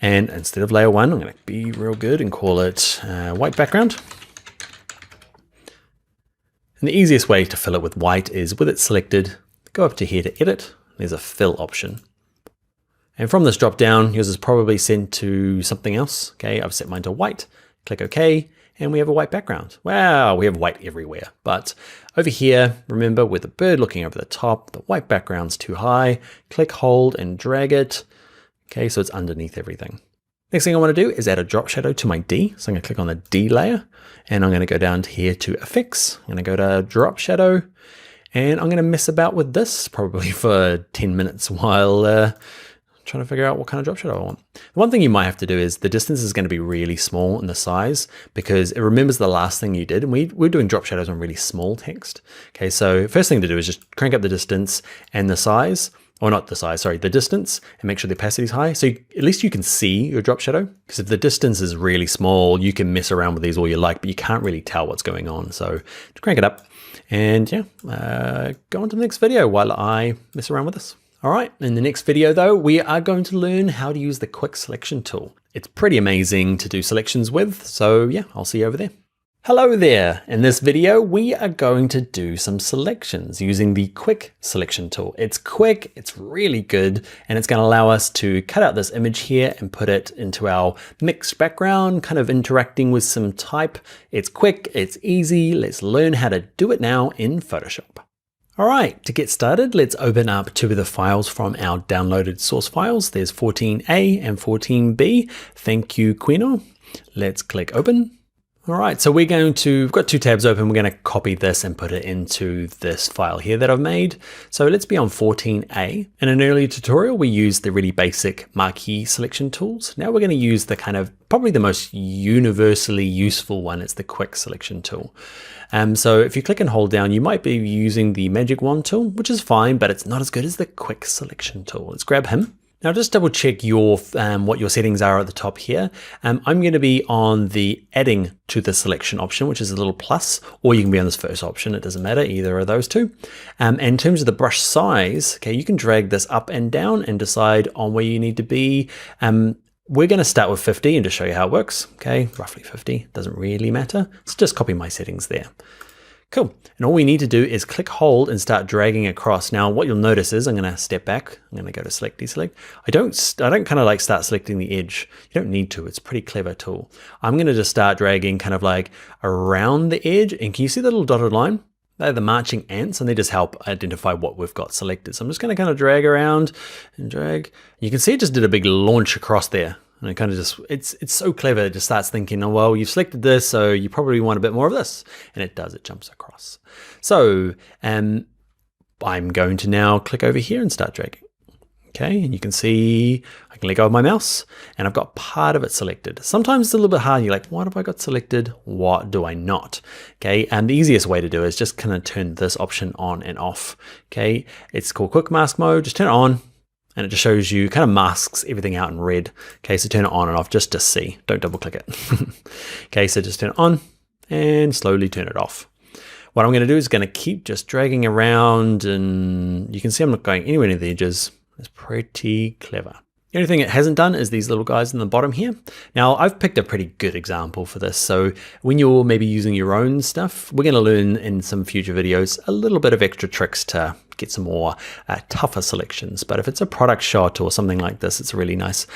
And instead of layer one, I'm gonna be real good and call it white background. And the easiest way to fill it with white is with it selected, go up to here to edit, there's a fill option. And from this drop down, yours is probably sent to something else. Okay, I've set mine to white, click OK, and we have a white background. Wow, we have white everywhere. But over here, remember with the bird looking over the top, the white background's too high, click, hold, and drag it. Okay, so it's underneath everything. Next thing I want to do is add a drop shadow to my D. So I'm going to click on the D layer and I'm going to go down to here to effects. I'm going to go to drop shadow and I'm going to mess about with this probably for 10 minutes while trying to figure out what kind of drop shadow I want. The one thing you might have to do is the distance is going to be really small in the size because it remembers the last thing you did. And we're doing drop shadows on really small text. Okay, so first thing to do is just crank up the distance and the size. Or not the size, sorry, the distance, and make sure the opacity is high. So at least you can see your drop shadow, because if the distance is really small, you can mess around with these all you like, but you can't really tell what's going on. So crank it up and yeah, go on to the next video while I mess around with this. All right, in the next video though, we are going to learn how to use the quick selection tool. It's pretty amazing to do selections with, so yeah, I'll see you over there. Hello there! In this video, we are going to do some selections using the quick selection tool. It's quick, it's really good, and it's going to allow us to cut out this image here and put it into our mixed background, kind of interacting with some type. It's quick, it's easy. Let's learn how to do it now in Photoshop. All right, to get started, let's open up two of the files from our downloaded source files. There's 14a and 14b. Thank you, Quino. Let's click open. All right, so we've got two tabs open. We're going to copy this and put it into this file here that I've made. So let's be on 14a. In an earlier tutorial, we used the really basic marquee selection tools. Now we're going to use the kind of probably the most universally useful one. It's the quick selection tool. So if you click and hold down, you might be using the magic wand tool, which is fine, but it's not as good as the quick selection tool. Let's grab him. Now just double check your what your settings are at the top here. I'm going to be on the adding to the selection option, which is a little plus, or you can be on this first option. It doesn't matter, either of those two. And in terms of the brush size, okay, you can drag this up and down and decide on where you need to be. We're going to start with 50 and just show you how it works. Okay, roughly 50, doesn't really matter. Let's just copy my settings there. Cool, and all we need to do is click hold and start dragging across. Now what you'll notice is I'm going to step back. I'm going to go to select, deselect. I don't kind of like start selecting the edge. You don't need to, it's a pretty clever tool. I'm going to just start dragging kind of like around the edge, and can you see the little dotted line? They're the marching ants, and they just help identify what we've got selected. So I'm just going to kind of drag around and drag. You can see it just did a big launch across there. And it kind of just, it's so clever. It just starts thinking, oh, well, you've selected this, so you probably want a bit more of this. And it does, it jumps across. So I'm going to now click over here and start dragging. Okay, and you can see I can let go of my mouse and I've got part of it selected. Sometimes it's a little bit hard. You're like, what have I got selected? What do I not? Okay, and the easiest way to do it is just kind of turn this option on and off. Okay, it's called quick mask mode. Just turn it on. And it just shows you, kind of masks everything out in red. Okay, so turn it on and off just to see. Don't double click it. Okay, so just turn it on and slowly turn it off. What I'm going to do is going to keep just dragging around, and you can see I'm not going anywhere near the edges. It's pretty clever. The only thing it hasn't done is these little guys in the bottom here. Now I've picked a pretty good example for this. So when you're maybe using your own stuff, we're going to learn in some future videos a little bit of extra tricks to get some more tougher selections. But if it's a product shot or something like this, it's a really nice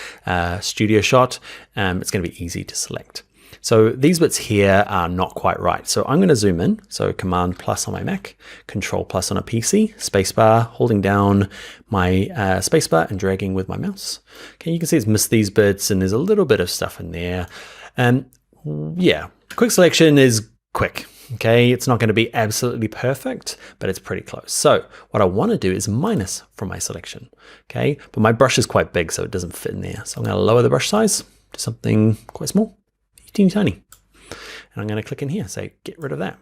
studio shot. It's going to be easy to select. So these bits here are not quite right. So I'm going to zoom in. So Command plus on my Mac, Control plus on a PC, spacebar, holding down my spacebar and dragging with my mouse. Okay, you can see it's missed these bits and there's a little bit of stuff in there. Yeah, quick selection is quick. Okay, it's not going to be absolutely perfect, but it's pretty close. So what I want to do is minus from my selection. Okay, but my brush is quite big, so it doesn't fit in there. So I'm going to lower the brush size to something quite small. Teeny tiny. And I'm going to click in here, say get rid of that.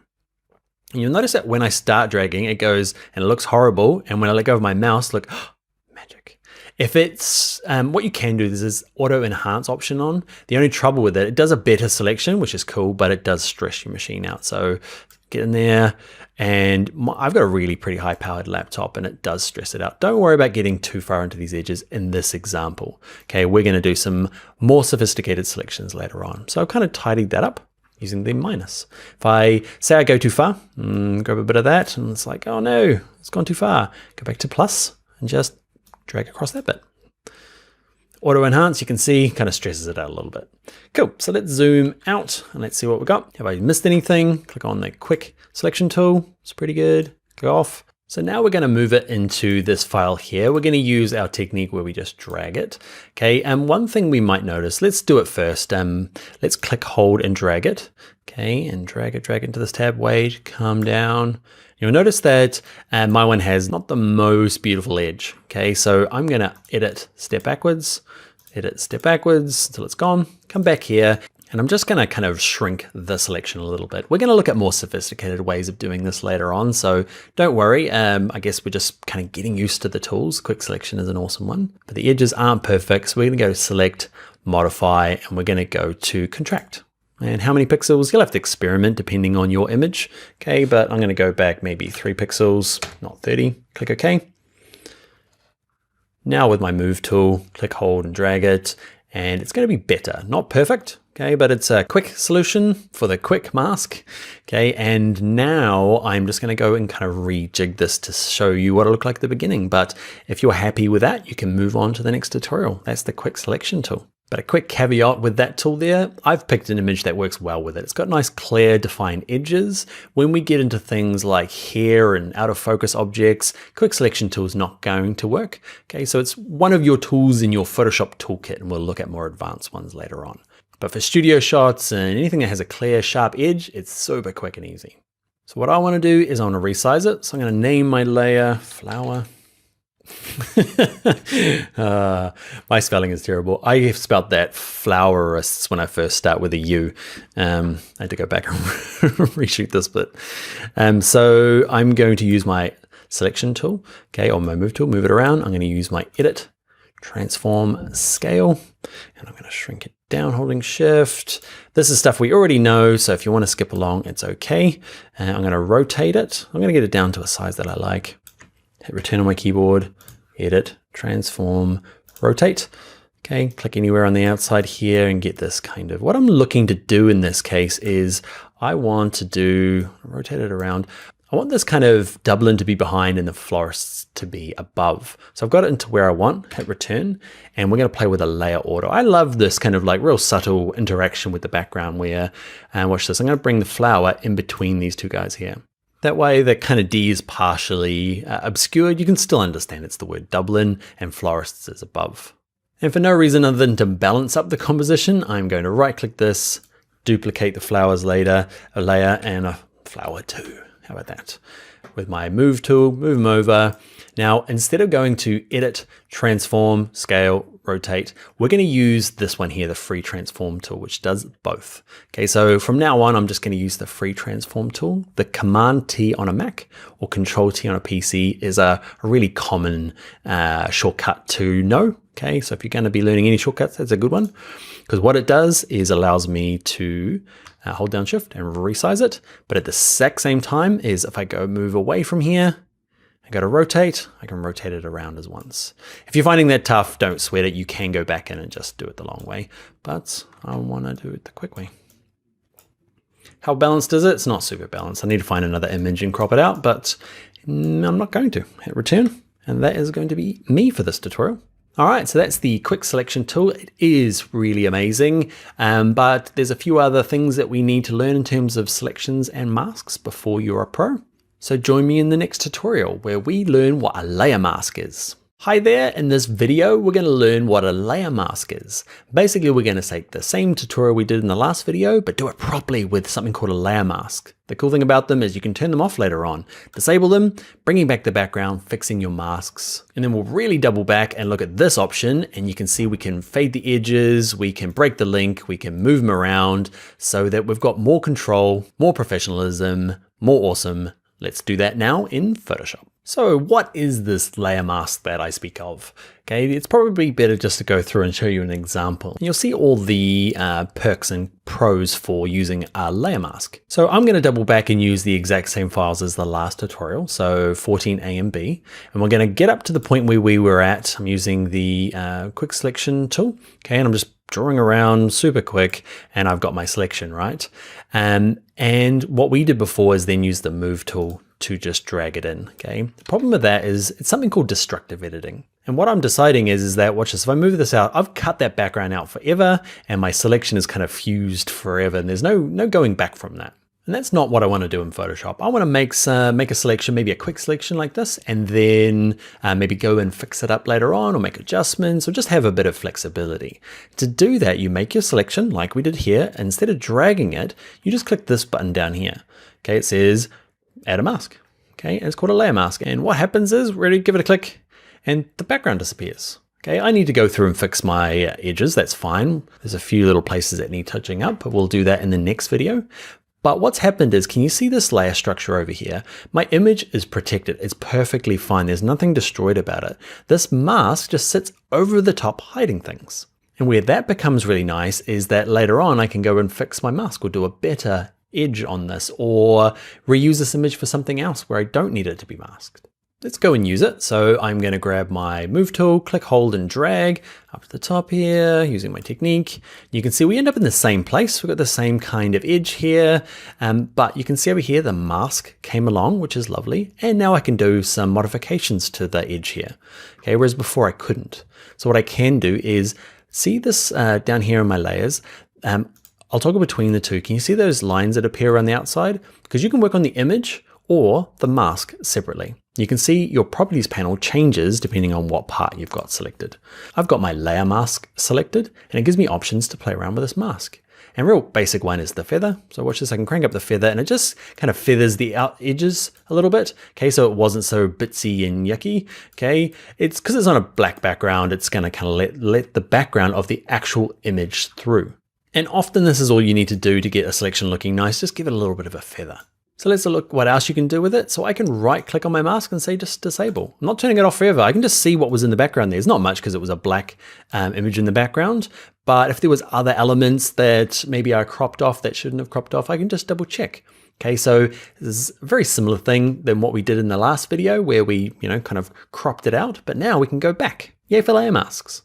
And you'll notice that when I start dragging, it goes and it looks horrible. And when I let go of my mouse, look, oh, magic. If it's, what you can do, there's this auto enhance option on. The only trouble with it, it does a better selection, which is cool, but it does stress your machine out. So get in there, and I've got a really pretty high powered laptop and it does stress it out. Don't worry about getting too far into these edges in this example. Okay, we're going to do some more sophisticated selections later on. So I've kind of tidied that up using the minus. If I say I go too far, grab a bit of that, and it's like, oh no, it's gone too far. Go back to plus and just drag across that bit. Auto enhance, you can see, kind of stresses it out a little bit. Cool, so let's zoom out and let's see what we got. Have I missed anything? Click on the quick selection tool, it's pretty good, go off. So now we're gonna move it into this file here. We're gonna use our technique where we just drag it. Okay, and one thing we might notice, let's do it first. Let's click, hold, and drag it. Okay, and drag it into this tab, wait, calm down. You'll notice that my one has not the most beautiful edge. Okay, so I'm gonna edit step backwards until it's gone. Come back here, and I'm just gonna kind of shrink the selection a little bit. We're gonna look at more sophisticated ways of doing this later on, so don't worry. I guess we're just kind of getting used to the tools. Quick selection is an awesome one, but the edges aren't perfect, so we're gonna go to select, modify, and we're gonna go to contract. And how many pixels? You'll have to experiment depending on your image. Okay, but I'm gonna go back maybe 3 pixels, not 30. Click OK. Now with my move tool, click, hold, and drag it, and it's gonna be better. Not perfect, okay, but it's a quick solution for the quick mask. Okay, and now I'm just gonna go and kind of rejig this to show you what it looked like at the beginning. But if you're happy with that, you can move on to the next tutorial. That's the quick selection tool. But a quick caveat with that tool there, I've picked an image that works well with it. It's got nice, clear, defined edges. When we get into things like hair and out of focus objects, quick selection tool is not going to work. Okay, so it's one of your tools in your Photoshop toolkit, and we'll look at more advanced ones later on. But for studio shots and anything that has a clear, sharp edge, it's super quick and easy. So what I want to do is I want to resize it. So I'm going to name my layer flower. My spelling is terrible. I spelled that flowerists when I first start with a U. I had to go back and reshoot this bit. So I'm going to use my selection tool, okay, or my move tool, move it around. I'm going to use my edit, transform, scale, and I'm going to shrink it down holding shift. This is stuff we already know, so if you want to skip along, it's okay. I'm going to rotate it. I'm going to get it down to a size that I like. Hit return on my keyboard, edit, transform, rotate. Okay, click anywhere on the outside here and get this kind of, what I'm looking to do in this case is I want to rotate it around. I want this kind of Dublin to be behind and the florists to be above. So I've got it into where I want, hit return, and we're going to play with a layer order. I love this kind of like real subtle interaction with the background where, watch this, I'm going to bring the flower in between these two guys here. That way the kind of D is partially obscured. You can still understand it's the word Dublin and florists is above. And for no reason other than to balance up the composition, I'm going to right click this, duplicate the flowers layer, and a flower too. How about that? With my move tool, move them over. Now, instead of going to edit, transform, scale, rotate, we're going to use this one here, the free transform tool, which does both. Okay, so from now on, I'm just going to use the free transform tool. The Command T on a Mac or Control T on a PC is a really common shortcut to know. Okay, so if you're going to be learning any shortcuts, that's a good one, because what it does is allows me to hold down shift and resize it. But at the exact same time is if I go move away from here, I go to rotate, I can rotate it around as once. If you're finding that tough, don't sweat it. You can go back in and just do it the long way, but I want to do it the quick way. How balanced is it? It's not super balanced. I need to find another image and crop it out, but I'm not going to. Hit return, and that is going to be me for this tutorial. All right, so that's the quick selection tool. It is really amazing, but there's a few other things that we need to learn in terms of selections and masks before you're a pro. So join me in the next tutorial where we learn what a layer mask is. Hi there, in this video, we're going to learn what a layer mask is. Basically, we're going to take the same tutorial we did in the last video, but do it properly with something called a layer mask. The cool thing about them is you can turn them off later on, disable them, bringing back the background, fixing your masks. And then we'll really double back and look at this option, and you can see we can fade the edges, we can break the link, we can move them around so that we've got more control, more professionalism, more awesome. Let's do that now in Photoshop. So what is this layer mask that I speak of? Okay, it's probably better just to go through and show you an example. You'll see all the perks and pros for using a layer mask. So I'm going to double back and use the exact same files as the last tutorial, so 14A and B, and we're going to get up to the point where we were at. I'm using the quick selection tool, okay, and I'm just drawing around super quick, and I've got my selection, right? And what we did before is then use the move tool to just drag it in, okay? The problem with that is it's something called destructive editing. And what I'm deciding is that, watch this, if I move this out, I've cut that background out forever, and my selection is kind of fused forever, and there's no going back from that. And that's not what I want to do in Photoshop. I want to make a selection, maybe a quick selection like this, and then maybe go and fix it up later on or make adjustments or just have a bit of flexibility. To do that, you make your selection like we did here. Instead of dragging it, you just click this button down here. Okay, it says add a mask. Okay, and it's called a layer mask. And what happens is, ready, give it a click, and the background disappears. Okay, I need to go through and fix my edges. That's fine. There's a few little places that need touching up, but we'll do that in the next video. But what's happened is, can you see this layer structure over here? My image is protected. It's perfectly fine. There's nothing destroyed about it. This mask just sits over the top hiding things. And where that becomes really nice is that later on I can go and fix my mask or do a better edge on this or reuse this image for something else where I don't need it to be masked. Let's go and use it. So I'm going to grab my move tool, click, hold, and drag up to the top here using my technique. You can see we end up in the same place. We've got the same kind of edge here, but you can see over here the mask came along, which is lovely. And now I can do some modifications to the edge here. Okay, whereas before I couldn't. So what I can do is See this down here in my layers? I'll toggle between the two. Can you see those lines that appear on the outside? Because you can work on the image or the mask separately. You can see your properties panel changes depending on what part you've got selected. I've got my layer mask selected, and it gives me options to play around with this mask. And a real basic one is the feather. So watch this, I can crank up the feather and it just kind of feathers the out edges a little bit. Okay, so it wasn't so bitsy and yucky. Okay, it's because it's on a black background, it's gonna kind of let the background of the actual image through. And often this is all you need to do to get a selection looking nice, just give it a little bit of a feather. So let's look what else you can do with it. So I can right click on my mask and say just disable. I'm not turning it off forever. I can just see what was in the background there. It's not much because it was a black image in the background. But if there was other elements that maybe I cropped off that shouldn't have cropped off, I can just double check. Okay, so this is a very similar thing than what we did in the last video where we, kind of cropped it out, but now we can go back. Yay for layer masks.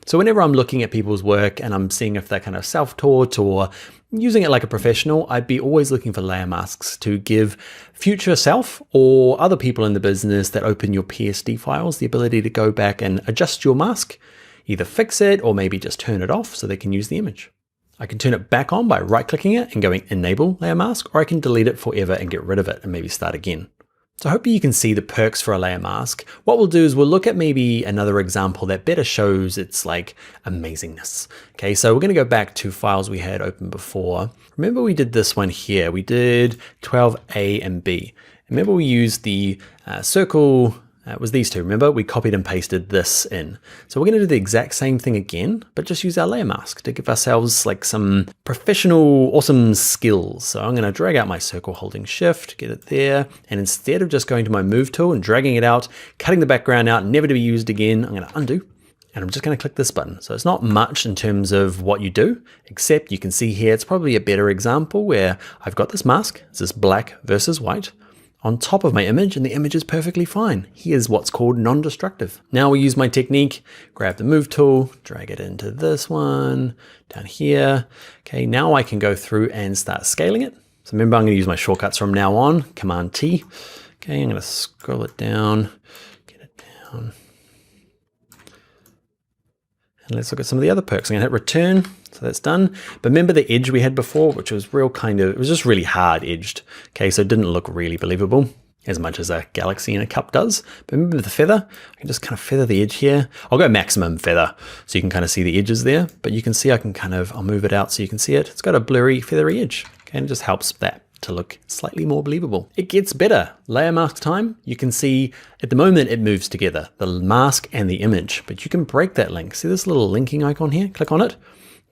So whenever I'm looking at people's work and I'm seeing if they're kind of self-taught or using it like a professional, I'd be always looking for layer masks to give future self or other people in the business that open your PSD files the ability to go back and adjust your mask, either fix it or maybe just turn it off so they can use the image. I can turn it back on by right-clicking it and going enable layer mask, or I can delete it forever and get rid of it and maybe start again. So hopefully you can see the perks for a layer mask. What we'll do is we'll look at maybe another example that better shows its like amazingness. Okay, so we're going to go back to files we had open before. Remember we did this one here. We did 12A and B. Remember we used the circle. It was these two, remember? We copied and pasted this in. So we're going to do the exact same thing again, but just use our layer mask to give ourselves like some professional, awesome skills. So I'm going to drag out my circle holding shift, get it there. And instead of just going to my move tool and dragging it out, cutting the background out, never to be used again, I'm going to undo. And I'm just going to click this button. So it's not much in terms of what you do, except you can see here, it's probably a better example where I've got this mask. It's this black versus white on top of my image, and the image is perfectly fine. Here's what's called non-destructive. Now we use my technique, grab the move tool, drag it into this one, down here. Okay, now I can go through and start scaling it. So remember, I'm gonna use my shortcuts from now on, Command T. Okay, I'm gonna scroll it down, get it down. And let's look at some of the other perks. I'm gonna hit return. So that's done. But remember the edge we had before, which was it was just really hard edged. Okay, so it didn't look really believable as much as a galaxy in a cup does. But remember the feather? I can just kind of feather the edge here. I'll go maximum feather so you can kind of see the edges there. But you can see I'll move it out so you can see it. It's got a blurry, feathery edge. Okay, and it just helps that to look slightly more believable. It gets better. Layer mask time, you can see at the moment it moves together, the mask and the image, but you can break that link. See this little linking icon here? Click on it.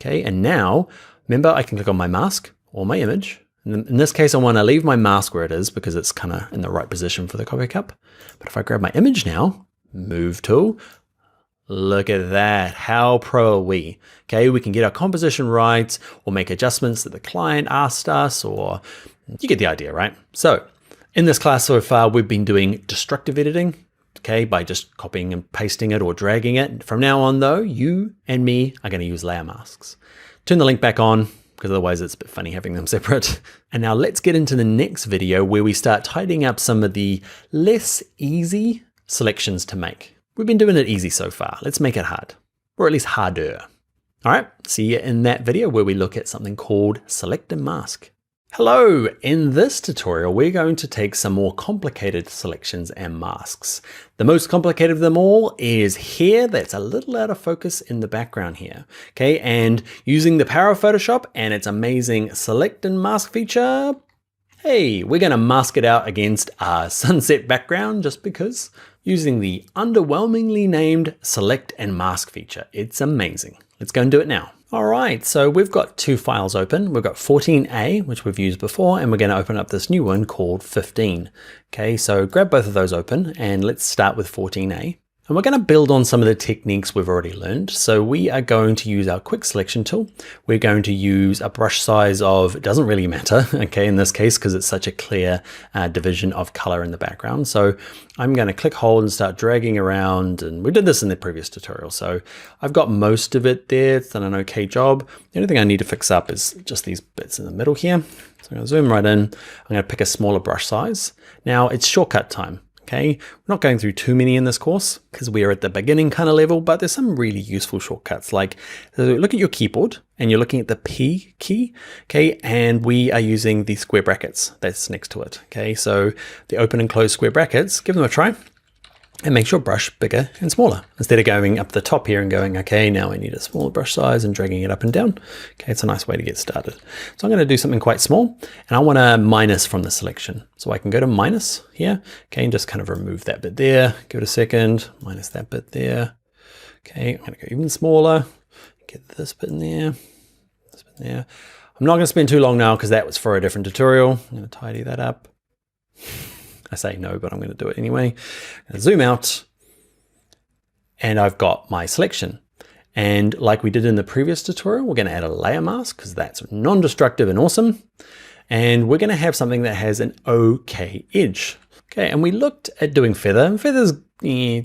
Okay, and now, remember I can click on my mask or my image. And in this case, I want to leave my mask where it is because it's kind of in the right position for the coffee cup. But if I grab my image now, move tool, look at that, how pro are we? Okay, we can get our composition right or make adjustments that the client asked us, or you get the idea, right? So in this class so far, we've been doing destructive editing. Okay, by just copying and pasting it or dragging it. From now on though, you and me are going to use layer masks. Turn the link back on because otherwise it's a bit funny having them separate. And now let's get into the next video where we start tidying up some of the less easy selections to make. We've been doing it easy so far. Let's make it hard, or at least harder. All right, see you in that video where we look at something called select and mask. Hello, in this tutorial, we're going to take some more complicated selections and masks. The most complicated of them all is here. That's a little out of focus in the background here. Okay, and using the power of Photoshop and its amazing select and mask feature, hey, we're gonna mask it out against a sunset background just because, using the underwhelmingly named select and mask feature. It's amazing. Let's go and do it now. All right, so we've got two files open. We've got 14A, which we've used before, and we're going to open up this new one called 15. Okay, so grab both of those open and let's start with 14A. And we're going to build on some of the techniques we've already learned. So we are going to use our quick selection tool. We're going to use a brush size of, it doesn't really matter, okay, in this case, because it's such a clear division of color in the background. So I'm going to click hold and start dragging around. And we did this in the previous tutorial. So I've got most of it there. It's done an okay job. The only thing I need to fix up is just these bits in the middle here. So I'm going to zoom right in. I'm going to pick a smaller brush size. Now it's shortcut time. Okay, we're not going through too many in this course because we are at the beginning kind of level, but there's some really useful shortcuts. Like, so look at your keyboard and you're looking at the P key, okay, and we are using the square brackets that's next to it. Okay, so the open and close square brackets, give them a try. And makes your brush bigger and smaller. Instead of going up the top here and going, okay, now I need a smaller brush size and dragging it up and down. Okay, it's a nice way to get started. So I'm going to do something quite small and I want to minus from the selection. So I can go to minus here, okay, and just kind of remove that bit there. Give it a second, minus that bit there. Okay, I'm going to go even smaller, get this bit in there, this bit in there. I'm not going to spend too long now because that was for a different tutorial. I'm going to tidy that up. I say no, but I'm going to do it anyway. I'm going to zoom out and I've got my selection. And like we did in the previous tutorial, we're going to add a layer mask because that's non-destructive and awesome. And we're going to have something that has an okay edge. Okay, and we looked at doing feather, and feathers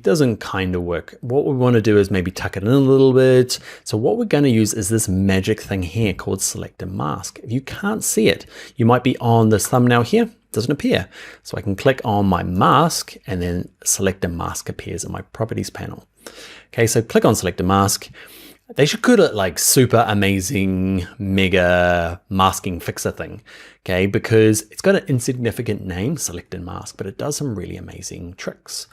doesn't kind of work. What we want to do is maybe tuck it in a little bit. So what we're going to use is this magic thing here called select a mask. If you can't see it, you might be on this thumbnail here. Doesn't appear. So I can click on my mask and then select a mask appears in my properties panel. Okay, so click on select a mask. They should call it like super amazing mega masking fixer thing. Okay, because it's got an insignificant name, select and mask, but it does some really amazing tricks.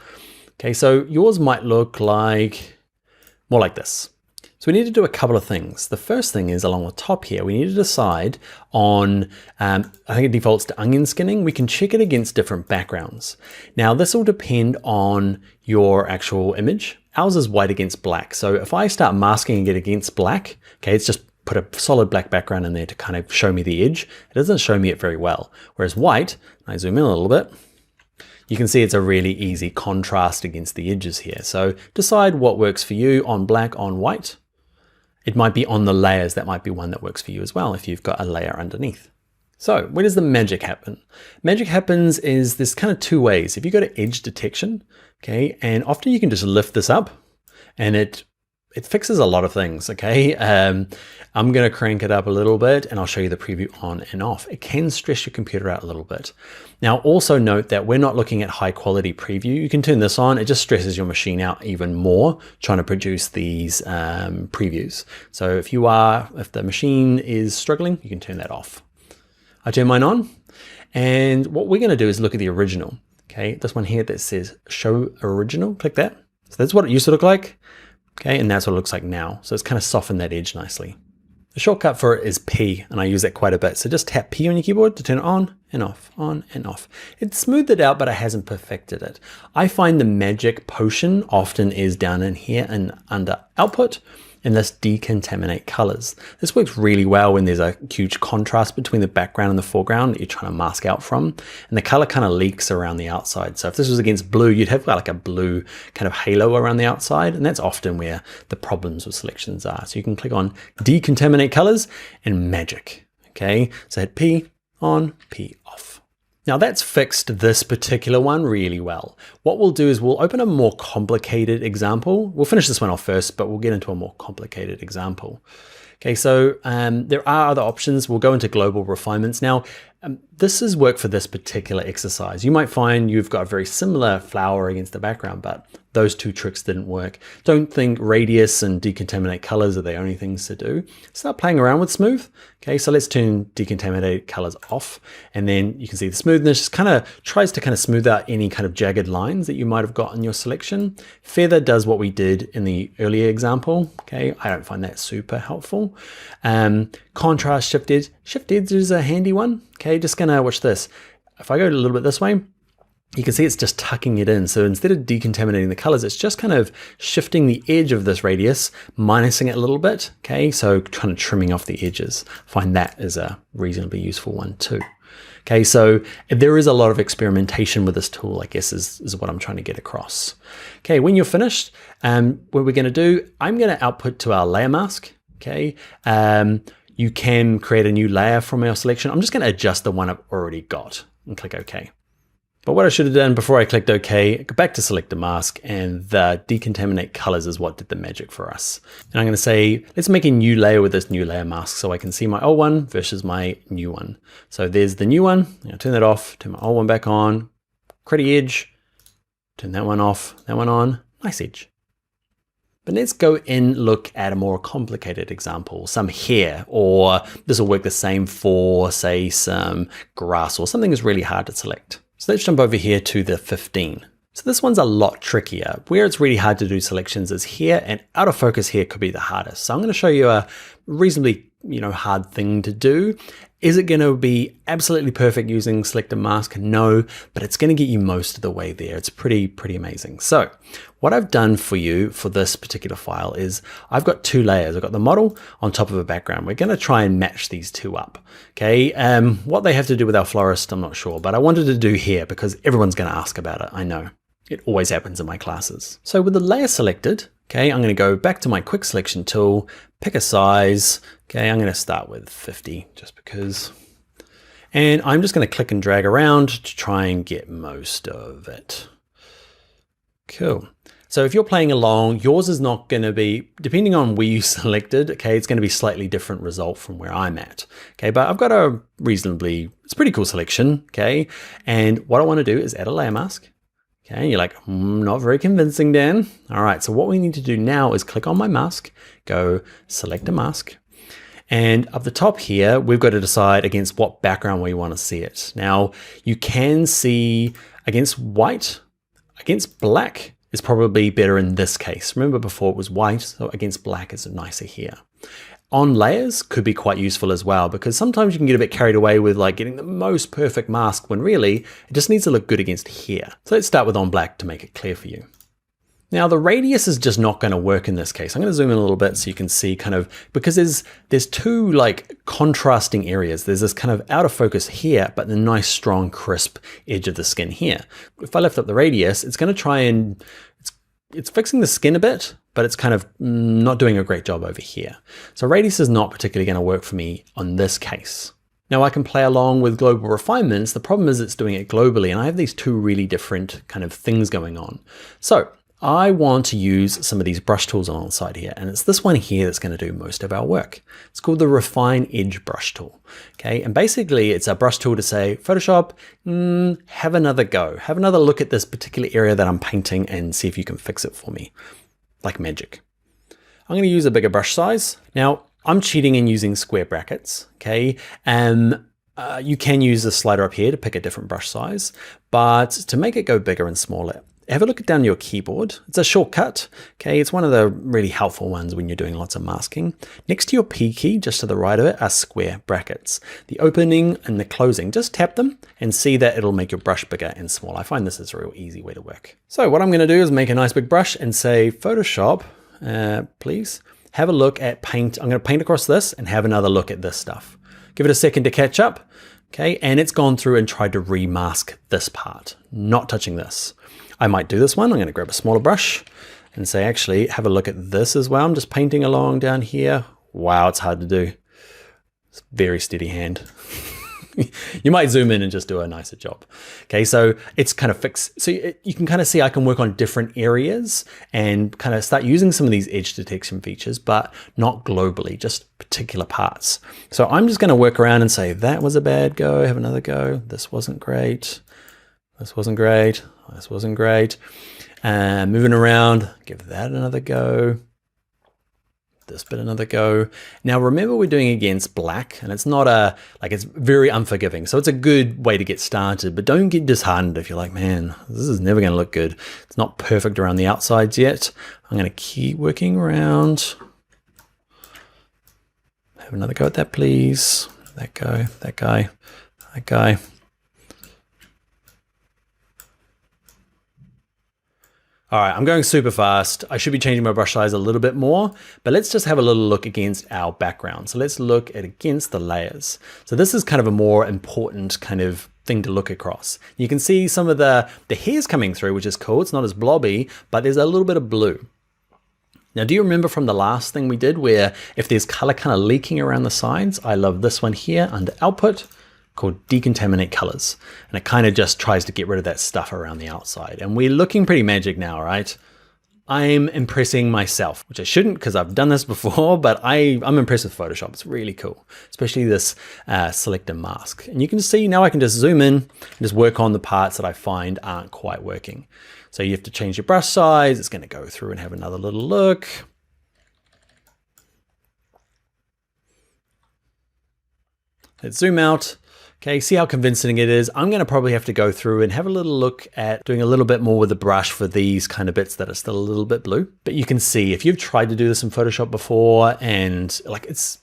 Okay, so yours might look like more like this. So we need to do a couple of things. The first thing is along the top here, we need to decide on, I think it defaults to onion skinning. We can check it against different backgrounds. Now this will depend on your actual image. Ours is white against black. So if I start masking it against black, okay, it's just put a solid black background in there to kind of show me the edge. It doesn't show me it very well. Whereas white, I zoom in a little bit, you can see it's a really easy contrast against the edges here. So decide what works for you on black, on white. It might be on the layers, that might be one that works for you as well if you've got a layer underneath. So where does the magic happen? Magic happens is there's kind of two ways. If you go to edge detection, okay, and often you can just lift this up and it fixes a lot of things, okay? I'm gonna crank it up a little bit and I'll show you the preview on and off. It can stress your computer out a little bit. Now also note that we're not looking at high quality preview. You can turn this on, it just stresses your machine out even more trying to produce these previews. So if the machine is struggling, you can turn that off. I turn mine on and what we're gonna do is look at the original. Okay, this one here that says show original, click that. So that's what it used to look like. Okay, and that's what it looks like now. So it's kind of softened that edge nicely. The shortcut for it is P, and I use that quite a bit. So just tap P on your keyboard to turn it on and off, on and off. It smoothed it out, but it hasn't perfected it. I find the magic potion often is down in here and under output, and this decontaminate colors. This works really well when there's a huge contrast between the background and the foreground that you're trying to mask out from, and the color kind of leaks around the outside. So if this was against blue, you'd have like a blue kind of halo around the outside, and that's often where the problems with selections are. So you can click on decontaminate colors and magic. Okay, so hit P on, P off. Now that's fixed this particular one really well. What we'll do is we'll open a more complicated example. We'll finish this one off first, but we'll get into a more complicated example. Okay, so there are other options. We'll go into global refinements. Now, this is work for this particular exercise. You might find you've got a very similar flower against the background, but those two tricks didn't work. Don't think radius and decontaminate colors are the only things to do. Start playing around with smooth. Okay, so let's turn decontaminate colors off. And then you can see the smoothness just kind of tries to kind of smooth out any kind of jagged lines that you might have got in your selection. Feather does what we did in the earlier example. Okay, I don't find that super helpful. Contrast shift edge. Shift edge is a handy one. Okay, just gonna watch this. If I go a little bit this way, you can see it's just tucking it in. So instead of decontaminating the colors, it's just kind of shifting the edge of this radius, minusing it a little bit. Okay, so kind of trimming off the edges. Find that is a reasonably useful one too. Okay, so there is a lot of experimentation with this tool, I guess is what I'm trying to get across. Okay, when you're finished, what we're gonna do, I'm gonna output to our layer mask. Okay, you can create a new layer from our selection. I'm just gonna adjust the one I've already got and click OK. But what I should have done before I clicked OK, go back to select a mask, and the decontaminate colors is what did the magic for us. And I'm going to say, let's make a new layer with this new layer mask so I can see my old one versus my new one. So there's the new one. I'll turn that off, turn my old one back on, create an edge, Turn that one off, that one on, nice edge. But let's go and look at a more complicated example, some hair, or this will work the same for, say, some grass or something that's really hard to select. So let's jump over here to the 15. So this one's a lot trickier. Where it's really hard to do selections is here, and out of focus here could be the hardest. So I'm going to show you a reasonably hard thing to do. Is it going to be absolutely perfect using select and mask? No, but it's going to get you most of the way there. It's pretty amazing. So what I've done for you for this particular file is I've got two layers. I've got the model on top of a background. We're going to try and match these two up. Okay, what they have to do with our florist, I'm not sure, but I wanted to do here because everyone's going to ask about it. I know. It always happens in my classes. So with the layer selected, okay, I'm going to go back to my quick selection tool, pick a size. Okay, I'm going to start with 50 just because. And I'm just going to click and drag around to try and get most of it. Cool. So if you're playing along, yours is not going to be, depending on where you selected, okay, it's going to be slightly different result from where I'm at. Okay, but I've got a reasonably, it's a pretty cool selection. Okay, and what I want to do is add a layer mask. Okay, you're like, not very convincing, Dan. All right, so what we need to do now is click on my mask, go select a mask. And up the top here, we've got to decide against what background we want to see it. Now, you can see against white, against black is probably better in this case. Remember before it was white, so against black is nicer here. On layers could be quite useful as well, because sometimes you can get a bit carried away with like getting the most perfect mask when really it just needs to look good against here. So let's start with on black to make it clear for you. Now the radius is just not going to work in this case. I'm going to zoom in a little bit so you can see kind of, because there's two like contrasting areas. There's this kind of out of focus here, but the nice strong crisp edge of the skin here. If I lift up the radius, it's going to try and, it's fixing the skin a bit, but it's kind of not doing a great job over here. So radius is not particularly going to work for me on this case. Now I can play along with global refinements. The problem is it's doing it globally, and I have these two really different kind of things going on. So I want to use some of these brush tools alongside here, and it's this one here that's going to do most of our work. It's called the Refine Edge brush tool. Okay, and basically it's a brush tool to say, Photoshop, have another go. Have another look at this particular area that I'm painting and see if you can fix it for me. Like magic. I'm going to use a bigger brush size. Now, I'm cheating and using square brackets, okay? You can use the slider up here to pick a different brush size, but to make it go bigger and smaller, have a look down your keyboard. It's a shortcut, okay? It's one of the really helpful ones when you're doing lots of masking. Next to your P key, just to the right of it, are square brackets. The opening and the closing, just tap them and see that it'll make your brush bigger and smaller. I find this is a real easy way to work. So what I'm going to do is make a nice big brush and say, Photoshop, please have a look at paint. I'm going to paint across this and have another look at this stuff. Give it a second to catch up. Okay, and it's gone through and tried to remask this part, not touching this. I might do this one. I'm going to grab a smaller brush and say, actually, have a look at this as well. I'm just painting along down here. Wow, it's hard to do. It's a very steady hand. You might zoom in and just do a nicer job. Okay, so it's kind of fixed. So you can kind of see I can work on different areas and kind of start using some of these edge detection features, but not globally, just particular parts. So I'm just going to work around and say, that was a bad go, have another go. This wasn't great. This wasn't great. This wasn't great. Moving around, give that another go. This bit another go. Now remember we're doing against black, and it's not it's very unforgiving. So it's a good way to get started, but don't get disheartened if you're like, man, this is never going to look good. It's not perfect around the outsides yet. I'm going to keep working around. Have another go at that, please. That guy, that guy, that guy. All right, I'm going super fast. I should be changing my brush size a little bit more, but let's just have a little look against our background. So let's look at against the layers. So this is kind of a more important kind of thing to look across. You can see some of the hairs coming through, which is cool. It's not as blobby, but there's a little bit of blue. Now, do you remember from the last thing we did where if there's color kind of leaking around the sides? I love this one here under output, called decontaminate colors. And it kind of just tries to get rid of that stuff around the outside. And we're looking pretty magic now, right? I'm impressing myself, which I shouldn't because I've done this before, but I'm impressed with Photoshop. It's really cool, especially this selector mask. And you can see now I can just zoom in and just work on the parts that I find aren't quite working. So you have to change your brush size. It's going to go through and have another little look. Let's zoom out. Okay, see how convincing it is. I'm gonna probably have to go through and have a little look at doing a little bit more with the brush for these kind of bits that are still a little bit blue. But you can see if you've tried to do this in Photoshop before and like it's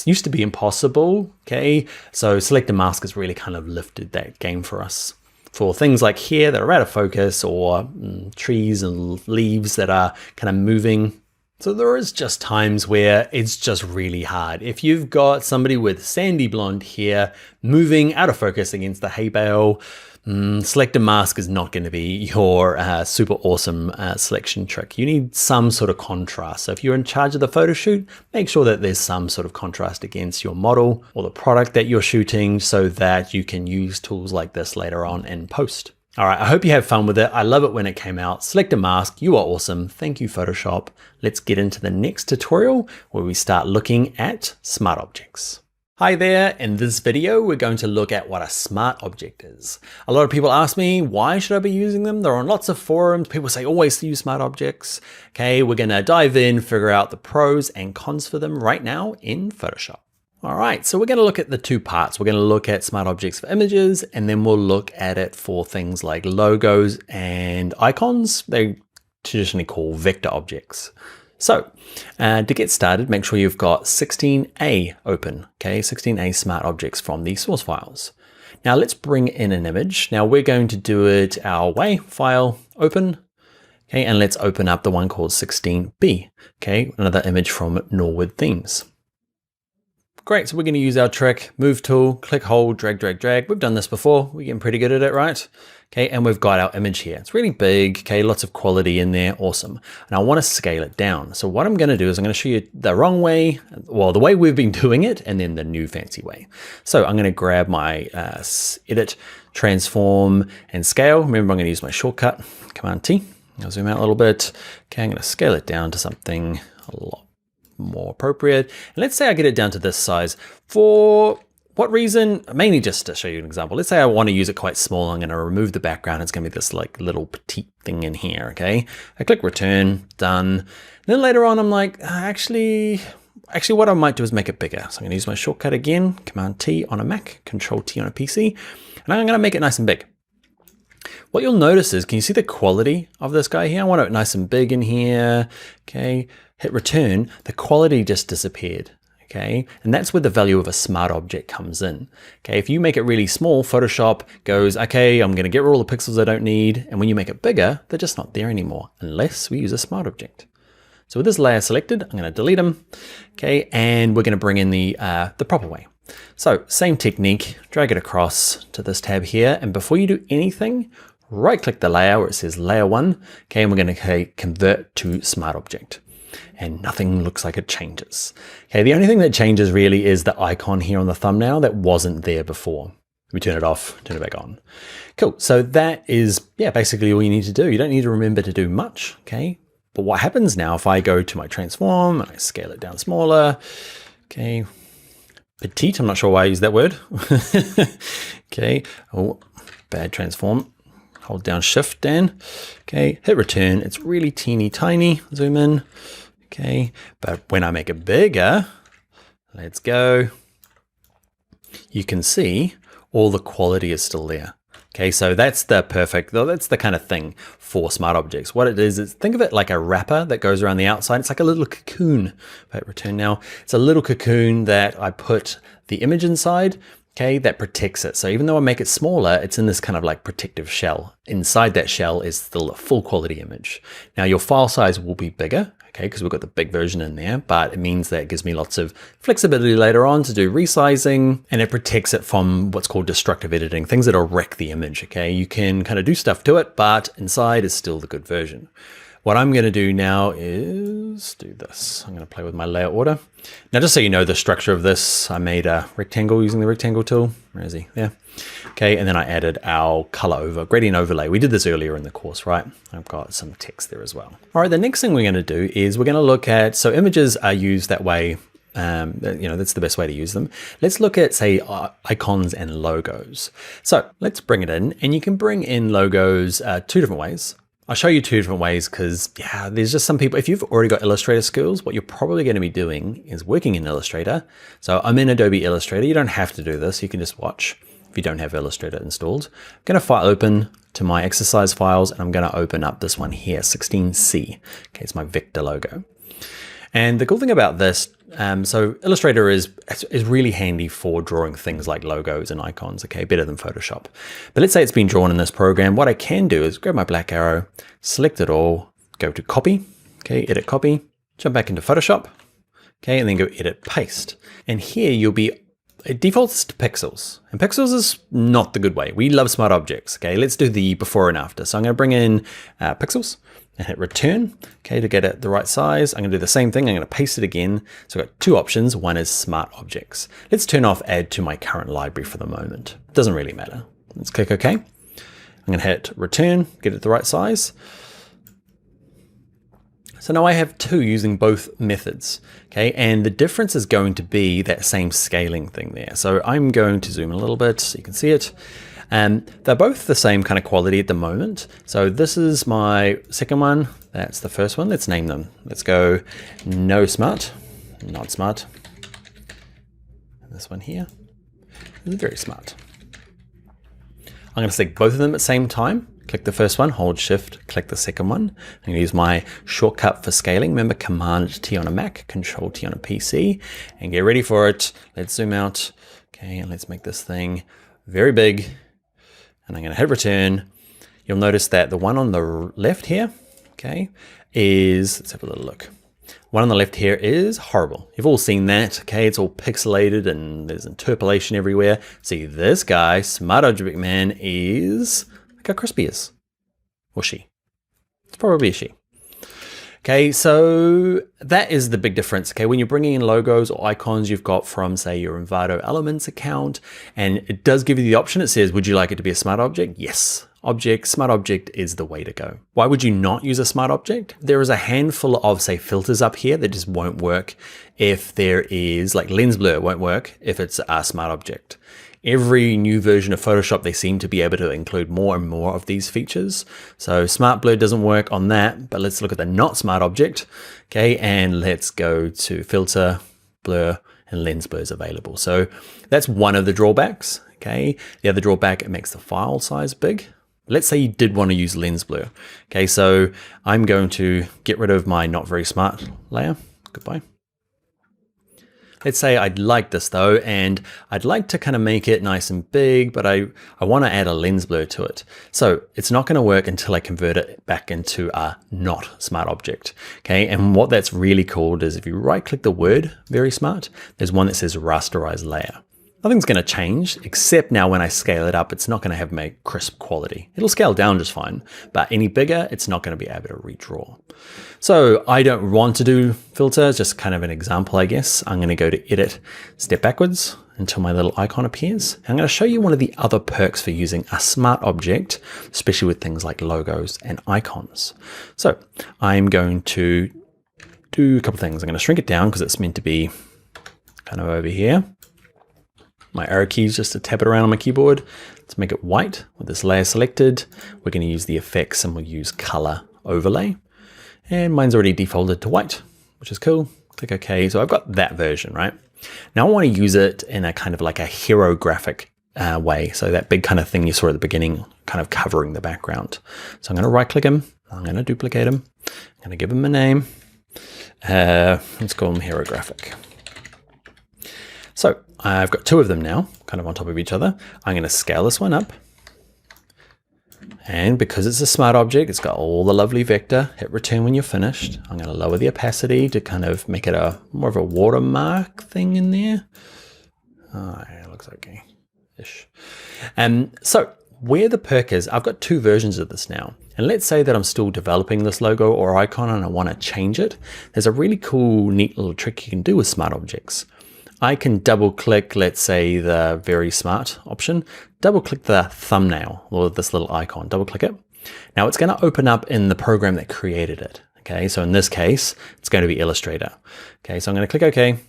used to be impossible, okay? So selector mask has really kind of lifted that game for us. For things like here that are out of focus or trees and leaves that are kind of moving. So there is just times where it's just really hard. If you've got somebody with sandy blonde hair moving out of focus against the hay bale, selector mask is not going to be your super awesome selection trick. You need some sort of contrast. So if you're in charge of the photo shoot, make sure that there's some sort of contrast against your model or the product that you're shooting so that you can use tools like this later on in post. All right, I hope you have fun with it. I love it when it came out. Selector mask, you are awesome. Thank you, Photoshop. Let's get into the next tutorial where we start looking at smart objects. Hi there, in this video, we're going to look at what a smart object is. A lot of people ask me, why should I be using them? They're on lots of forums. People say, always use smart objects. Okay, we're gonna dive in, figure out the pros and cons for them right now in Photoshop. All right, so we're going to look at the two parts. We're going to look at smart objects for images, and then we'll look at it for things like logos and icons. They traditionally call vector objects. So to get started, make sure you've got 16A open, okay? 16A smart objects from the source files. Now let's bring in an image. Now we're going to do it our way, file, open. Okay, and let's open up the one called 16B, okay? Another image from Norwood Themes. Great, so we're going to use our trick, move tool, click, hold, drag, drag, drag. We've done this before. We're getting pretty good at it, right? Okay, and we've got our image here. It's really big, okay, lots of quality in there, awesome. And I want to scale it down. So what I'm going to do is I'm going to show you the wrong way, well, the way we've been doing it, and then the new fancy way. So I'm going to grab my edit, transform, and scale. Remember, I'm going to use my shortcut, Command T. I'll zoom out a little bit. Okay, I'm going to scale it down to something a lot more appropriate. And let's say I get it down to this size. For what reason? Mainly just to show you an example. Let's say I want to use it quite small. I'm going to remove the background. It's going to be this like little petite thing in here. Okay. I click return, done. And then later on, I'm like, actually what I might do is make it bigger. So I'm going to use my shortcut again, Command T on a Mac, Control T on a PC, and I'm going to make it nice and big. What you'll notice is, can you see the quality of this guy here? I want it nice and big in here. Okay, hit return, the quality just disappeared. Okay, and that's where the value of a smart object comes in. Okay, if you make it really small, Photoshop goes, okay, I'm gonna get rid of all the pixels I don't need. And when you make it bigger, they're just not there anymore, unless we use a smart object. So with this layer selected, I'm gonna delete them. Okay, and we're gonna bring in the proper way. So same technique, drag it across to this tab here. And before you do anything, right click the layer where it says layer 1. Okay, and we're going to convert to smart object. And nothing looks like it changes. Okay, the only thing that changes really is the icon here on the thumbnail that wasn't there before. We turn it off, turn it back on. Cool, so that is, yeah, basically all you need to do. You don't need to remember to do much, okay? But what happens now if I go to my transform and I scale it down smaller, okay, petite, I'm not sure why I use that word. Okay, oh, bad transform. Hold down Shift, Dan. Okay, hit return. It's really teeny tiny. Zoom in. Okay, but when I make it bigger, let's go. You can see all the quality is still there. Okay, so that's the kind of thing for smart objects. What it is think of it like a wrapper that goes around the outside. It's like a little cocoon. Hit return now. It's a little cocoon that I put the image inside. Okay, that protects it. So even though I make it smaller, it's in this kind of like protective shell. Inside that shell is still a full quality image. Now your file size will be bigger, okay, because we've got the big version in there, but it means that it gives me lots of flexibility later on to do resizing, and it protects it from what's called destructive editing, things that'll wreck the image, okay? You can kind of do stuff to it, but inside is still the good version. what I'm going to do now is do this. I'm going to play with my layer order. Now, just so you know the structure of this, I made a rectangle using the rectangle tool. Where is he? There. Okay, and then I added our gradient overlay. We did this earlier in the course, right? I've got some text there as well. All right, the next thing we're going to do is we're going to look at, so images are used that way. That's the best way to use them. Let's look at, say, icons and logos. So let's bring it in, and you can bring in logos two different ways. I'll show you two different ways because, yeah, there's just some people, if you've already got Illustrator skills, what you're probably going to be doing is working in Illustrator. So I'm in Adobe Illustrator. You don't have to do this. You can just watch if you don't have Illustrator installed. I'm going to file open to my exercise files, and I'm going to open up this one here, 16C. Okay, it's my vector logo. And the cool thing about this, so Illustrator is really handy for drawing things like logos and icons, okay, better than Photoshop. But let's say it's been drawn in this program. What I can do is grab my black arrow, select it all, go to copy, okay, edit copy, jump back into Photoshop, okay, and then go edit paste. And here it defaults to pixels, and pixels is not the good way. We love smart objects, okay? Let's do the before and after. So I'm gonna bring in pixels and hit return, okay, to get it the right size. I'm gonna do the same thing. I'm gonna paste it again. So I've got two options. One is smart objects. Let's turn off add to my current library for the moment. It doesn't really matter. Let's click OK. I'm gonna hit return, get it the right size. So now I have two using both methods, okay? And the difference is going to be that same scaling thing there. So I'm going to zoom in a little bit so you can see it. They're both the same kind of quality at the moment. So this is my second one. That's the first one. Let's name them. Let's go no smart, not smart. And this one here is very smart. I'm going to select both of them at the same time. Click the first one, hold shift, click the second one. I'm going to use my shortcut for scaling. Remember, Command T on a Mac, Control T on a PC, and get ready for it. Let's zoom out. Okay, and let's make this thing very big. And I'm going to hit return. You'll notice that the one on the left here, okay, let's have a little look. One on the left here is horrible. You've all seen that, okay? It's all pixelated and there's interpolation everywhere. See, this guy, Smart Object Man, is like how Crispy is, or she. It's probably a she. Okay, so that is the big difference. Okay, when you're bringing in logos or icons you've got from, say, your Envato Elements account, and it does give you the option. It says, would you like it to be a smart object? Yes. Smart object is the way to go. Why would you not use a smart object? There is a handful of, say, filters up here that just won't work if there is, like lens blur won't work if it's a smart object. Every new version of Photoshop, they seem to be able to include more and more of these features. So smart blur doesn't work on that, but let's look at the not smart object. Okay, and let's go to filter, blur, and lens blur is available. So that's one of the drawbacks. Okay, the other drawback, it makes the file size big. Let's say you did want to use lens blur. Okay, so I'm going to get rid of my not very smart layer. Goodbye. Let's say I'd like this though, and I'd like to kind of make it nice and big, but I want to add a lens blur to it. So it's not going to work until I convert it back into a not smart object. Okay, and what that's really called is if you right click the word very smart, there's one that says rasterize layer. Nothing's going to change, except now when I scale it up, it's not going to have my crisp quality. It'll scale down just fine, but any bigger, it's not going to be able to redraw. So I don't want to do filters, just kind of an example, I guess. I'm going to go to edit, step backwards until my little icon appears. I'm going to show you one of the other perks for using a smart object, especially with things like logos and icons. So I'm going to do a couple things. I'm going to shrink it down because it's meant to be kind of over here. My arrow keys just to tap it around on my keyboard. Let's make it white with this layer selected. We're going to use the effects and we'll use color overlay. And mine's already defaulted to white, which is cool. Click OK. So I've got that version, right? Now I want to use it in a kind of like a hero graphic way. So that big kind of thing you saw at the beginning, kind of covering the background. So I'm going to right click him. I'm going to duplicate him. I'm going to give him a name. Let's call him hero graphic. So I've got two of them now, kind of on top of each other. I'm going to scale this one up. And because it's a smart object, it's got all the lovely vector. Hit return when you're finished. I'm going to lower the opacity to kind of make it a more of a watermark thing in there. Oh, yeah, it looks okay-ish. So where the perk is, I've got two versions of this now. And let's say that I'm still developing this logo or icon and I want to change it. There's a really cool, neat little trick you can do with smart objects. I can double click, let's say the very smart option, double click the thumbnail or this little icon, double click it. Now it's going to open up in the program that created it. Okay, so in this case, it's going to be Illustrator. Okay, so I'm going to click OK.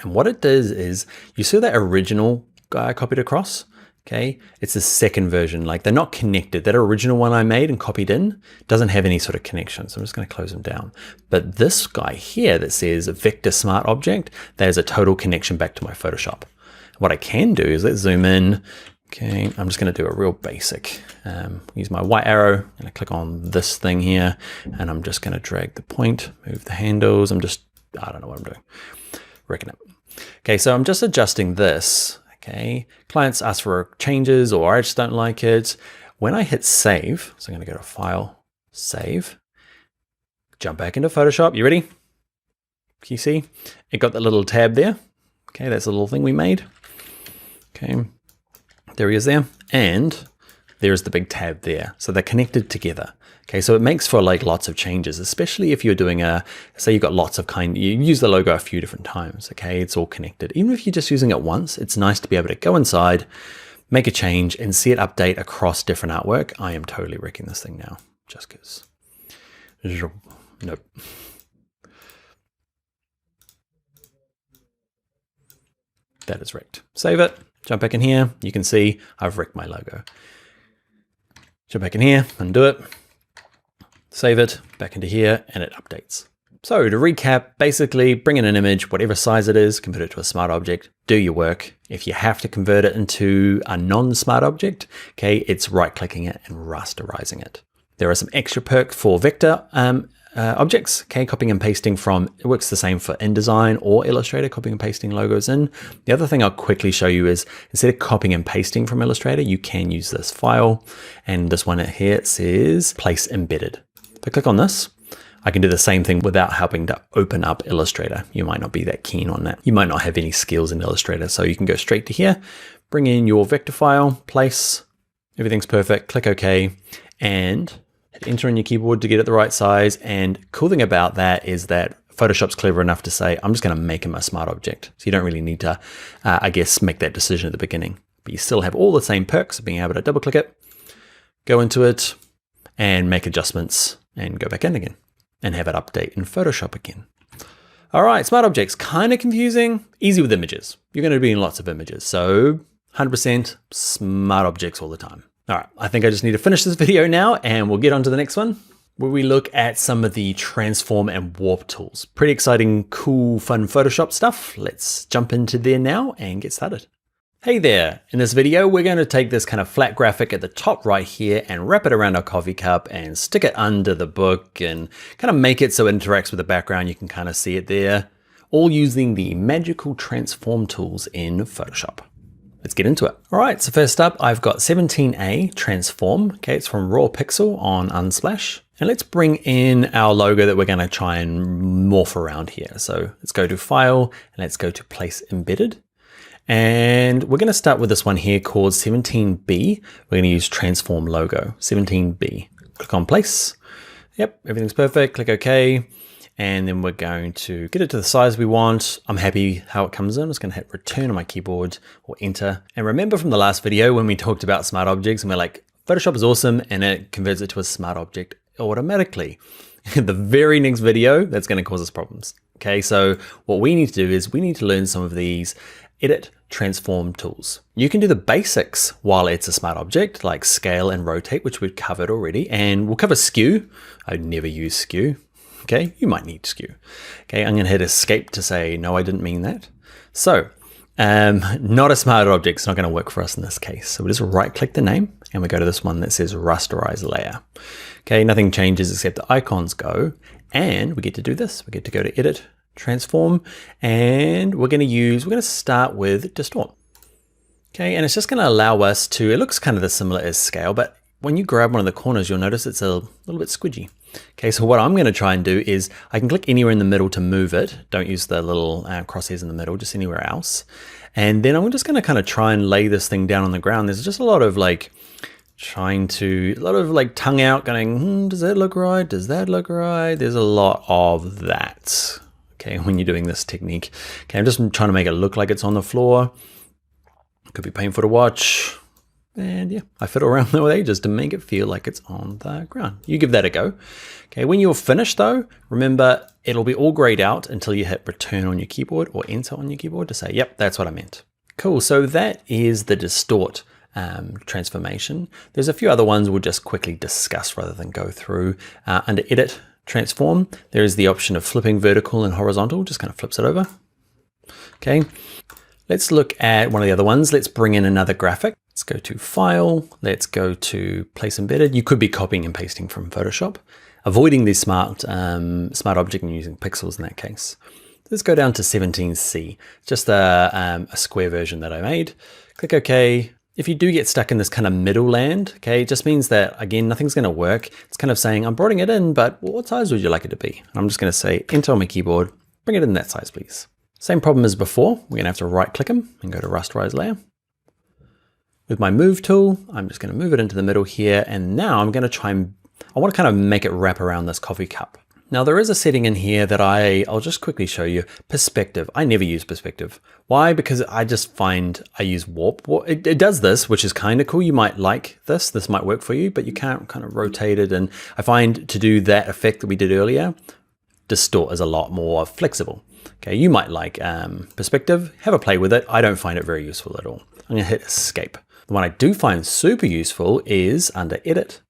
And what it does is, you see that original guy I copied across? Okay, it's the second version, like they're not connected. That original one I made and copied in doesn't have any sort of connection. So I'm just going to close them down. But this guy here that says Vector Smart Object, there's a total connection back to my Photoshop. What I can do is let's zoom in. Okay, I'm just going to do a real basic, use my white arrow and I click on this thing here and I'm just going to drag the point, move the handles. I don't know what I'm doing. Reckon it. Okay, so I'm just adjusting this. Okay, clients ask for changes or I just don't like it. When I hit save, so I'm going to go to File, Save, jump back into Photoshop. You ready? Can you see? It got that little tab there. Okay, that's a little thing we made. Okay, there he is there. And there's the big tab there. So they're connected together. Okay, so it makes for like lots of changes, especially if you're doing say you've got lots of you use the logo a few different times, okay? It's all connected. Even if you're just using it once, it's nice to be able to go inside, make a change and see it update across different artwork. I am totally wrecking this thing now, just because. Nope. That is wrecked. Save it, jump back in here. You can see I've wrecked my logo. Jump back in here, undo it. Save it back into here and it updates. So to recap, basically bring in an image, whatever size it is, convert it to a smart object, do your work. If you have to convert it into a non-smart object, okay, it's right clicking it and rasterizing it. There are some extra perks for vector objects, okay, copying and pasting from, it works the same for InDesign or Illustrator, copying and pasting logos in. The other thing I'll quickly show you is instead of copying and pasting from Illustrator, you can use this file. And this one here, it says place embedded. If I click on this, I can do the same thing without having to open up Illustrator. You might not be that keen on that. You might not have any skills in Illustrator. So you can go straight to here, bring in your vector file, place, everything's perfect, click OK, and hit enter on your keyboard to get it the right size. And cool thing about that is that Photoshop's clever enough to say, I'm just going to make him a smart object. So you don't really need to, I guess, make that decision at the beginning. But you still have all the same perks of being able to double click it, go into it, and make adjustments and go back in again and have it update in Photoshop again. All right, smart objects, kind of confusing, easy with images. You're going to be in lots of images. So 100% smart objects all the time. All right, I think I just need to finish this video now and we'll get on to the next one where we look at some of the transform and warp tools. Pretty exciting, cool, fun Photoshop stuff. Let's jump into there now and get started. Hey there, in this video, we're going to take this kind of flat graphic at the top right here and wrap it around our coffee cup and stick it under the book and kind of make it so it interacts with the background. You can kind of see it there, all using the magical transform tools in Photoshop. Let's get into it. All right, so first up, I've got 17A transform. Okay, it's from Raw Pixel on Unsplash. And let's bring in our logo that we're going to try and morph around here. So let's go to File and let's go to Place Embedded. And we're going to start with this one here called 17B. We're going to use transform logo, 17B. Click on place. Yep, everything's perfect. Click OK. And then we're going to get it to the size we want. I'm happy how it comes in. I'm just going to hit return on my keyboard or enter. And remember from the last video when we talked about smart objects and we're like, Photoshop is awesome and it converts it to a smart object automatically. The very next video, that's going to cause us problems. Okay, so what we need to do is we need to learn some of these edit transform tools. You can do the basics while it's a smart object like scale and rotate, which we've covered already, and we'll cover skew. I never use skew. Okay, you might need skew. Okay, I'm gonna hit escape to say, no, I didn't mean that. So, not a smart object, it's not gonna work for us in this case. So we just right click the name and we go to this one that says rasterize layer. Okay, nothing changes except the icons go, and we get to do this. We get to go to edit, transform, and we're going to start with distort. Okay, and it's just going to allow us to, it looks kind of similar as scale, but when you grab one of the corners, you'll notice it's a little bit squidgy. Okay, so what I'm going to try and do is I can click anywhere in the middle to move it. Don't use the little crosshairs in the middle, just anywhere else. And then I'm just going to kind of try and lay this thing down on the ground. There's just a lot of like tongue out going, does that look right? Does that look right? There's a lot of that. Okay, when you're doing this technique. Okay, I'm just trying to make it look like it's on the floor. It could be painful to watch. And yeah, I fiddle around with the edges to make it feel like it's on the ground. You give that a go. Okay, when you're finished though, remember it'll be all grayed out until you hit return on your keyboard or enter on your keyboard to say, yep, that's what I meant. Cool, so that is the distort transformation. There's a few other ones we'll just quickly discuss rather than go through. Under edit, transform, there is the option of flipping vertical and horizontal, just kind of flips it over. Okay, let's look at one of the other ones. Let's bring in another graphic. Let's go to File, let's go to Place Embedded. You could be copying and pasting from Photoshop, avoiding the smart object and using pixels in that case. Let's go down to 17C, just a square version that I made. Click OK. If you do get stuck in this kind of middle land, okay, it just means that, again, nothing's going to work. It's kind of saying, I'm bringing it in, but what size would you like it to be? And I'm just going to say, enter on my keyboard, bring it in that size, please. Same problem as before. We're going to have to right-click them and go to Rasterize Layer. With my Move tool, I'm just going to move it into the middle here, and now I'm going to try and, I want to kind of make it wrap around this coffee cup. Now there is a setting in here that I'll just quickly show you, perspective. I never use perspective. Why? Because I just find I use warp. It does this, which is kind of cool. You might like this. This might work for you, but you can't kind of rotate it. And I find to do that effect that we did earlier, distort is a lot more flexible. Okay, you might like perspective, have a play with it. I don't find it very useful at all. I'm gonna hit escape. The one I do find super useful is under edit,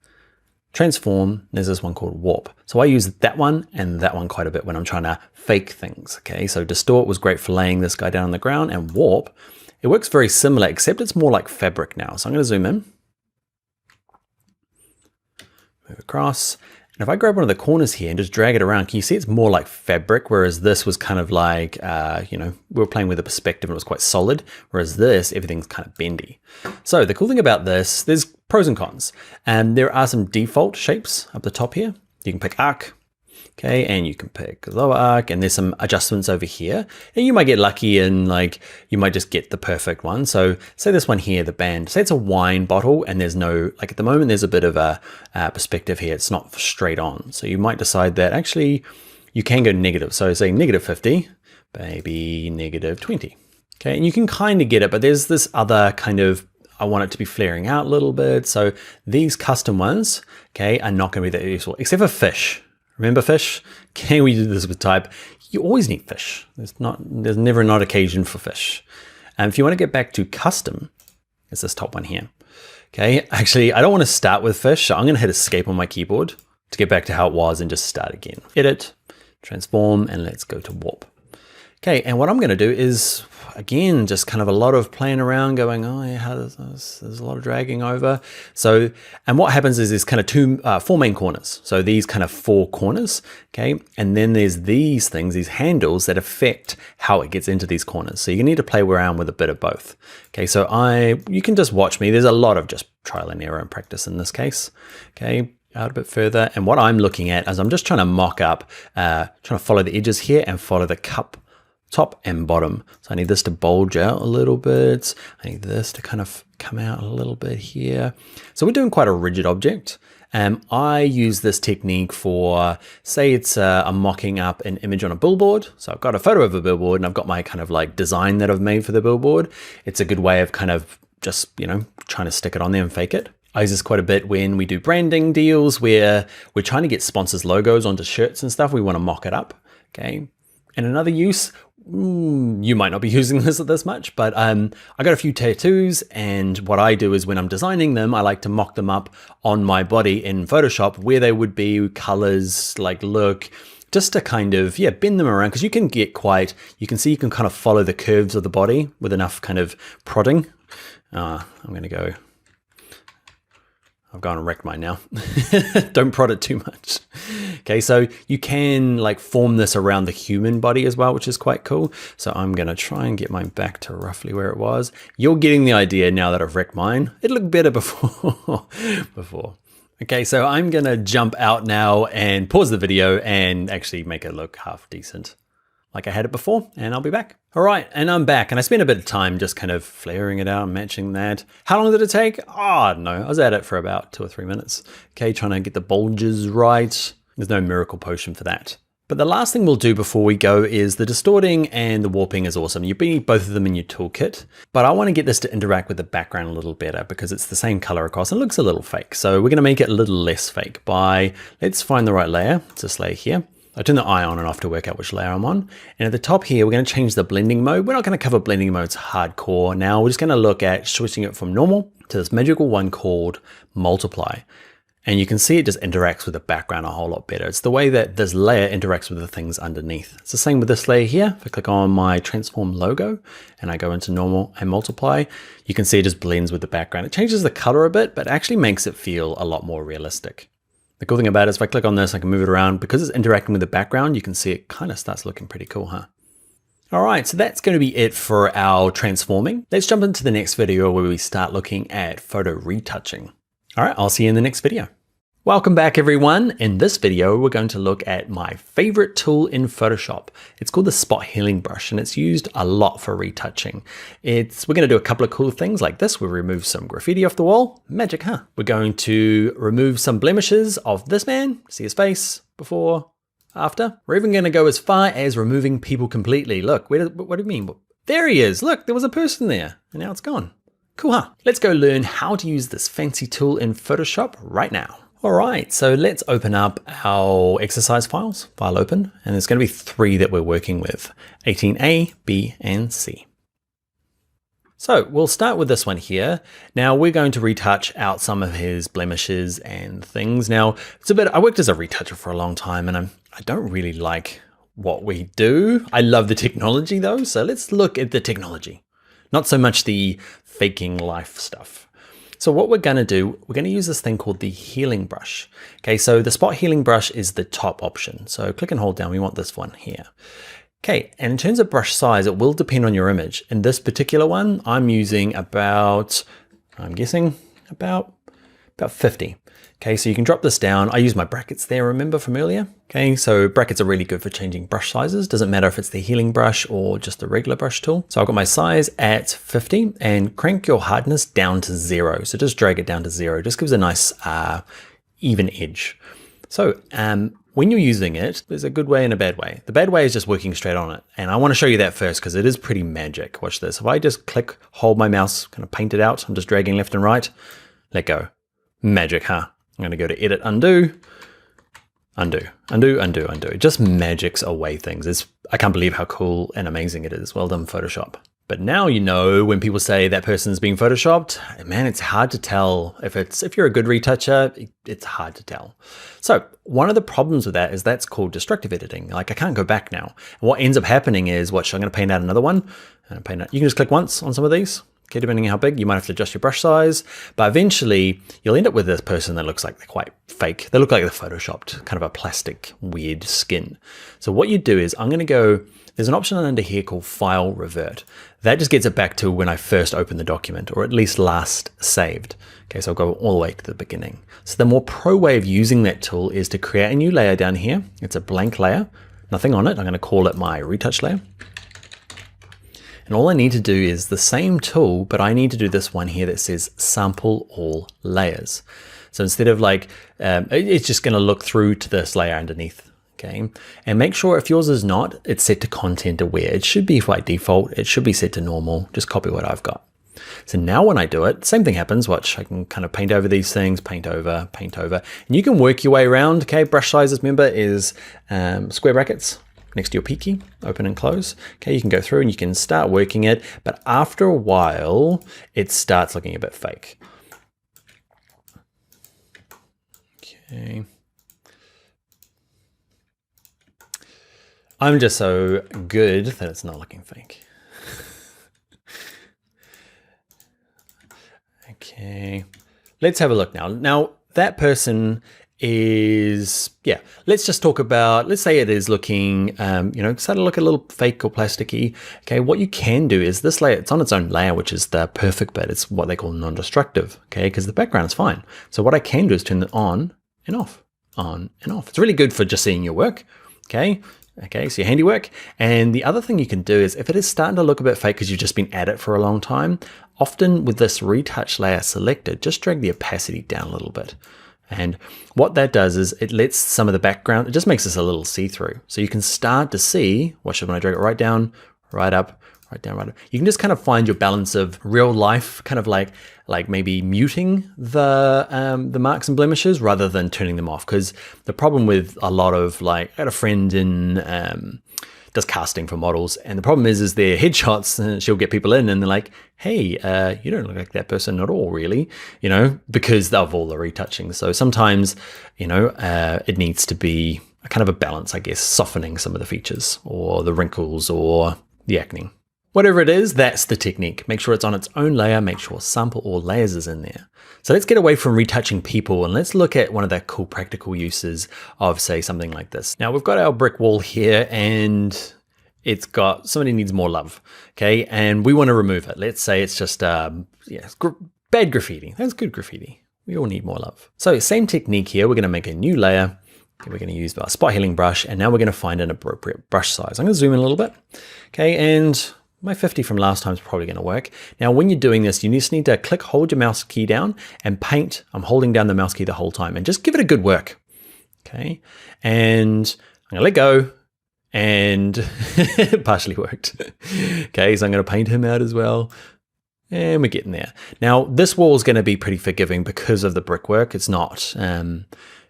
transform, there's this one called warp. So I use that one and that one quite a bit when I'm trying to fake things. Okay, so distort was great for laying this guy down on the ground, and warp, it works very similar, except it's more like fabric now. So I'm gonna zoom in, move across. And if I grab one of the corners here and just drag it around, can you see it's more like fabric, whereas this was kind of like, you know, we were playing with the perspective and it was quite solid, whereas this, everything's kind of bendy. So the cool thing about this, there's pros and cons. And there are some default shapes up the top here. You can pick arc, okay, and you can pick lower arc, and there's some adjustments over here. And you might get lucky and like, you might just get the perfect one. So say this one here, the band, say it's a wine bottle and there's no, like at the moment, there's a bit of a perspective here. It's not straight on. So you might decide that actually you can go negative. So say -50, maybe -20. Okay, and you can kind of get it, but there's this other kind of, I want it to be flaring out a little bit. So these custom ones, okay, are not going to be that useful, except for fish. Remember fish? Can we do this with type? You always need fish. There's never not occasion for fish. And if you want to get back to custom, it's this top one here. Okay, actually, I don't want to start with fish, so I'm going to hit escape on my keyboard to get back to how it was and just start again. Edit, transform, and let's go to warp. Okay, and what I'm going to do is, again, just kind of a lot of playing around going, oh yeah, how does this? There's a lot of dragging over. So, and what happens is there's kind of four main corners. So these kind of four corners, okay? And then there's these things, these handles that affect how it gets into these corners. So you need to play around with a bit of both. Okay, so you can just watch me. There's a lot of just trial and error and practice in this case, okay? Out a bit further. And what I'm looking at is I'm just trying to mock up, trying to follow the edges here and follow the cup top and bottom. So I need this to bulge out a little bit. I need this to kind of come out a little bit here. So we're doing quite a rigid object. I use this technique for, say it's I'm mocking up an image on a billboard. So I've got a photo of a billboard and I've got my kind of like design that I've made for the billboard. It's a good way of kind of just, you know, trying to stick it on there and fake it. I use this quite a bit when we do branding deals where we're trying to get sponsors' logos onto shirts and stuff. We want to mock it up, okay? And another use, you might not be using this much, but I got a few tattoos, and what I do is when I'm designing them, I like to mock them up on my body in Photoshop where they would be colors, like look, just to kind of, yeah, bend them around, because you can get quite, you can see you can kind of follow the curves of the body with enough kind of prodding. I'm going to go, I've gone and wrecked mine now. Don't prod it too much. Okay, so you can like form this around the human body as well, which is quite cool. So I'm gonna try and get mine back to roughly where it was. You're getting the idea now that I've wrecked mine. It looked better before. Okay, so I'm gonna jump out now and pause the video and actually make it look half decent like I had it before, and I'll be back. All right, and I'm back, and I spent a bit of time just kind of flaring it out, matching that. How long did it take? Oh, I don't know. I was at it for about 2 or 3 minutes. Okay, trying to get the bulges right. There's no miracle potion for that. But the last thing we'll do before we go is the distorting and the warping is awesome. You need both of them in your toolkit, but I want to get this to interact with the background a little better because it's the same color across and it looks a little fake. So we're going to make it a little less fake by, let's find the right layer. It's this layer here. I turn the eye on and off to work out which layer I'm on. And at the top here, we're going to change the blending mode. We're not going to cover blending modes hardcore now. We're just going to look at switching it from normal to this magical one called multiply. And you can see it just interacts with the background a whole lot better. It's the way that this layer interacts with the things underneath. It's the same with this layer here. If I click on my transform logo and I go into normal and multiply, you can see it just blends with the background. It changes the color a bit, but actually makes it feel a lot more realistic. The cool thing about it is if I click on this, I can move it around. Because it's interacting with the background, you can see it kind of starts looking pretty cool, huh? All right, so that's going to be it for our transforming. Let's jump into the next video where we start looking at photo retouching. All right, I'll see you in the next video. Welcome back everyone. In this video, we're going to look at my favorite tool in Photoshop. It's called the spot healing brush and it's used a lot for retouching. We're going to do a couple of cool things like this. We'll remove some graffiti off the wall. Magic, huh? We're going to remove some blemishes of this man. See his face before, after. We're even going to go as far as removing people completely. Look, what do you mean? There he is. Look, there was a person there and now it's gone. Cool, huh? Let's go learn how to use this fancy tool in Photoshop right now. All right, so let's open up our exercise files, file open, and there's going to be 3 that we're working with, 18A, B, and C. So we'll start with this one here. Now we're going to retouch out some of his blemishes and things. Now I worked as a retoucher for a long time and I don't really like what we do. I love the technology though, so let's look at the technology, not so much the faking life stuff. So what we're going to do, we're going to use this thing called the healing brush. Okay, so the spot healing brush is the top option. So click and hold down, we want this one here. Okay, and in terms of brush size, it will depend on your image. In this particular one, I'm using about 50. Okay, so you can drop this down. I use my brackets there, remember from earlier? Okay, so brackets are really good for changing brush sizes. Doesn't matter if it's the healing brush or just the regular brush tool. So I've got my size at 50 and crank your hardness down to 0. So just drag it down to 0. Just gives a nice even edge. So when you're using it, there's a good way and a bad way. The bad way is just working straight on it. And I want to show you that first because it is pretty magic. Watch this. If I just click, hold my mouse, kind of paint it out. I'm just dragging left and right, let go. Magic, huh? I'm going to go to edit, undo, undo, undo, undo, undo. It just magics away things. I can't believe how cool and amazing it is. Well done, Photoshop. But now you know when people say that person's being photoshopped, man, it's hard to tell. If you're a good retoucher, it's hard to tell. So one of the problems with that is that's called destructive editing. Like I can't go back now. And what ends up happening is, I'm going to paint out another one. And you can just click once on some of these. Okay, depending on how big, you might have to adjust your brush size, but eventually you'll end up with this person that looks like they're quite fake. They look like they're photoshopped, kind of a plastic, weird skin. So what you do is there's an option under here called File Revert. That just gets it back to when I first opened the document, or at least last saved. Okay, so I'll go all the way to the beginning. So the more pro way of using that tool is to create a new layer down here. It's a blank layer, nothing on it. I'm going to call it my retouch layer. And all I need to do is the same tool, but I need to do this one here that says sample all layers. So instead of it's just going to look through to this layer underneath. Okay. And make sure if yours is not, it's set to content aware. It should be by default. It should be set to normal. Just copy what I've got. So now when I do it, same thing happens. Watch, I can kind of paint over these things, paint over, and you can work your way around. Okay. Brush sizes, remember, is square brackets next to your P key, open and close. Okay, you can go through and you can start working it, but after a while, it starts looking a bit fake. Okay. I'm just so good that it's not looking fake. Okay, let's have a look now. Now, that person is, yeah, let's just talk about, let's say it is looking, you know, starting to look a little fake or plasticky. Okay, what you can do is this layer, it's on its own layer, which is the perfect bit. It's what they call non-destructive, okay, because the background is fine. So what I can do is turn it on and off, on and off. It's really good for just seeing your work, okay? Okay, so your handiwork. And the other thing you can do is if it is starting to look a bit fake because you've just been at it for a long time, often with this retouch layer selected, just drag the opacity down a little bit. And what that does is it lets some of the background, it just makes this a little see-through. So you can start to see, watch it when I drag it right down, right up, right down, right up. You can just kind of find your balance of real life, kind of like maybe muting the marks and blemishes rather than turning them off. Because the problem with a lot of I had a friend in, does casting for models, and the problem is their headshots, and she'll get people in and they're like, hey, you don't look like that person at all, really, you know, because of all the retouching. So sometimes, you know, it needs to be a kind of a balance, I guess, softening some of the features or the wrinkles or the acne. Whatever it is, that's the technique. Make sure it's on its own layer, make sure sample or layers is in there. So let's get away from retouching people and let's look at one of the cool practical uses of, say, something like this. Now we've got our brick wall here and it's got, somebody needs more love, okay? And we want to remove it. Let's say it's just, bad graffiti. That's good graffiti. We all need more love. So same technique here. We're going to make a new layer. We're going to use our spot healing brush and now we're going to find an appropriate brush size. I'm going to zoom in a little bit, okay? And my 50 from last time is probably going to work. Now, when you're doing this, you just need to hold your mouse key down and paint. I'm holding down the mouse key the whole time and just give it a good work. Okay. And I'm going to let go and it partially worked. Okay. So I'm going to paint him out as well. And we're getting there. Now, this wall is going to be pretty forgiving because of the brickwork. It's not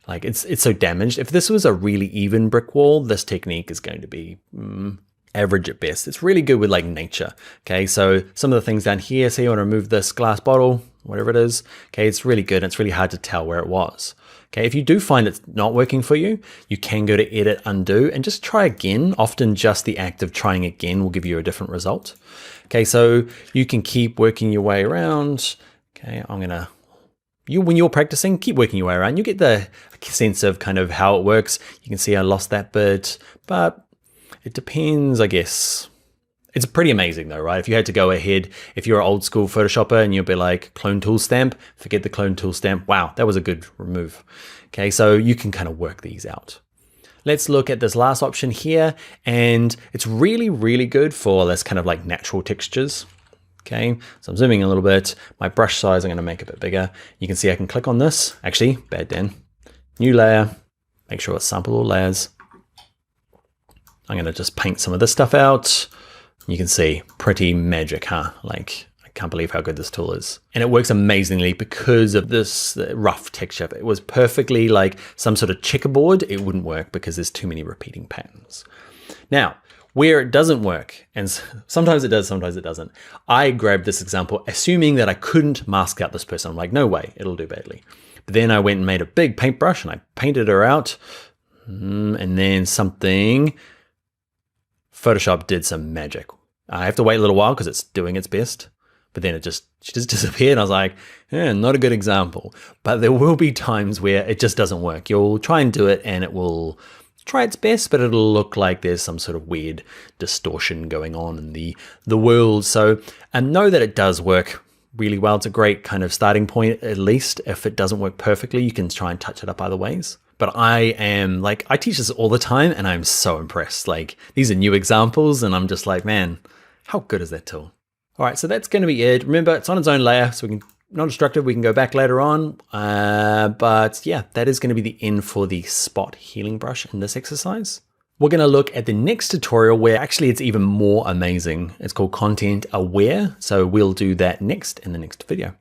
it's so damaged. If this was a really even brick wall, this technique is going to be average at best. It's really good with nature. Okay, so some of the things down here, say you want to remove this glass bottle, whatever it is, okay, it's really good. It's really hard to tell where it was. Okay, if you do find it's not working for you, you can go to edit, undo, and just try again. Often just the act of trying again will give you a different result. Okay, so you can keep working your way around. Okay, when you're practicing, keep working your way around. You get the sense of kind of how it works. You can see I lost that bit, but it depends, I guess. It's pretty amazing though, right? If you had to go ahead, if you're an old school Photoshopper and you'll be like clone tool stamp, forget the clone tool stamp. Wow, that was a good remove. Okay, so you can kind of work these out. Let's look at this last option here. And it's really, really good for this kind of natural textures. Okay, so I'm zooming a little bit. My brush size, I'm gonna make a bit bigger. You can see I can click on this. Actually, bad Dan. New layer, make sure it's sample all layers. I'm going to just paint some of this stuff out. You can see pretty magic, huh? I can't believe how good this tool is. And it works amazingly because of this rough texture. If it was perfectly some sort of checkerboard, it wouldn't work because there's too many repeating patterns. Now, where it doesn't work, and sometimes it does, sometimes it doesn't. I grabbed this example, assuming that I couldn't mask out this person. I'm like, no way, it'll do badly. But then I went and made a big paintbrush and I painted her out. And then Photoshop did some magic. I have to wait a little while because it's doing its best, but then she just disappeared. And I was like, not a good example. But there will be times where it just doesn't work. You'll try and do it and it will try its best, but it'll look like there's some sort of weird distortion going on in the world. So, and know that it does work really well. It's a great kind of starting point, at least. If it doesn't work perfectly, you can try and touch it up other ways. But I teach this all the time and I'm so impressed. These are new examples and I'm just like, man, how good is that tool? All right, so that's going to be it. Remember, it's on its own layer, so we can non-destructive, we can go back later on. But yeah, that is going to be the end for the spot healing brush in this exercise. We're going to look at the next tutorial where actually it's even more amazing. It's called Content Aware. So we'll do that next in the next video.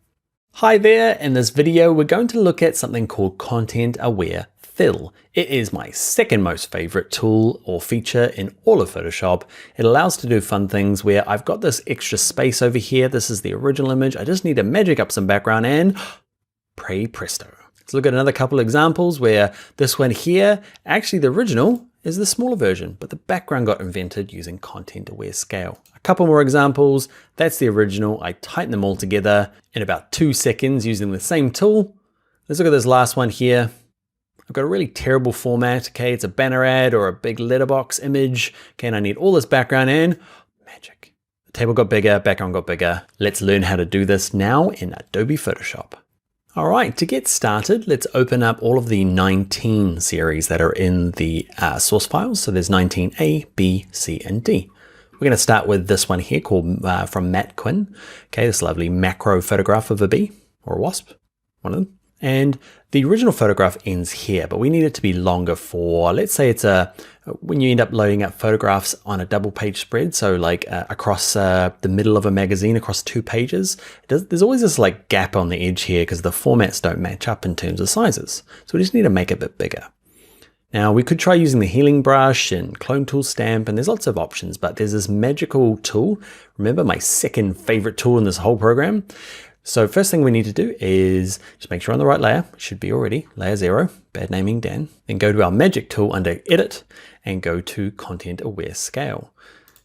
Hi there, in this video, we're going to look at something called Content Aware Fill. It is my second most favorite tool or feature in all of Photoshop. It allows to do fun things where I've got this extra space over here. This is the original image. I just need to magic up some background and pray presto. Let's look at another couple examples where this one here, actually the original is the smaller version, but the background got invented using Content Aware Scale. A couple more examples. That's the original. I tighten them all together in about 2 seconds using the same tool. Let's look at this last one here. I've got a really terrible format, okay? It's a banner ad or a big letterbox image, okay? And I need all this background in. Magic. The table got bigger, background got bigger. Let's learn how to do this now in Adobe Photoshop. All right, to get started, let's open up all of the 19 series that are in the source files. So there's 19A, B, C, and D. We're going to start with this one here called from Matt Quinn. Okay, this lovely macro photograph of a bee or a wasp, one of them. And the original photograph ends here, but we need it to be longer for, let's say it's when you end up loading up photographs on a double page spread, so like across the middle of a magazine, across 2 pages, there's always this like gap on the edge here because the formats don't match up in terms of sizes. So we just need to make it a bit bigger. Now we could try using the healing brush and clone tool stamp, and there's lots of options, but there's this magical tool. Remember, my second favorite tool in this whole program. So first thing we need to do is just make sure on the right layer, should be already layer 0, bad naming Dan. Then go to our magic tool under edit and go to content aware scale.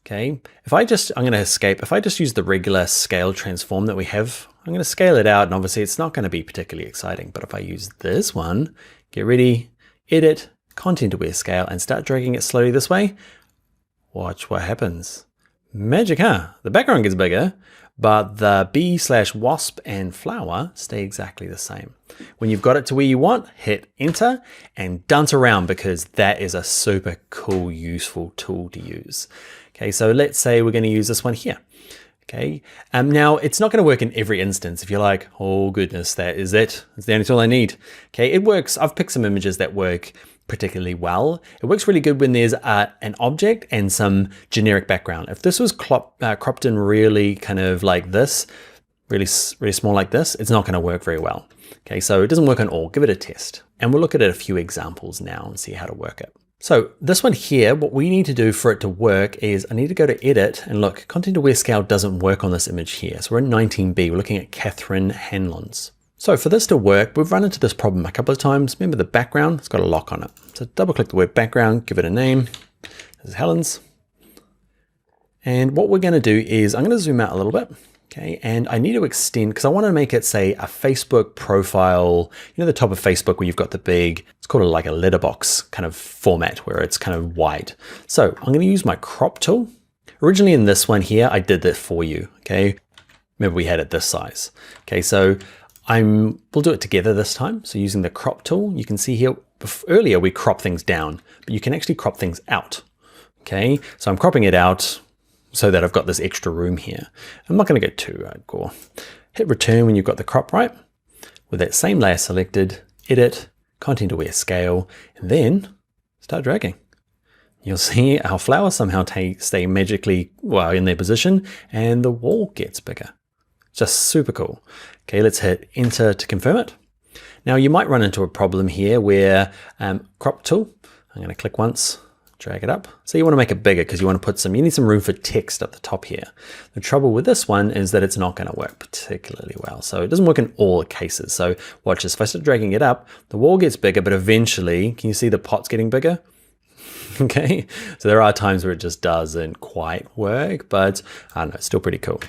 Okay, if I just use the regular scale transform that we have, I'm going to scale it out, and obviously it's not going to be particularly exciting, but if I use this one, get ready, edit, content aware scale, and start dragging it slowly this way, watch what happens. Magic, huh? The background gets bigger, but the bee/wasp and flower stay exactly the same. When you've got it to where you want, hit enter and dance around, because that is a super cool, useful tool to use. Okay, so let's say we're going to use this one here. Okay, now it's not going to work in every instance. If you're like, oh goodness, that is it. That's the only tool I need. Okay, it works. I've picked some images that work particularly well. It works really good when there's an object and some generic background. If this was cropped in really kind of like this, really small like this, it's not going to work very well. Okay, so it doesn't work on all. Give it a test. And we'll look at a few examples now and see how to work it. So this one here, what we need to do for it to work is I need to go to edit and look, content aware scale doesn't work on this image here. So we're in 19B, we're looking at Catherine Hanlon's. So for this to work, we've run into this problem a couple of times. Remember the background, it's got a lock on it. So double click the word background, give it a name. This is Helen's. And what we're going to do is I'm going to zoom out a little bit. Okay, and I need to extend, because I want to make it, say, a Facebook profile, you know, the top of Facebook where you've got the big, it's called like a letterbox kind of format where it's kind of wide. So I'm going to use my crop tool. Originally in this one here, I did that for you. Okay, remember we had it this size. Okay, so we'll do it together this time. So using the crop tool, you can see here, earlier we crop things down, but you can actually crop things out. Okay, so I'm cropping it out so that I've got this extra room here. I'm not going to go too hardcore. Hit return when you've got the crop right. With that same layer selected, edit, content aware scale, and then start dragging. You'll see our flowers somehow stay magically in their position, and the wall gets bigger. Just super cool. Okay, let's hit enter to confirm it. Now you might run into a problem here where crop tool, I'm going to click once, drag it up. So you want to make it bigger because you want to you need some room for text at the top here. The trouble with this one is that it's not going to work particularly well. So it doesn't work in all cases. So watch this. If I start dragging it up, the wall gets bigger, but eventually, can you see the pot's getting bigger? Okay, so there are times where it just doesn't quite work, but I don't know, it's still pretty cool.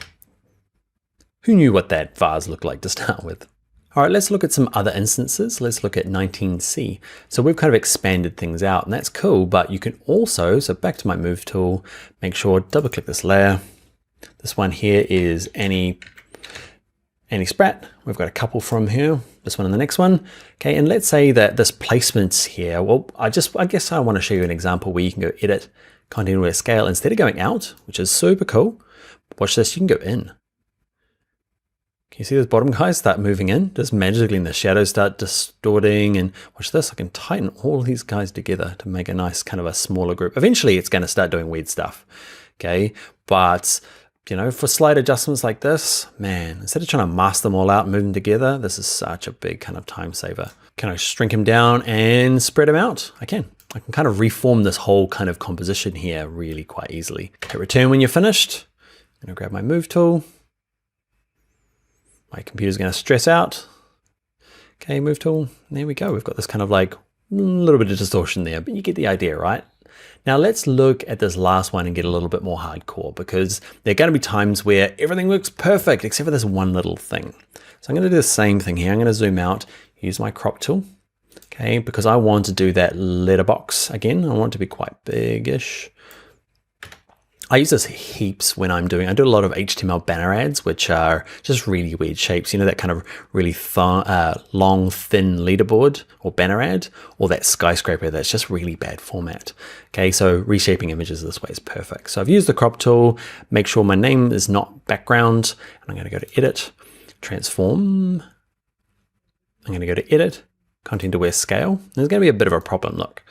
Who knew what that vase looked like to start with? All right, let's look at some other instances. Let's look at 19C. So we've kind of expanded things out, and that's cool, but you can also, so back to my move tool, make sure, double click this layer. This one here is Annie Spratt. We've got a couple from here, this one and the next one. Okay, and let's say that this placement's here. Well, I guess I want to show you an example where you can go edit, content aware scale. Instead of going out, which is super cool, watch this, you can go in. Can you see those bottom guys start moving in? Just magically, and the shadows start distorting. And watch this, I can tighten all these guys together to make a nice kind of a smaller group. Eventually, it's going to start doing weird stuff. Okay, but you know, for slight adjustments like this, man, instead of trying to mask them all out and move them together, this is such a big kind of time saver. Can I shrink them down and spread them out? I can kind of reform this whole kind of composition here really quite easily. Hit return when you're finished. I'm going to grab my move tool. My computer's going to stress out. Okay, move tool. There we go. We've got this kind of like a little bit of distortion there, but you get the idea, right? Now let's look at this last one and get a little bit more hardcore, because there are going to be times where everything looks perfect except for this one little thing. So I'm going to do the same thing here. I'm going to zoom out, use my crop tool, Okay, because I want to do that letterbox again. I want it to be quite big-ish. I use this heaps when I do a lot of HTML banner ads, which are just really weird shapes. You know, that kind of really long, thin leaderboard or banner ad, or that skyscraper that's just really bad format. Okay, so reshaping images this way is perfect. So I've used the crop tool, make sure my name is not background, and I'm going to go to edit, transform. I'm going to go to edit, content aware scale. There's going to be a bit of a problem, look.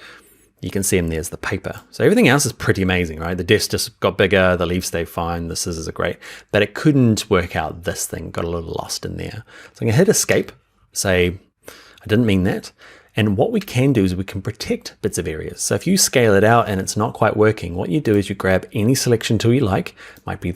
You can see them there's the paper. So everything else is pretty amazing, right? The desk just got bigger, the leaves stay fine, the scissors are great, but it couldn't work out this thing, got a little lost in there. So I'm gonna hit escape, say, I didn't mean that. And what we can do is we can protect bits of areas. So if you scale it out and it's not quite working, what you do is you grab any selection tool you like. Might be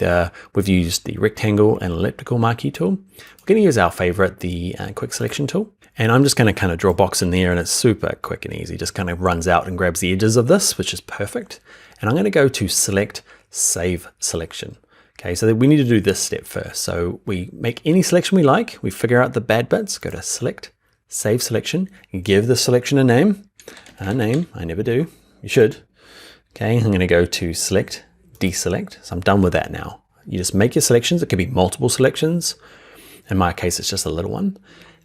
we've used the rectangle and elliptical marquee tool. We're gonna use our favorite, the quick selection tool. And I'm just going to kind of draw a box in there, and it's super quick and easy. Just kind of runs out and grabs the edges of this, which is perfect. And I'm going to go to select, save selection. Okay, so we need to do this step first. So we make any selection we like. We figure out the bad bits, go to select, save selection, give the selection a name. I never do. You should. Okay, I'm going to go to select, deselect. So I'm done with that now. You just make your selections. It could be multiple selections. In my case, it's just a little one.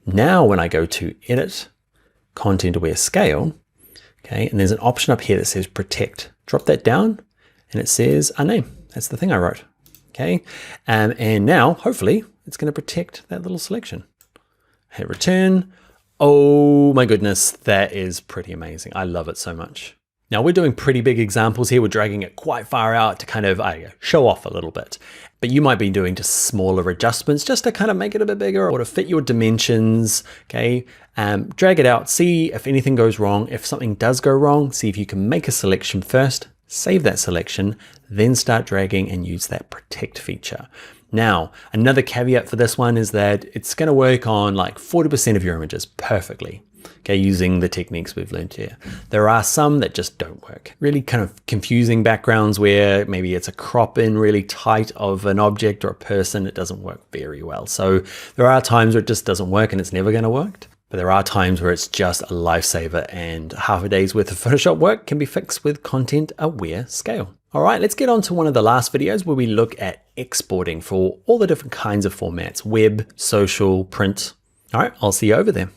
Now, when I go to edit, content aware scale, okay, and there's an option up here that says protect. Drop that down and it says a name. That's the thing I wrote, okay? And now, hopefully, it's gonna protect that little selection. Hit return. Oh my goodness, that is pretty amazing. I love it so much. Now we're doing pretty big examples here. We're dragging it quite far out to kind of show off a little bit. But you might be doing just smaller adjustments just to kind of make it a bit bigger or to fit your dimensions, okay? Drag it out, see if anything goes wrong. If something does go wrong, see if you can make a selection first, save that selection, then start dragging and use that protect feature. Now, another caveat for this one is that it's gonna work on like 40% of your images perfectly. Okay, using the techniques we've learned here. There are some that just don't work. Really kind of confusing backgrounds where maybe it's a crop in really tight of an object or a person. It doesn't work very well. So there are times where it just doesn't work and it's never going to work. But there are times where it's just a lifesaver and half a day's worth of Photoshop work can be fixed with content aware scale. All right, let's get on to one of the last videos where we look at exporting for all the different kinds of formats, web, social, print. All right, I'll see you over there.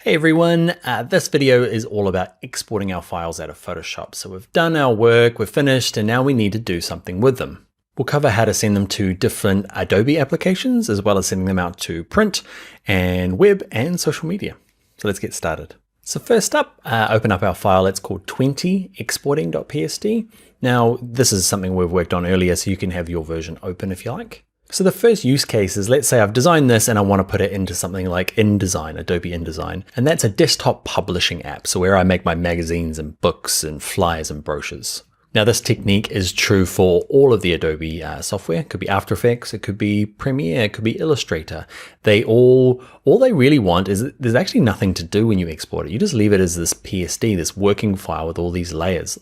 Hey everyone, this video is all about exporting our files out of Photoshop. So we've done our work, we're finished, and now we need to do something with them. We'll cover how to send them to different Adobe applications, as well as sending them out to print and web and social media. So let's get started. So first up, open up our file. It's called 20exporting.psd. Now, this is something we've worked on earlier, so you can have your version open if you like. So the first use case is, let's say I've designed this and I want to put it into something like InDesign, Adobe InDesign. And that's a desktop publishing app. So where I make my magazines and books and flyers and brochures. Now this technique is true for all of the Adobe software. It could be After Effects, it could be Premiere, it could be Illustrator. All they really want is, there's actually nothing to do when you export it. You just leave it as this PSD, this working file with all these layers.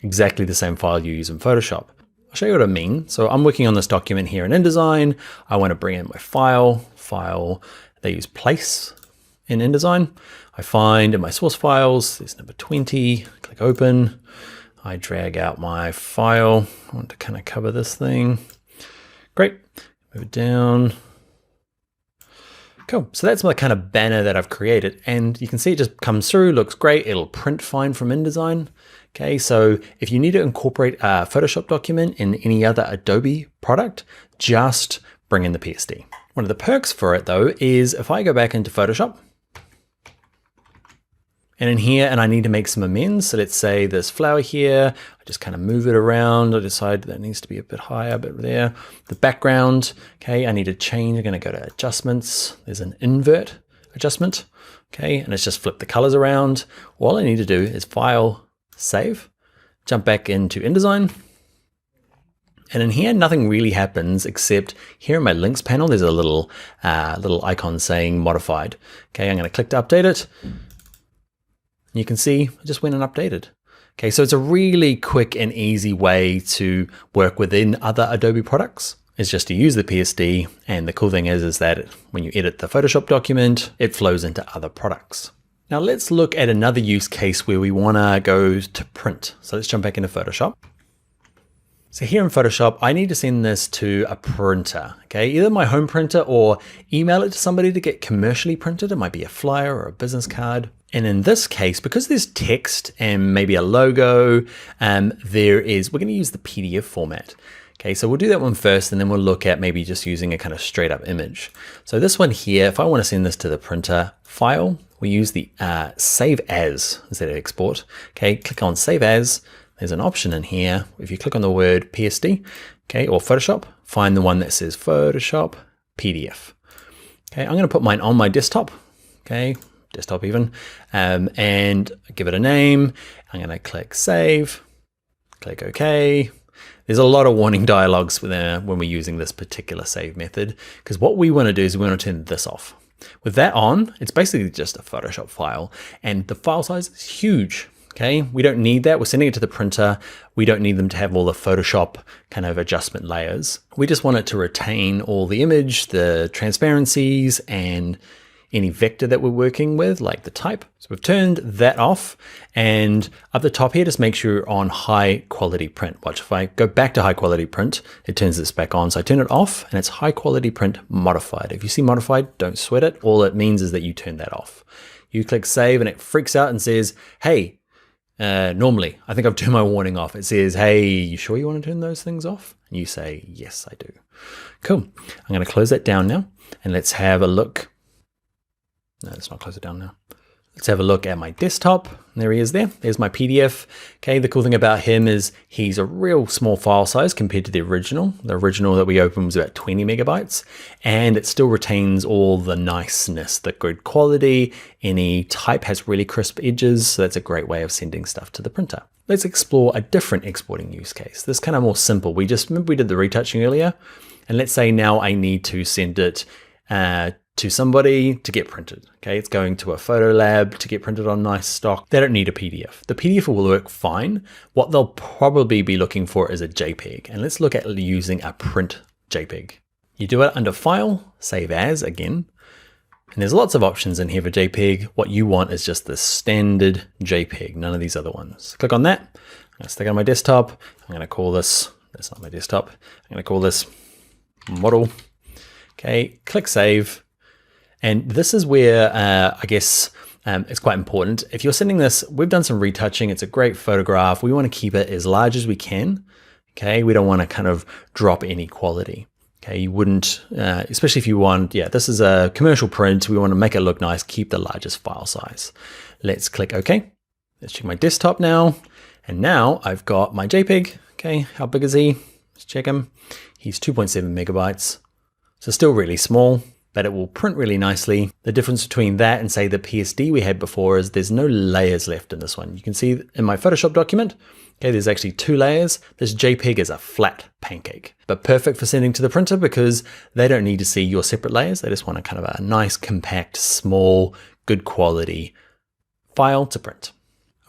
Exactly the same file you use in Photoshop. I'll show you what I mean. So I'm working on this document here in InDesign. I want to bring in my file, they use place in InDesign. I find in my source files, there's number 20, click open. I drag out my file. I want to kind of cover this thing. Great, move it down. Cool, so that's my kind of banner that I've created. And you can see it just comes through, looks great. It'll print fine from InDesign. Okay, so if you need to incorporate a Photoshop document in any other Adobe product, just bring in the PSD. One of the perks for it though is if I go back into Photoshop, and in here, and I need to make some amends. So let's say this flower here, I just kind of move it around. I decide that needs to be a bit higher, a bit there. The background, okay, I need to change. I'm gonna go to adjustments. There's an invert adjustment, okay, and it's just flip the colors around. All I need to do is file, save, jump back into InDesign. And in here, nothing really happens except here in my links panel, there's a little icon saying modified. Okay, I'm gonna click to update it. You can see I just went and updated. Okay, so it's a really quick and easy way to work within other Adobe products. It's just to use the PSD. And the cool thing is that when you edit the Photoshop document, it flows into other products. Now let's look at another use case where we want to go to print. So let's jump back into Photoshop. So here in Photoshop, I need to send this to a printer, okay? Either my home printer or email it to somebody to get commercially printed. It might be a flyer or a business card. And in this case, because there's text and maybe a logo, we're going to use the PDF format. Okay, so we'll do that one first, and then we'll look at maybe just using a kind of straight up image. So this one here, if I want to send this to the printer file, we use the save as instead of export. Okay, click on save as. There's an option in here. If you click on the word PSD, okay, or Photoshop, find the one that says Photoshop PDF. Okay, I'm going to put mine on my desktop. Okay, desktop even, and give it a name. I'm going to click save, click OK. There's a lot of warning dialogues when we're using this particular save method, because what we want to do is we want to turn this off. With that on, it's basically just a Photoshop file, and the file size is huge. Okay, we don't need that. We're sending it to the printer. We don't need them to have all the Photoshop kind of adjustment layers. We just want it to retain all the image, the transparencies, and any vector that we're working with, like the type. So we've turned that off, and up the top here, just make sure you're on high quality print. Watch, if I go back to high quality print, it turns this back on. So I turn it off, and it's high quality print modified. If you see modified, don't sweat it. All it means is that you turn that off. You click save, and it freaks out and says, hey, normally, I think I've turned my warning off. It says, hey, you sure you want to turn those things off? And you say, yes, I do. Cool. I'm going to close that down now, and let's have a look. No, let's not close it down now. Let's have a look at my desktop. There he is there. There's my PDF. Okay, the cool thing about him is he's a real small file size compared to the original. The original that we opened was about 20 megabytes, and it still retains all the niceness, the good quality. Any type has really crisp edges, so that's a great way of sending stuff to the printer. Let's explore a different exporting use case. This is kind of more simple. Remember we did the retouching earlier, and let's say now I need to send it to somebody to get printed. Okay, it's going to a photo lab to get printed on nice stock. They don't need a PDF. The PDF will work fine. What they'll probably be looking for is a JPEG. And let's look at using a print JPEG. You do it under File, Save As again. And there's lots of options in here for JPEG. What you want is just the standard JPEG, none of these other ones. Click on that. I'm going to stick it on my desktop. I'm going to call this, that's not my desktop. I'm going to call this model. Okay, click Save. And this is where I guess it's quite important. If you're sending this, we've done some retouching. It's a great photograph. We want to keep it as large as we can. Okay, we don't want to kind of drop any quality. Okay, you wouldn't, especially if you want, this is a commercial print. We want to make it look nice, keep the largest file size. Let's click OK. Let's check my desktop now. And now I've got my JPEG. Okay, how big is he? Let's check him. He's 2.7 megabytes. So still really small, but it will print really nicely. The difference between that and say the PSD we had before is there's no layers left in this one. You can see in my Photoshop document, okay, there's actually 2 layers. This JPEG is a flat pancake, but perfect for sending to the printer because they don't need to see your separate layers. They just want a kind of a nice, compact, small, good quality file to print.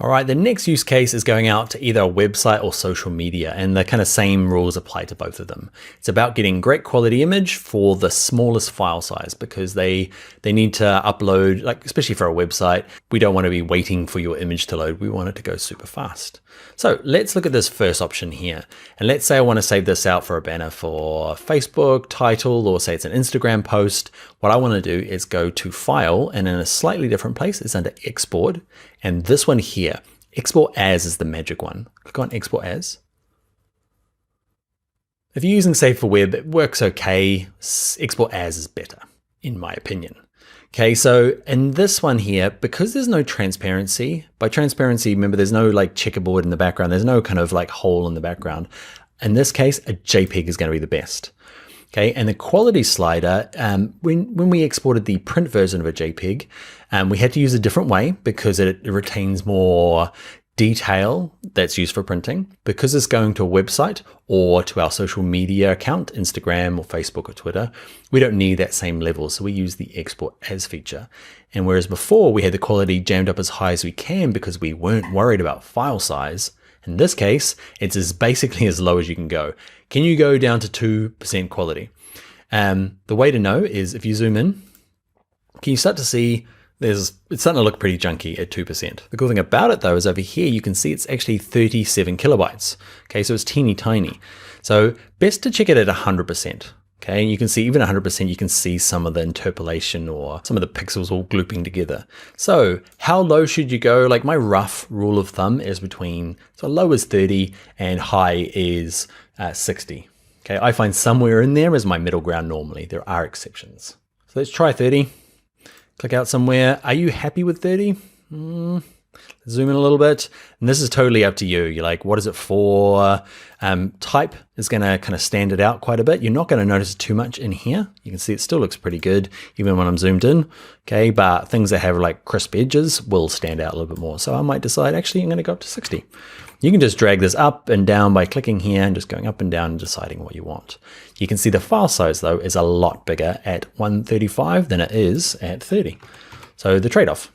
All right, the next use case is going out to either a website or social media, and the kind of same rules apply to both of them. It's about getting great quality image for the smallest file size because they need to upload, like especially for a website, we don't want to be waiting for your image to load. We want it to go super fast. So let's look at this first option here. And let's say I want to save this out for a banner for Facebook, title, or say it's an Instagram post. What I want to do is go to File, and in a slightly different place, it's under Export. And this one here, Export As is the magic one. Click on Export As. If you're using Save for Web, it works okay. Export As is better, in my opinion. Okay, so in this one here, because there's no transparency, by transparency, remember there's no like checkerboard in the background, there's no kind of like hole in the background. In this case, a JPEG is going to be the best. Okay, and the quality slider, when we exported the print version of a JPEG, we had to use a different way because it retains more detail that's used for printing. Because it's going to a website or to our social media account, Instagram or Facebook or Twitter, we don't need that same level. So we use the Export As feature. And whereas before we had the quality jammed up as high as we can because we weren't worried about file size, in this case, it's basically as low as you can go. Can you go down to 2% quality? The way to know is if you zoom in, can you start to see it's starting to look pretty junky at 2%. The cool thing about it though is over here you can see it's actually 37 kilobytes. Okay, so it's teeny tiny. So best to check it at 100%. Okay, and you can see even 100%, you can see some of the interpolation or some of the pixels all glooping together. So how low should you go? Like my rough rule of thumb is between, so low is 30 and high is 60. Okay, I find somewhere in there is my middle ground normally. There are exceptions. So let's try 30. Click out somewhere. Are you happy with 30? Zoom in a little bit, and this is totally up to you. You're like, what is it for? Type is going to kind of stand it out quite a bit. You're not going to notice too much in here. You can see it still looks pretty good, even when I'm zoomed in. Okay, but things that have like crisp edges will stand out a little bit more. So I might decide, actually, I'm going to go up to 60. You can just drag this up and down by clicking here and just going up and down and deciding what you want. You can see the file size, though, is a lot bigger at 135 than it is at 30. So the trade-off.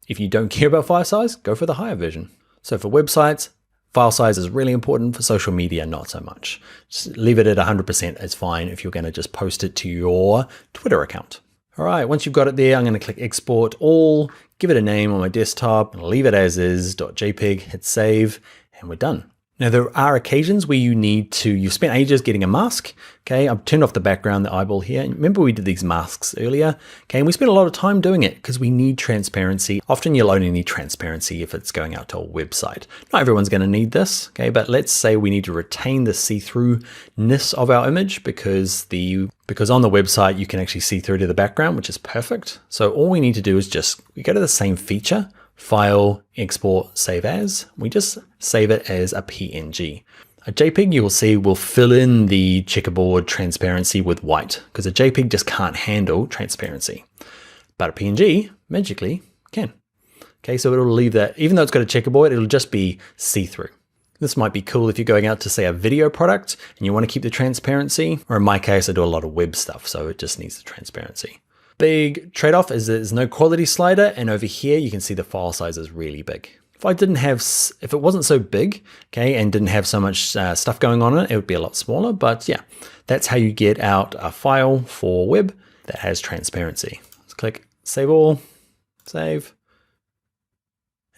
If you don't care about file size, go for the higher version. So for websites, file size is really important. For social media, not so much. Just leave it at 100% is fine if you're going to just post it to your Twitter account. All right, once you've got it there, I'm going to click Export All, give it a name on my desktop, and leave it as is, .jpg, hit save, and we're done. Now there are occasions where you've spent ages getting a mask. Okay, I've turned off the background, the eyeball here. Remember we did these masks earlier? Okay, and we spent a lot of time doing it because we need transparency. Often you'll only need transparency if it's going out to a website. Not everyone's going to need this, okay, but let's say we need to retain the see-throughness of our image because on the website you can actually see through to the background, which is perfect. So all we need to do is we go to the same feature, File, Export, Save As. We just save it as a PNG. A JPEG, you will see, will fill in the checkerboard transparency with white because a JPEG just can't handle transparency. But a PNG, magically, can. Okay, so it'll leave that, even though it's got a checkerboard, it'll just be see-through. This might be cool if you're going out to, say, a video product and you want to keep the transparency, or in my case, I do a lot of web stuff, so it just needs the transparency. Big trade-off is there's no quality slider, and over here you can see the file size is really big. If it wasn't so big, okay, and didn't have so much stuff going on in it, it would be a lot smaller. But yeah, that's how you get out a file for web that has transparency. Let's click Save All, Save,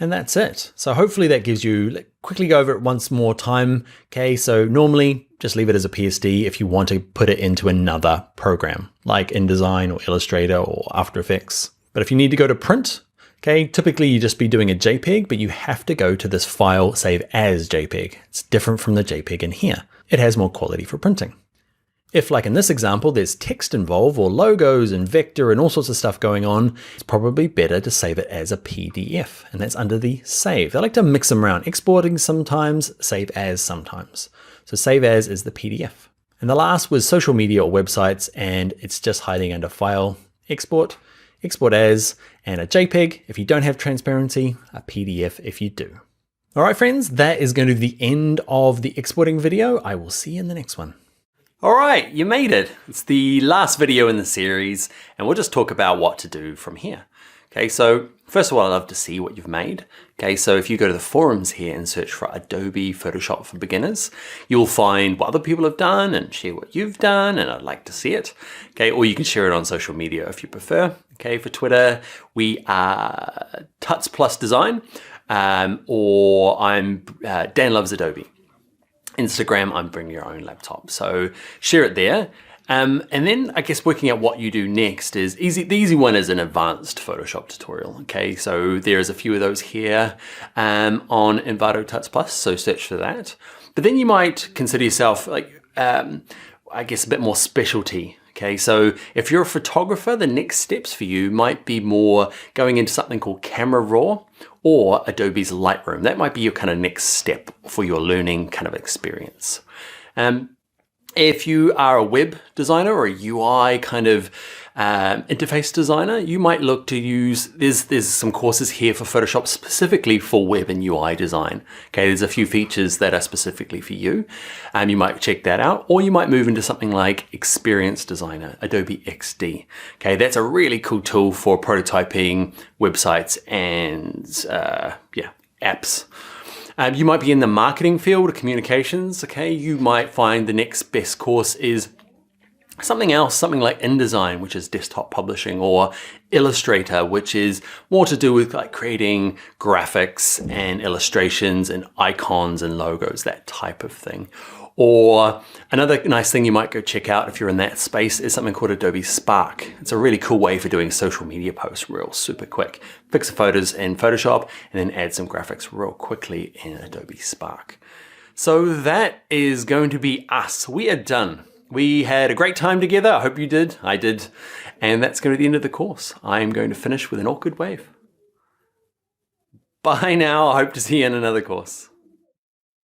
and that's it. So hopefully that gives you, quickly go over it once more time. Okay, so normally just leave it as a PSD if you want to put it into another program like InDesign or Illustrator or After Effects. But if you need to go to print, okay, typically you just be doing a JPEG, but you have to go to this file, Save As JPEG. It's different from the JPEG in here. It has more quality for printing. If, like in this example, there's text involved or logos and vector and all sorts of stuff going on, it's probably better to save it as a PDF, and that's under the Save. I like to mix them around, exporting sometimes, Save As sometimes. So Save As is the PDF. And the last was social media or websites, and it's just hiding under File, Export, Export As, and a JPEG if you don't have transparency, a PDF if you do. All right, friends, that is going to be the end of the exporting video. I will see you in the next one. All right, you made it. It's the last video in the series, and we'll just talk about what to do from here. Okay, so first of all, I'd love to see what you've made. Okay, so if you go to the forums here and search for Adobe Photoshop for Beginners, you'll find what other people have done and share what you've done, and I'd like to see it. Okay, or you can share it on social media if you prefer. Okay, for Twitter, we are Tuts Plus Design, or I'm Dan Loves Adobe. Instagram, I'm Bring Your Own Laptop. So share it there. And then I guess working out what you do next is easy. The easy one is an advanced Photoshop tutorial. Okay, so there's a few of those here on Envato Tuts Plus, so search for that. But then you might consider yourself like, I guess a bit more specialty. Okay, so if you're a photographer, the next steps for you might be more going into something called Camera Raw or Adobe's Lightroom. That might be your kind of next step for your learning kind of experience. If you are a web designer or a UI kind of interface designer, you might look to use, there's some courses here for Photoshop specifically for web and UI design. Okay, there's a few features that are specifically for you. You might check that out, or you might move into something like Experience Designer, Adobe XD. Okay, that's a really cool tool for prototyping websites and apps. You might be in the marketing field or communications. Okay, you might find the next best course is Something else, something like InDesign, which is desktop publishing, or Illustrator, which is more to do with like creating graphics and illustrations and icons and logos, that type of thing. Or another nice thing you might go check out if you're in that space is something called Adobe Spark. It's a really cool way for doing social media posts real super quick. Fix the photos in Photoshop and then add some graphics real quickly in Adobe Spark. So that is going to be us. We are done. We had a great time together. I hope you did. I did. And that's going to be the end of the course. I am going to finish with an awkward wave. Bye now. I hope to see you in another course.